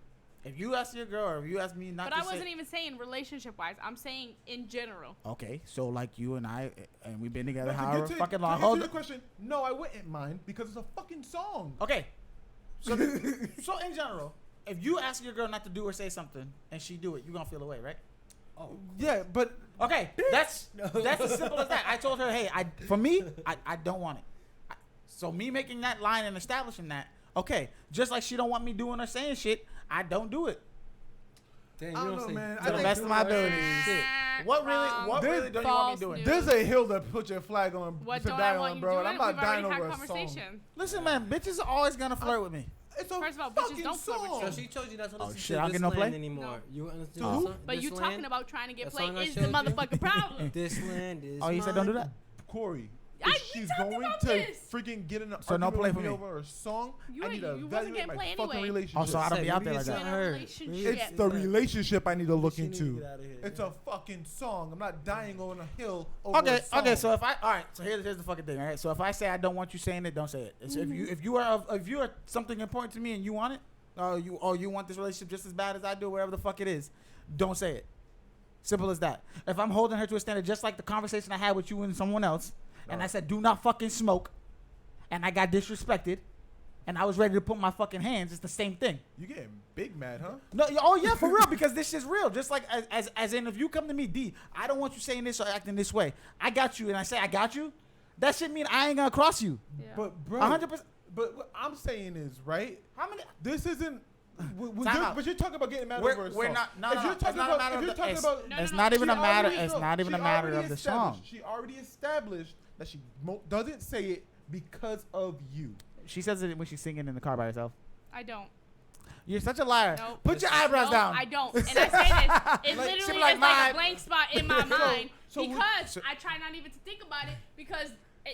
if you ask your girl or if you ask me not But to I wasn't say, even saying relationship wise. I'm saying in general. okay, so like you and I and we've been together But to however get to- fucking to long. answer Hold your question, no, I wouldn't mind because it's a fucking song. Okay. So so in general, if you ask your girl not to do or say something and she do it, you gonna feel away, right? Oh, Yeah, but Okay, that's as simple as that. I told her, hey, for me, I don't want it. So me making that line and establishing that, okay, just like she don't want me doing or saying shit, I don't do it damn, I you don't don't know, say man. to I the think- best of my abilities. Shit. What really, Wrong. what There's really don't you want me false doing? news. there's a hill to put your flag on What to don't die I want on, you bro. doing? And I'm not We've dying already over had a song. conversation. Listen, man, bitches are always gonna flirt with me. It's a First of all, bitches fucking don't flirt with song. you. So she told you not to Oh, listen shit, I to don't this get no land play? anymore. No. You understand? To who? But you talking about trying to get That played song I is the showed you? motherfucking problem. This land is Oh, you said don't do mine. that? Corey. I- If we she's talked going about to this. freaking get in an So no argument play with for me me. over a song, You I ain't- need to you wasn't evaluate getting my play fucking anyway. relationship. Also, I don't Say, be out what there you like said that. to her. Relationship. It's Yeah. the relationship I need to look She need to into. get out of here. It's a fucking song. I'm not dying on a hill over Okay, a song. okay. So if I, all right. So here's the fucking thing. All right. So if I say I don't want you saying it, don't say it. It's if you are something important to me and you want it, you want this relationship just as bad as I do, wherever the fuck it is, don't say it. Simple as that. If I'm holding her to a standard, just like the conversation I had with you and someone else, and I said do not fucking smoke, and I got disrespected, and I was ready to put my fucking hands, it's the same thing. You getting big mad, huh? No, oh yeah, for real, because this shit's real. Just like as in, if you come to me, D, I don't want you saying this or acting this way. I got you, and I say I got you. That shit mean I ain't gonna cross you. Yeah. But bro, 100%. But what I'm saying is, right? How many? This isn't. Time out. But you're talking about getting mad We're- over a we're song. not- no, If no, you're no, talking it's not a about- matter if of you're the- talking it's- about- No, It's no, not even no. a matter. She It's already- not even a she matter already of the established- song. She already established that she doesn't say it because of you. She says it when she's singing in the car by herself. I don't. You're such a liar. Nope. Put your eyebrows No, down. I don't. And I say this. It Like, literally she be is like, like "My-" a blank spot in my mind so because so- I try not even to think about it because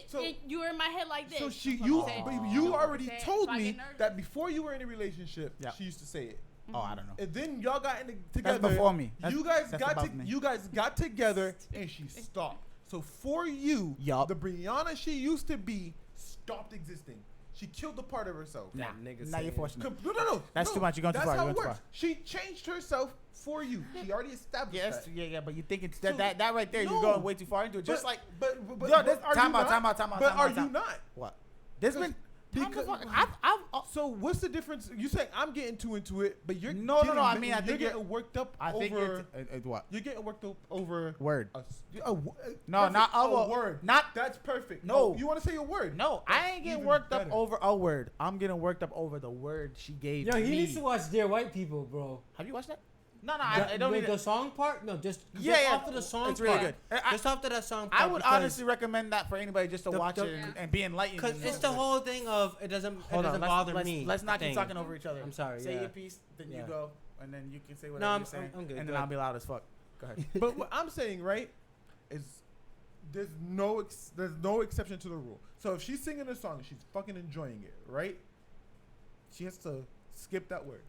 So- you were in my head like this. So she, Don't you, say it. but Don't you already say it. told So I me get nervous. that before you were in a relationship, Yeah. she used to say it. Oh, I don't know. And then y'all got together. That's before me. You guys that's got above me. you guys got together and she stopped. So for you, Yup. the Brianna she used to be stopped existing. She killed a part of herself. Nah, nigga now you're saying- forcing it. No. That's no. too much. You're going too That's far. how You're it going too works. She changed herself for you. She already established Yes, that. yeah, but you thinking So- that right there, No. you're going way too far into it. Just But- like but Yo, this- are time you out, not? time out, time out, But time are out, you time- not? what? There's been Because so what's the difference? You saying I'm getting too into it, but you're No, getting, I mean, I you're think getting worked up I think over. it's what You're getting worked up over word. No, not a a word. not- That's perfect. No. Oh, you want to say a word? No, I ain't getting even worked better. up over a word. I'm getting worked up over the word she gave Yo, me. he needs to watch Dear White People, bro. Have you watched that? No, I don't the, need the it. song part. No, just Yeah, after the song it's really part. good. Just after that song part. I would because- honestly recommend that for anybody just to The- watch the- it and be enlightened. Because and it's the whole thing of it doesn't Hold on, bother let's, me. Let's not keep thing. talking over each other. I'm sorry, Say yeah. your piece, then you Yeah. go, and then you can say No, whatever I'm- you're saying, I'm good, and go then I'll ahead. be loud as fuck. Go ahead. But what I'm saying, right, is there's no exception to the rule. So if she's singing a song and she's fucking enjoying it, right, she has to skip that word.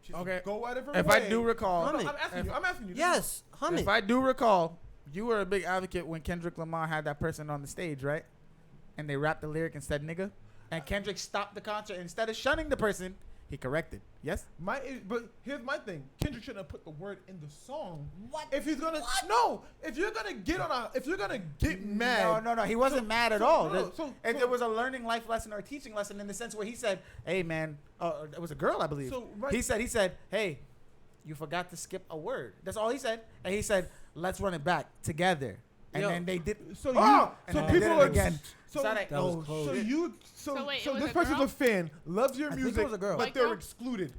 She has to Okay. go out of her If way. I do recall, No, Hum it. I'm asking you. Yes, hum if it. I do recall, you were a big advocate when Kendrick Lamar had that person on the stage, right? And they rapped the lyric and said "nigga," and Kendrick stopped the concert. Instead of shunning the person, he corrected. Yes. But here's my thing. Kendrick shouldn't have put the word in the song. What? If he's gonna if you're gonna get mad. No. He wasn't mad at so- all. no, so- It so- was a learning life lesson or a teaching lesson in the sense where he said, "Hey, man," it was a girl, I believe. So, right- He said, "Hey, you forgot to skip a word." That's all he said. And he said, "Let's run it back together." And Yo, then they did. So Oh! you, And so then they did people it are again. So, So like, That was oh, close. so shit. you, So wait, it so was this a person's girl? a fan, loves your I think it music, was a girl. but White they're girl? excluded.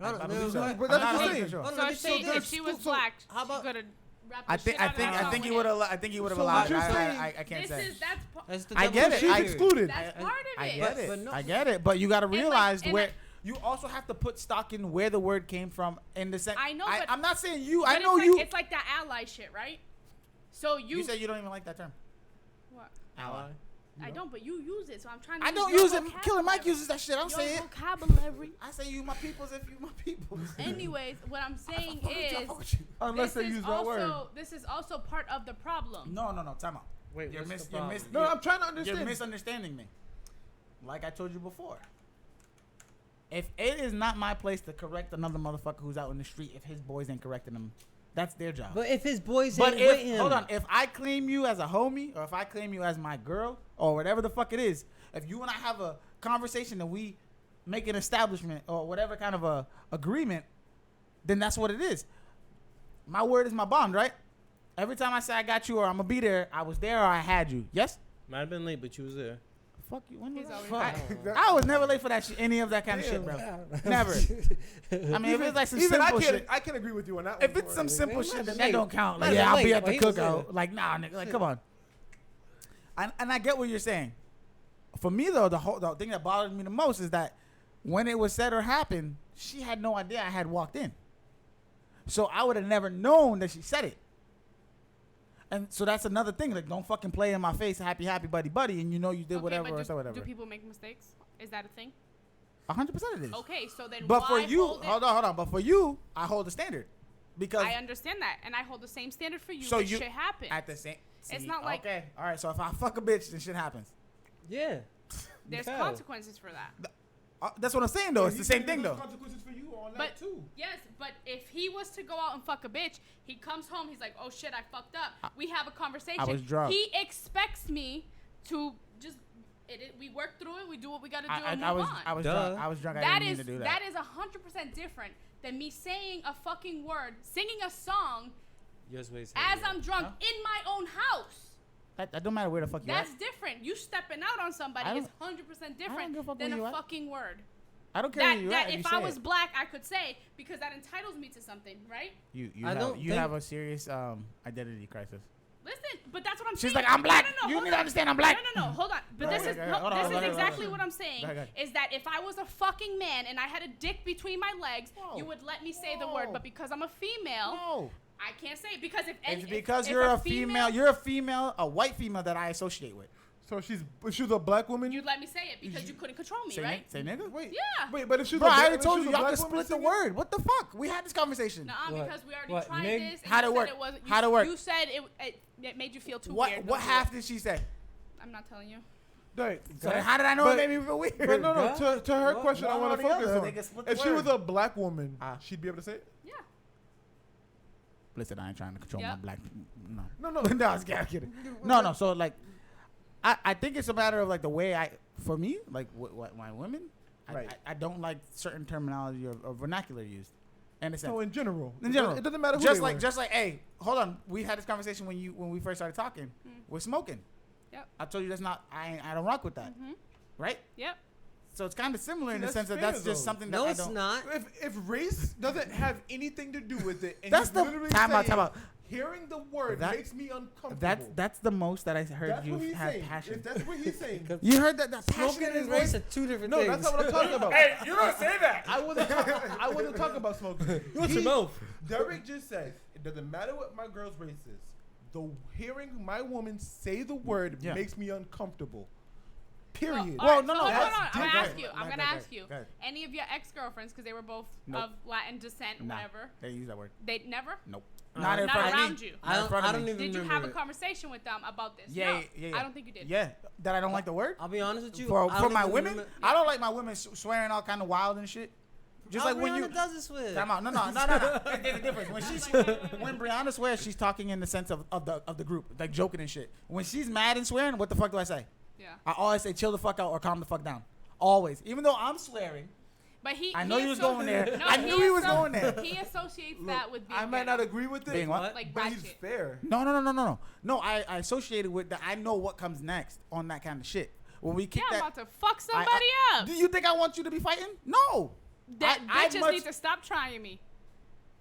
I No, believe no, so. no, But I'm that's not what I'm 100% saying. sure. No, no, So they if still she, did. if she was So black, how about- she could have rapped I the think shit out of that I song think he with would it. have. I think he would have So allowed. what you're saying- I can't This say. is that's That's the I double get it. She's I- excluded. that's I- part of I it. get it. But no- I get it. But you got to like- realize and where like- you also have to put stock in where the word came from in the sense. I know, but- I'm not saying you. But I it's know like, you. It's like that ally shit, right? So You said you don't even like that term. what? Ally. I don't, but you use it, so I'm trying to. I don't your use it. Killer Mike vocabulary. uses that shit. I don't Your say it. vocabulary. I say you my peoples if you my peoples. Anyways, what I'm saying Fuck with you, I is, fuck with you. Unless this they is use that also word. this is also part of the problem. No. Time out. Wait, You're, what's the you're, problem? No, I'm trying to you're understand. misunderstanding me. Like I told you before. If it is not my place to correct another motherfucker who's out in the street, if his boys ain't correcting him, that's their job. But if his boys But ain't with him, hold on, if I claim you as a homie, or if I claim you as my girl, or whatever the fuck it is, if you and I have a conversation and we make an establishment or whatever kind of a agreement, then that's what it is. My word is my bond, right? Every time I say I got you or I'm gonna be there, I was there or I had you. Yes? might have been late, but you was there. Fuck you. When was He's that? always I was never late for that shit, any of that kind of shit, bro. Never. I mean, if it's like some Even simple shit. I can agree with you on that. If one, it's some Corey. simple Man, shit, not then late. that don't count. Like, Not yeah, I'll late, be at but the he was cookout. there. Like, nah, nigga. Like, come on. And I get what you're saying. For me, though, the thing that bothered me the most is that when it was said or happened, she had no idea I had walked in. So I would have never known that she said it. And so that's another thing. Like, don't fucking play in my face, happy, happy, buddy, buddy, and you know you did Okay, whatever but or so whatever. Do people make mistakes? Is that a thing? 100% it is. Okay, so then But why for you, hold it? hold on. But for you, I hold the standard. Because I understand that, and I hold the same standard for you. So but you- shit happens. at the same It's see, not like- okay. All right, so if I fuck a bitch, then shit happens. Yeah. There's fell. consequences for that. That's what I'm saying, though. It's the He's same saying thing, there's though. Consequences for you on But that too. yes, but if he was to go out and fuck a bitch, he comes home, he's like, "Oh shit, I fucked up." We have a conversation. was drunk. He expects me to just We work through it. We do what we got to do I, and I move was on. I was Duh. drunk. I was drunk. I That didn't is mean to do that. that is 100% different than me saying a fucking word, singing a song Yours weighs as heavier. I'm drunk in my own house. That don't matter where the fuck you at. That's different. You stepping out on somebody I is don't- 100% give a different fuck than where you a at. fucking word. I don't care where you That at. if you I say was it. black, I could say because that entitles me to something, right? You I have don't you think- have a serious identity crisis. Listen, but that's what I'm She's saying. like, I'm black. No, you hold need to on. understand I'm black. No, hold on. But Go this ahead, is go ahead. Hold on, this hold is on, exactly hold on. what I'm saying. Go ahead. Is that if I was a fucking man and I had a dick between my legs, Whoa. you would let me say the word. Whoa. But because I'm a female, No. I can't say it because It's because you're a female. You're a female, a white female that I associate with. So she was a black woman. You'd let me say it because you couldn't control me, Say, right? say nigga. Wait. Yeah. Wait, but if she was Bro, a I black, already told if she you was a y'all black can woman split the singing- word. What the fuck? We had this conversation. Nuh-uh, What? because we already What, tried nig- this. And How'd it you work? said it wasn't. How'd it work? You said it made you feel too What weird. what Don't do half it. did she say? I'm not telling you. Right. So then how did I know But- it made me feel weird? But no. Huh? To her What? question, I One want or to the focus other. on. They can split the If she was word. a black woman, Ah. she'd be able to say it. Yeah. Listen, I ain't trying to control Yep. my black. No. No. No, I was kidding. No. So like, I think it's a matter of like the way for me, like what my women, Right. I don't like certain terminology or vernacular used. And it's So in general, in general, it doesn't matter who just they like were. hey, hold on. We had this conversation when we first started talking. We're smoking. Yep. I told you that's not. I don't rock with that. Right. Yep. So it's kind of similar See, in the that's sense that fair, that's just though. something that No, I it's don't. not. If race doesn't have anything to do with it, and That's you're the literally time out. saying, Time out. Hearing the word That- makes me uncomfortable. That's the most that I heard That's you what he's have saying. passion. If that's what he's saying. You heard that Smoking passion in and his race voice. are two different No, things. that's not what I'm talking about. Hey, you don't say that. I wasn't talking about smoking. What's your mouth? Derek just said it doesn't matter what my girl's race is. The hearing my woman say the word Yeah. makes me uncomfortable. Period. Well, Alright, no, so no, hold that's on. I'm gonna different. ask you. Go I'm ahead, gonna go ahead, ask you. go ahead. Any of your ex-girlfriends, because they were both Nope. of Latin descent, Nah, whatever. they use that word. They never. Nope. Not in not front of around me. you. I Not in don't, front of I don't me. even Did you remember have a it. conversation with them about this? Yeah, No, yeah. I don't think you did. Yeah, that I don't like the word. I'll be honest with you. For I for don't my even women, remember- I don't like my women swearing all kind of wild and shit. Just like when you does this with. time out. No. There's a difference. When she's when Brianna swears, she's talking in the sense of the group, like joking and shit. When she's mad and swearing, what the fuck do I say? Yeah. I always say chill the fuck out or calm the fuck down. Always, even though I'm swearing. But I know you was going there. No, I knew he was going there. He associates Look, that with being I might ghetto. not agree with it, Being what? Like but he's ratchet. fair. No. No, I associated with that. I know what comes next on that kind of shit. When we kick Yeah, I'm that. about to fuck somebody up. Do you think I want you to be fighting? No. That I bitches much- need to stop trying me.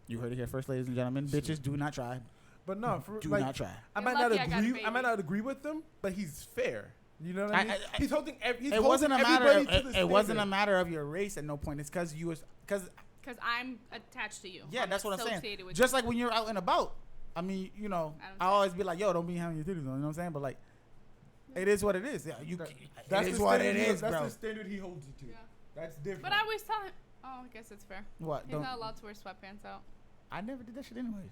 You heard it here first, ladies and gentlemen. Bitches, do not try. But no, for, Do like, not try. I You're might not lucky I got a agree. I might baby. not agree with them, but he's fair. You know what I mean? He's holding. He's It wasn't a holding matter. everybody Of, to the it wasn't a standard. matter of your race at no point. It's because you was because Because I'm attached to you. yeah, that's what I'm saying. associated with Just you. like when you're out and about. I mean, you know, I don't I always be like, yo, don't be having your titties on. You know what I'm saying? But like, it is what it is. Yeah, you. That's It is the what standard it he- is, That's bro. the standard he holds you to. Yeah. That's different. But I always tell him. Oh, I guess it's fair. What? He's not allowed to wear sweatpants out. I never did that shit anyways.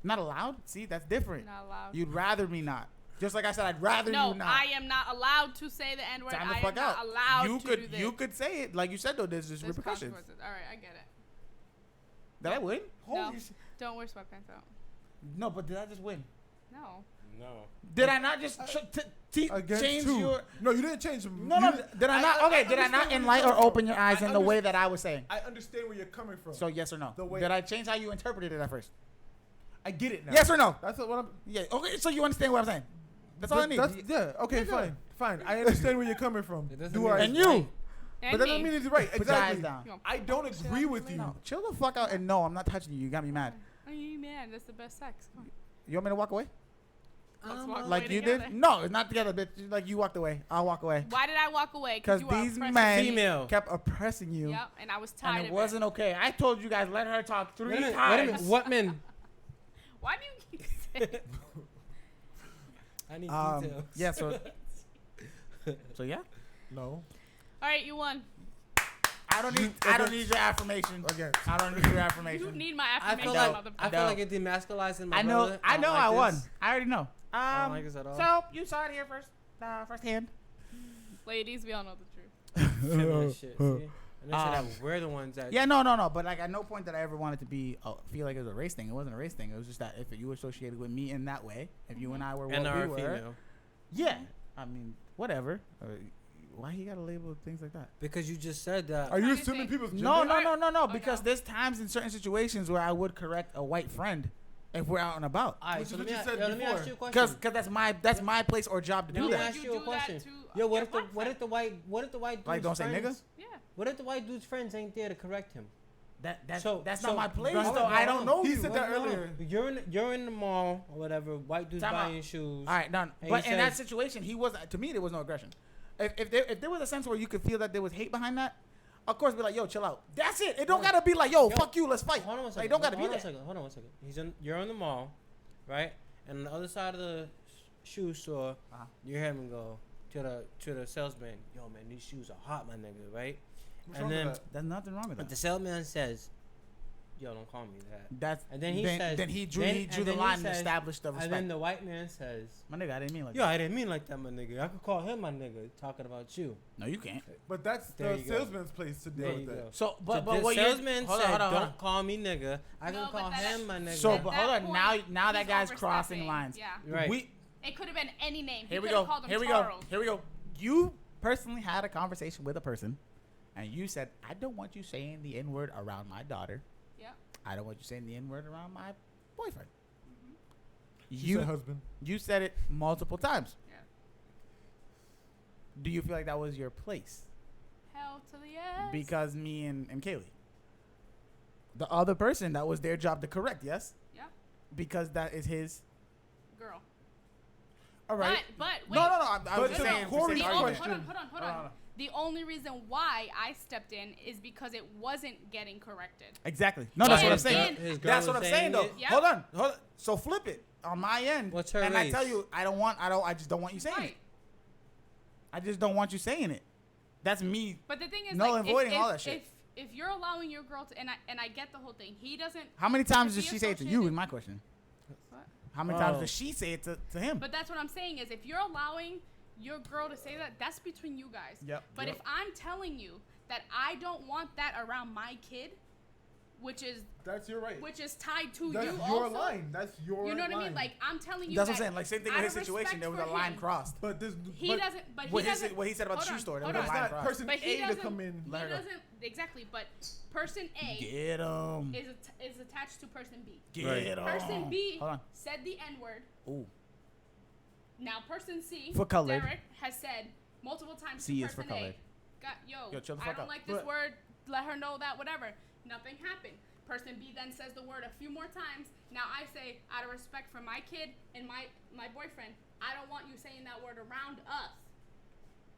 Not allowed? See, that's different. Not allowed. You'd rather me not. Just like I said, I'd rather No, you not. I am not allowed to say the N word. Time the I am fuck not out. allowed You to could do this. you could say it like you said though. There's just There's repercussions. consequences. All right, I get it. Did I win? No. Holy shit. Don't wear sweatpants out. No, but did I just win? No. No. Did I not just Against change two. your? No, you didn't change them. No, no. Did I not? Okay, did I not enlighten or open your eyes in the way that I was saying? I understand where you're coming from. So yes or no? The way- Did I change how you interpreted it at first? I get it now. Yes or no? That's what I'm. Yeah. Okay. So you understand what I'm saying? That's all I need. Yeah. Okay. Nigga. Fine. I understand where you're coming from. It doesn't Do mean I? it's And you. right. And But that me. doesn't mean it's right. Put your eyes Exactly. down. You gonna I don't agree with you. No, chill the fuck out and no, I'm not touching you. You got me mad. Are you mad? That's the best sex. Come on. You want me to walk away? Let's walk Like away you together. did? No, it's not together, bitch. Like you walked away. I'll walk away. Why did I walk away? Because you were these oppressing men me. Female. kept oppressing you. Yep, and I was tired And it of wasn't okay. I told you guys let her talk Wait three a minute. times. Wait a minute. What men? Why do you keep saying? I need details. Yeah, so so yeah. No. All right, you won. I don't need your affirmation. Again. I don't need your You affirmation. need my I affirmation, feel like motherfucker. I feel like it demasculizing my I know brother. I don't know like I won. this. I already know. I don't like this at all. So you saw it here firsthand. Ladies, we all know the truth. Feminist shit. See? And they said that Um, we're the ones that. Yeah, no. But like at no point did I ever want it to be feel like it was a race thing. It wasn't a race thing. It was just that if you were associated with me in that way, if you and I were what And we are were, female. yeah. I mean, whatever. Why he gotta label things like that? Because you just said that. Are you Trying to assuming think. people's gender? No. Oh, Because no. there's times in certain situations where I would correct a white friend if we're out and about. All right, Which so is let what me, you said let me before. ask you a question. Because that's my place or job to Let do me that. ask You you a do that question. to Yo, a- what your if the black friend. white dude's Like, don't say friends, nigga? Yeah. What if the white dude's friends ain't there to correct him? That's So- not so- my place. Brother, though. I don't know he you. said that earlier. You're in the mall or whatever. White dude's Time out. buying shoes. All right, done. And But he in that says- situation, he was to me there was no aggression. If there was a sense where you could feel that there was hate behind that, of course, be like, yo, chill out. That's it. It don't gotta be like, yo, fuck you, let's fight. Hold on one second. Like, don't gotta be hold on that. a second. Hold on one second. You're in the mall, right? And on the other side of the shoe store, Uh-huh. you hear him go to the salesman. Yo, man, these shoes are hot, my nigga, right? What's And wrong with then that? There's nothing wrong with but the that. salesman says, "Yo, don't call me that." That's And then he then, says- then he drew then- he and drew the then he line and says- established the And then respect. the white man says, My nigga, I didn't mean like "Yo, that. I didn't mean like that, my nigga. I could call him my nigga, talking about you." No, you can't. But that's There the you go. salesman's place to deal There with you that. go. So, but the what salesman hold said, on, hold on, hold "Don't on. call me nigga. I No, can but call that- him my nigga." So, At but that hold on. point, Now that he's guy's crossing overstepping. lines. Yeah. right. We It could have been any name. here he we could have go. called him Here we Charles. go. Here we go. You personally had a conversation with a person, and you said, "I don't want you saying the N word around my daughter. Yep. I don't want you saying the N word around my boyfriend." She said husband. You said it multiple times. Yeah. Do you feel like that was your place? Hell to the yes. Because me and Kaylee, the other person, that was their job to correct. Yes. Yep. Because that is his. Girl. All right. But wait. No. I'm But just to saying. Corey's The for only, sake of question- argument. hold on. The only reason why I stepped in is because it wasn't getting corrected. Exactly. No, that's what I'm And- saying. and- His girl That's was what I'm saying, though. it. Yep. Hold on. So flip it on my end. What's her And race? I tell you, I just don't want you saying Right. it. I just don't want you saying it. That's me. But the thing is, No, like, avoiding if, all that shit. If you're allowing your girl to, and I get the whole thing, he doesn't. How many times Is does he she say it to you? associated- Is my question. What? How many times Oh. does she say it to him? But that's what I'm saying is, if you're allowing your girl to say that, that's between you guys. Yep. But Yep. if I'm telling you that I don't want that around my kid, which is That's your right. tied to That's you your also. line. That's your You know what I mean? line. Like, I'm telling you. That's what that I'm saying. Like, same thing out with his of situation. respect There was a for line him, crossed. But this, He but doesn't. But he What doesn't. he said about the hold shoe on, store. There hold was a on. line not crossed. person But he A to doesn't. come in. He Let her go. doesn't exactly. But person A Get him. is attached to person B. Get Right. him. Person B Hold on. said the N word. Ooh. Now person C, For colored. Derek, has said multiple times C to is for person colored. A, Yo, chill the I fuck don't out. like this But- word. Let her know that, whatever. Nothing happened. Person B then says the word a few more times. Now I say, out of respect for my kid and my boyfriend, I don't want you saying that word around us.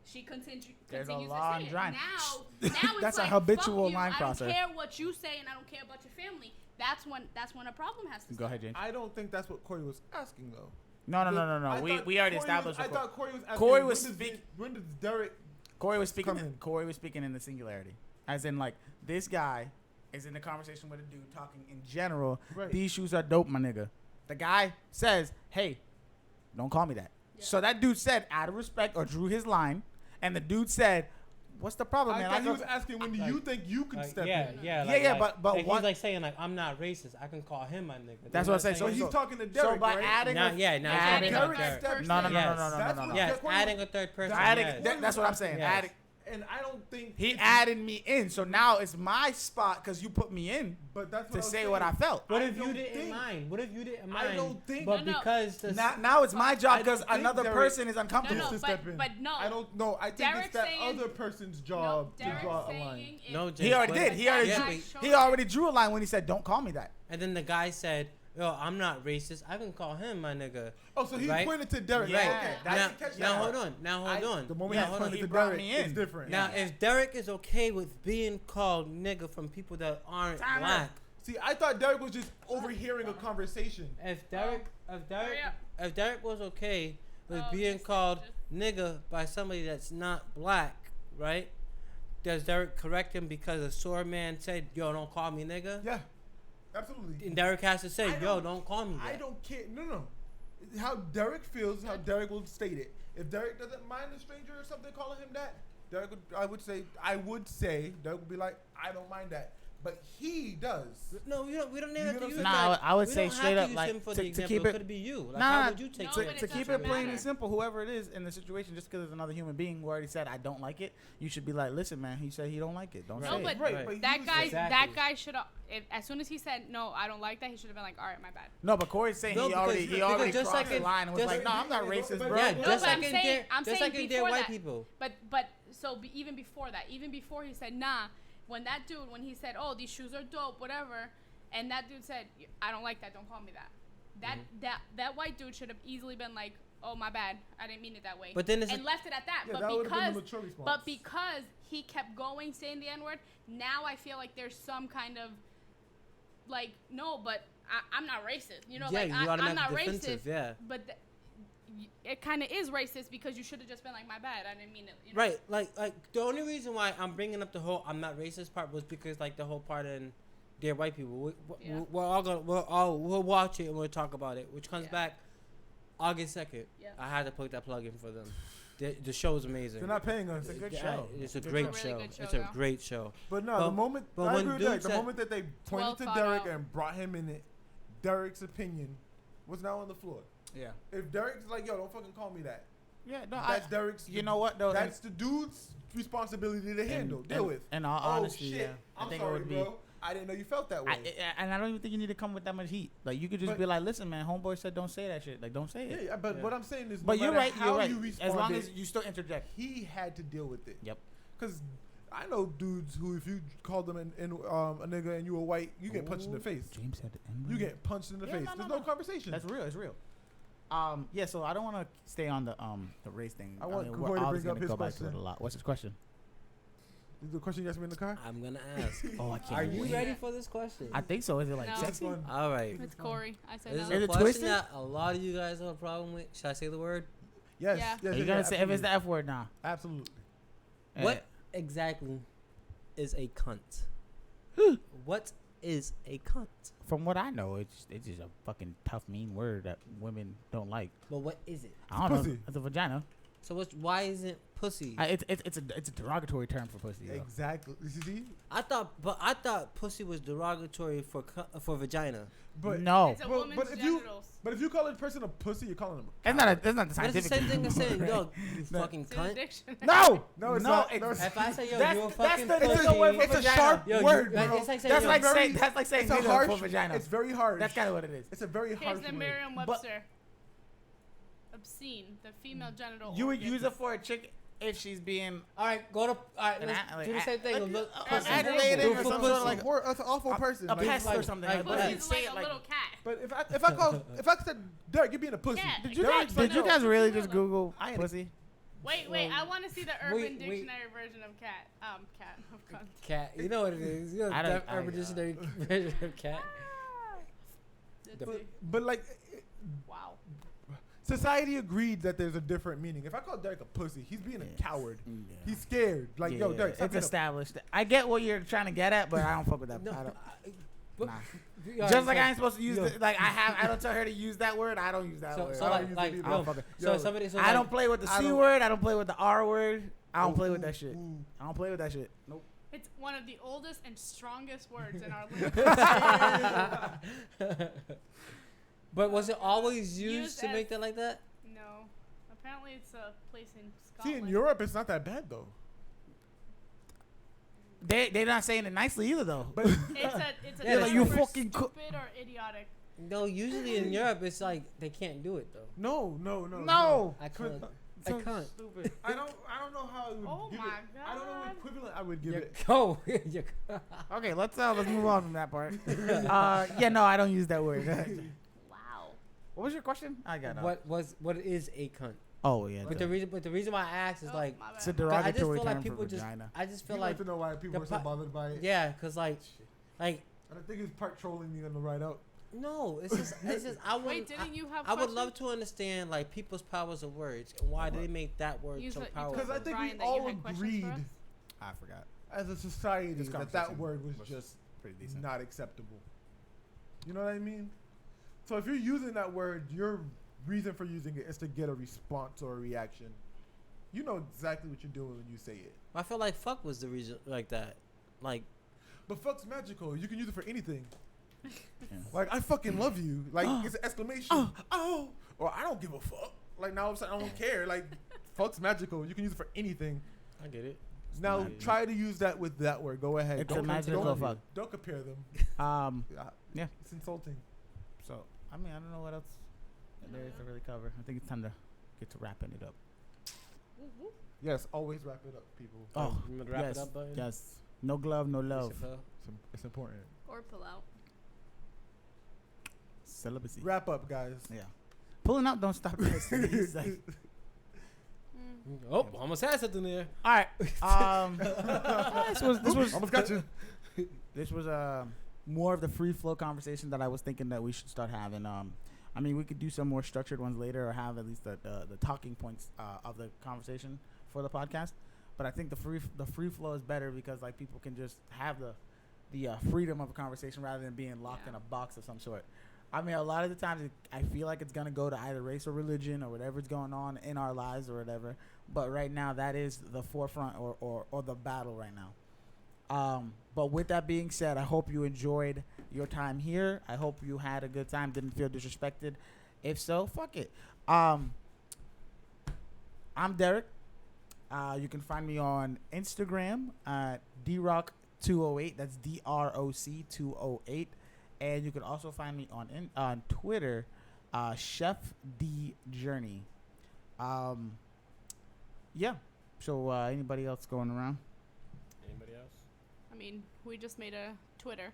She continues There's a to long say it. line. Now it's That's a like, habitual fuck you. line crosser. I don't care what you say and I don't care about your family. That's when a problem has to Go start. ahead, James. I don't think that's what Corey was asking though. No. I We thought already Corey established. I what thought Corey was asking. Corey when was does speak- When does Derek? Corey was speaking. Come in. Corey was speaking in the singularity, as in like this guy is in a conversation with a dude talking in general. Right. These shoes are dope, my nigga. The guy says, "Hey, don't call me that." Yeah. So that dude said, out of respect, or drew his line, and the dude said, "What's the problem, I man?" thought he go- was asking when do Like- you think you can Like, step yeah, in? yeah, Yeah, like, but like what- he's like saying like I'm not racist. I can call him my nigga. That's You what I'm know saying. So he's So- talking to Derek, so by right? adding, Now, a, yeah, now adding, he's Derek adding a stepped third. no, Yes. That's what Yes, Corey- adding a third person. adding. Yes. That's what I'm saying. Yes. Adding. And I don't think He it's- added me in, so now it's my spot because you put me in But that's what to I was say saying. what I felt. What I if you don't didn't think- mind? What if you didn't I mind? don't think- But No, no. because the Now it's my job I because don't think another Derek- person is uncomfortable. No, to but- step in. but no. I don't know. I think Derek's it's that saying- other person's No, job to Derek's draw a saying line. if- No, He James, already but- did. He already Yeah, drew. but- He already drew a line when he said, "Don't call me that." And then the guy said, "Yo, I'm not racist. I can call him my nigga." Oh, so he Right? pointed to Derek. Yeah. Okay, I That's- didn't catch Now that. hold on. Now hold on. The moment Yeah, he hold on. pointed He to brought Derek, me in. it's different. Now, if Derek is okay with being called nigga from people that aren't Time black, out. See, I thought Derek was just overhearing a conversation. if Derek Hurry up. was okay with Oh, being just- called nigga by somebody that's not black, right? Does Derek correct him because a sore man said, "Yo, don't call me nigga"? Yeah, absolutely. And Derek has to say, I "Yo, don't- don't call me that." I don't care. No. How Derek feels, how Derek will state it. If Derek doesn't mind a stranger or something calling him that, Derek would, I would say, Derek would be like, I don't mind that. but he does. No, we don't You have get to what use I'm Nah, like, I would we say don't have straight to up, use like, him for to the example. keep It it- could be you. Like, Nah, how would you take No, to, but it? it to keep doesn't it plain matter. and simple, whoever it is in the situation, just because it's another human being who already said I don't like it, you should be like, listen, man, he said he don't like it. Don't No, say but it. Right, but he that was guy, saying- that guy should have. As soon as he said no, I don't like that, he should have been like, all right, my bad. No, but Corey's saying No, he already because just crossed like the in- line and was just- like, no, I'm not racist, bro. Yeah, No, just but like I'm in saying- there, I'm just saying like in there, before white that. people. But so even before that, even before he said nah, when that dude, when he said, oh, these shoes are dope, whatever, and that dude said, I don't like that, don't call me that. That white dude should have easily been like, oh, my bad, I didn't mean it that way. But then it's and left it at that. Yeah, but that would've been the because mature response. but because he kept going saying the N-word, now I feel like there's some kind of like, no, but I'm not racist. You know, yeah, like you I'm automatically not defensive. racist. Yeah. But it kind of is racist because you should have just been like, my bad, I didn't mean it. You know? Right, like the only reason why I'm bringing up the whole I'm not racist part was because like the whole part in Dear White People, Yeah. we'll watch it and we'll talk about it, which comes Yeah. back August 2nd. Yeah. I had to put that plug in for them. The show is amazing. They're not paying us. It's a good Yeah, show. It's a It's a great really show. good show, It's a yeah. great show. But no, But- the moment but I when agree with dude Derek, the said- moment that they Well pointed to thought Derek out. and brought him in it, Derek's opinion was now on the floor. Yeah. If Derek's like, yo, don't fucking call me that. Yeah, no, That's Derek's. you know what, though? That's the dude's responsibility to handle, deal and, with. In all Oh honesty, shit! yeah. I I'm think sorry, it would be. bro. I didn't know you felt that way. And I don't even think you need to come with that much heat. Like, you could just But- be like, listen, man, homeboy said don't say that shit. Like, don't say it. yeah, but Yeah. what I'm saying is, But no you're matter right. how You're right. you As long responded, as you still interject. he had to deal with it. Yep. Because I know dudes who, if you call them a nigga and you a white, you get punched in the face. James said the N-word. You get punched in the Yeah, face. no, There's no, no no. conversation. That's real. It's real. Yeah. So I don't want to stay on the race thing. I want mean, Corey we're to always bring up gonna his go back to it question. a lot. What's his question? Is the question you asked me in the car? I'm gonna ask. Oh, I can't. Are you wait. ready for this question? I think so. Is it like No. sexy? Fun. All right. It's Corey. I said This no. is Is a it question twisted? that a lot of you guys have a problem with. Should I say the word? Yes. Yeah. yes Are you yeah, gonna say if it's the absolutely. F word now? Absolutely. What exactly is a cunt? What is a cunt? From what I know, it's just a fucking tough, mean word that women don't like. But what is it? I don't know. Pussy. It's a vagina. So why isn't pussy? It's a derogatory term for pussy. Though. Exactly. You see? I thought pussy was derogatory for vagina. But No, It's a but- woman's but if you- genitals. but if you call a person a pussy, you're calling them. that's not the But it's the scientific. same thing as saying, term, yo, right? you No. fucking It's in the cunt. dictionary. No, No, it's no, not. it's- No, it's If I say, yo, That's- you a that's fucking the- It's There's a, no way pussy. for it's a vagina. sharp Yo, you- word, like, bro. it's like saying, That's yo, like very- saying It's a nigga harsh. for vagina. It's very harsh. That's kind of what it is. It's a very harsh Here's the word. Merriam-Webster. Obscene, the female genital. You would organ. use it for a chick if she's being All right, go to. All right, An let's a- do the like, same thing. like, Look, uh, pussy. aggravating Do or for some sort of pussy. like That's an awful person. a Like, pest or like- something. like- But like- if you Pussy's say like it a like. little cat. But if I said Derek, you're being a pussy. Yeah, Did Did exactly. you guys really just No. Google I ain't- pussy? Wait, Well, I want to see the Urban wait. Dictionary version of cat. Cat of cunt. Cat. You know what it is. You know I don't- the Urban I- Dictionary version of cat. Let's The- see. But like, Wow. society agreed that there's a different meaning. If I call Derek a pussy, he's being a coward. He's scared. Like, yo, Yeah, Derek, stop it's being a established. I get what you're trying to get at, but I don't fuck with that. No, I don't. but- Nah. All Just right, like so- I ain't supposed to use yo. like I don't tell her to use that word. I don't use that So, word. so I like, don't use like, it either. I don't no. fuck with- So Yo, somebody, so I like, don't play with the I C don't- word. I don't play with the R word. I don't play with Ooh, that shit. ooh. I don't play with that shit. Nope. It's one of the oldest and strongest words in our language. But was it always Used used to as- make that like that? No. Apparently it's a place in See, Scotland. in Europe, it's not that bad though. They're not saying it nicely either though. But It's a Yeah, term like, you for fucking stupid or idiotic. No, usually in Europe it's like they can't do it though. no. I can't. I So can't. Stupid. I don't know how I would Oh give my it. I don't know what God. equivalent I would give You it. go. Okay, let's move on from that part. Yeah, no, I don't use that word. Wow. What was your question? I got what is a cunt? Oh yeah. But the reason why I asked is Oh, like my bad. it's a I just derogatory feel term like people for just vagina. I just You feel like like to know why people the are so po- bothered by it. yeah, cause like I don't think it's part trolling me on the ride out. no, it's just I want Wait, didn't you have I would love questions? to understand like people's powers of words and why they make that word You so said- you powerful. Because I told think Brian we that you all had questions for agreed us? I forgot. as a society This that conversation word was was just Pretty decent. not acceptable. You know what I mean? So if you're using that word, your reason for using it is to get a response or a reaction. You know exactly what you're doing when you say it. I feel like fuck was the reason like that. Like But fuck's magical. You can use it for anything. Yeah. Like, I fucking love you. Like, it's an exclamation. Oh. Or I don't give a fuck. Like, now all of a sudden I don't care. Like, fuck's magical. You can use it for anything. I get it. Now, magic. try to use that with that word. Go ahead. It's a Don't magical don't- fuck. Don't compare them. Yeah. It's insulting. So I mean, I don't know what else there is to really cover. I think it's time to get to wrapping it up. Woo, woo. Yes, always wrap it up, people. Oh, Remember to wrap yes, it up, button? yes. No glove, no love. It's important. Or pull out. Celibacy. Wrap up, guys. Yeah. Pulling out don't stop this. He's like, Oh, almost had something there. all right. This was Almost got you. This was more of the free flow conversation that I was thinking that we should start having. I mean, we could do some more structured ones later, or have at least the talking points of the conversation for the podcast. But I think the free flow is better because like people can just have the freedom of a conversation rather than being locked in a box of some sort. I mean, a lot of the times I feel like it's gonna go to either race or religion or whatever's going on in our lives or whatever. But right now, that is the forefront or the battle right now. But with that being said, I hope you enjoyed your time here. I hope you had a good time, didn't feel disrespected. If so, fuck it. I'm Derek. You can find me on Instagram at drock208. That's DROC 208. And you can also find me on Twitter, Chef D Journey. Yeah. So anybody else going around? Anybody else? I mean, we just made a Twitter.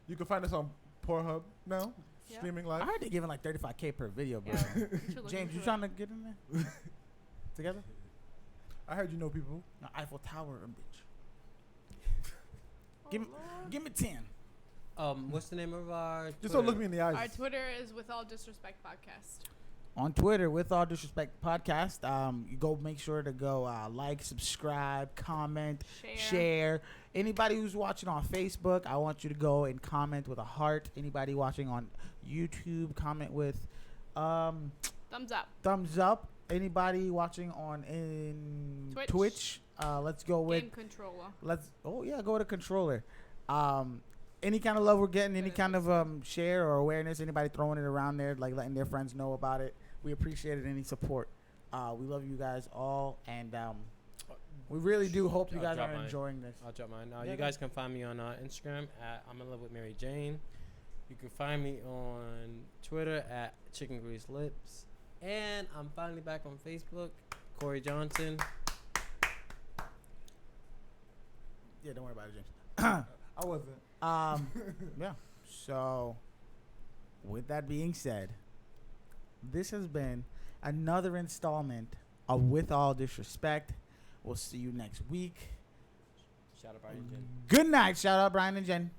You can find us on Pornhub now, Yeah. streaming I live. heard they're giving like $35K per video, bro. Yeah. should look James, into you it. trying to get in there? Together? I heard you know people. No, Eiffel Tower, bitch. Oh, Give me- Lord. Give me 10. What's the name of our Just Twitter? don't look me in the eyes. Our Twitter is With All Disrespect Podcast. On Twitter, With All Disrespect Podcast. You go make sure to go like, subscribe, comment, share. Anybody who's watching on Facebook, I want you to go and comment with a heart. Anybody watching on YouTube, comment with Thumbs up. thumbs up. Anybody watching on in Twitch. Twitch, let's go with Game controller. go with a controller. Any kind of love we're getting, any kind of share or awareness, anybody throwing it around there, like letting their friends know about it. We appreciate it. Any support. We love you guys all, and we really do hope you I'll guys drop are mine. enjoying this. I'll drop mine. Yeah, You go guys can find me on Instagram at I'm in love with Mary Jane. You can find me on Twitter at Chicken Grease Lips. And I'm finally back on Facebook, Corey Johnson. Yeah, don't worry about it, James. I wasn't. Yeah. So, with that being said, this has been another installment of With All Disrespect. We'll see you next week. Shout out Brian Jen. Good night. Shout out Brian and Jen.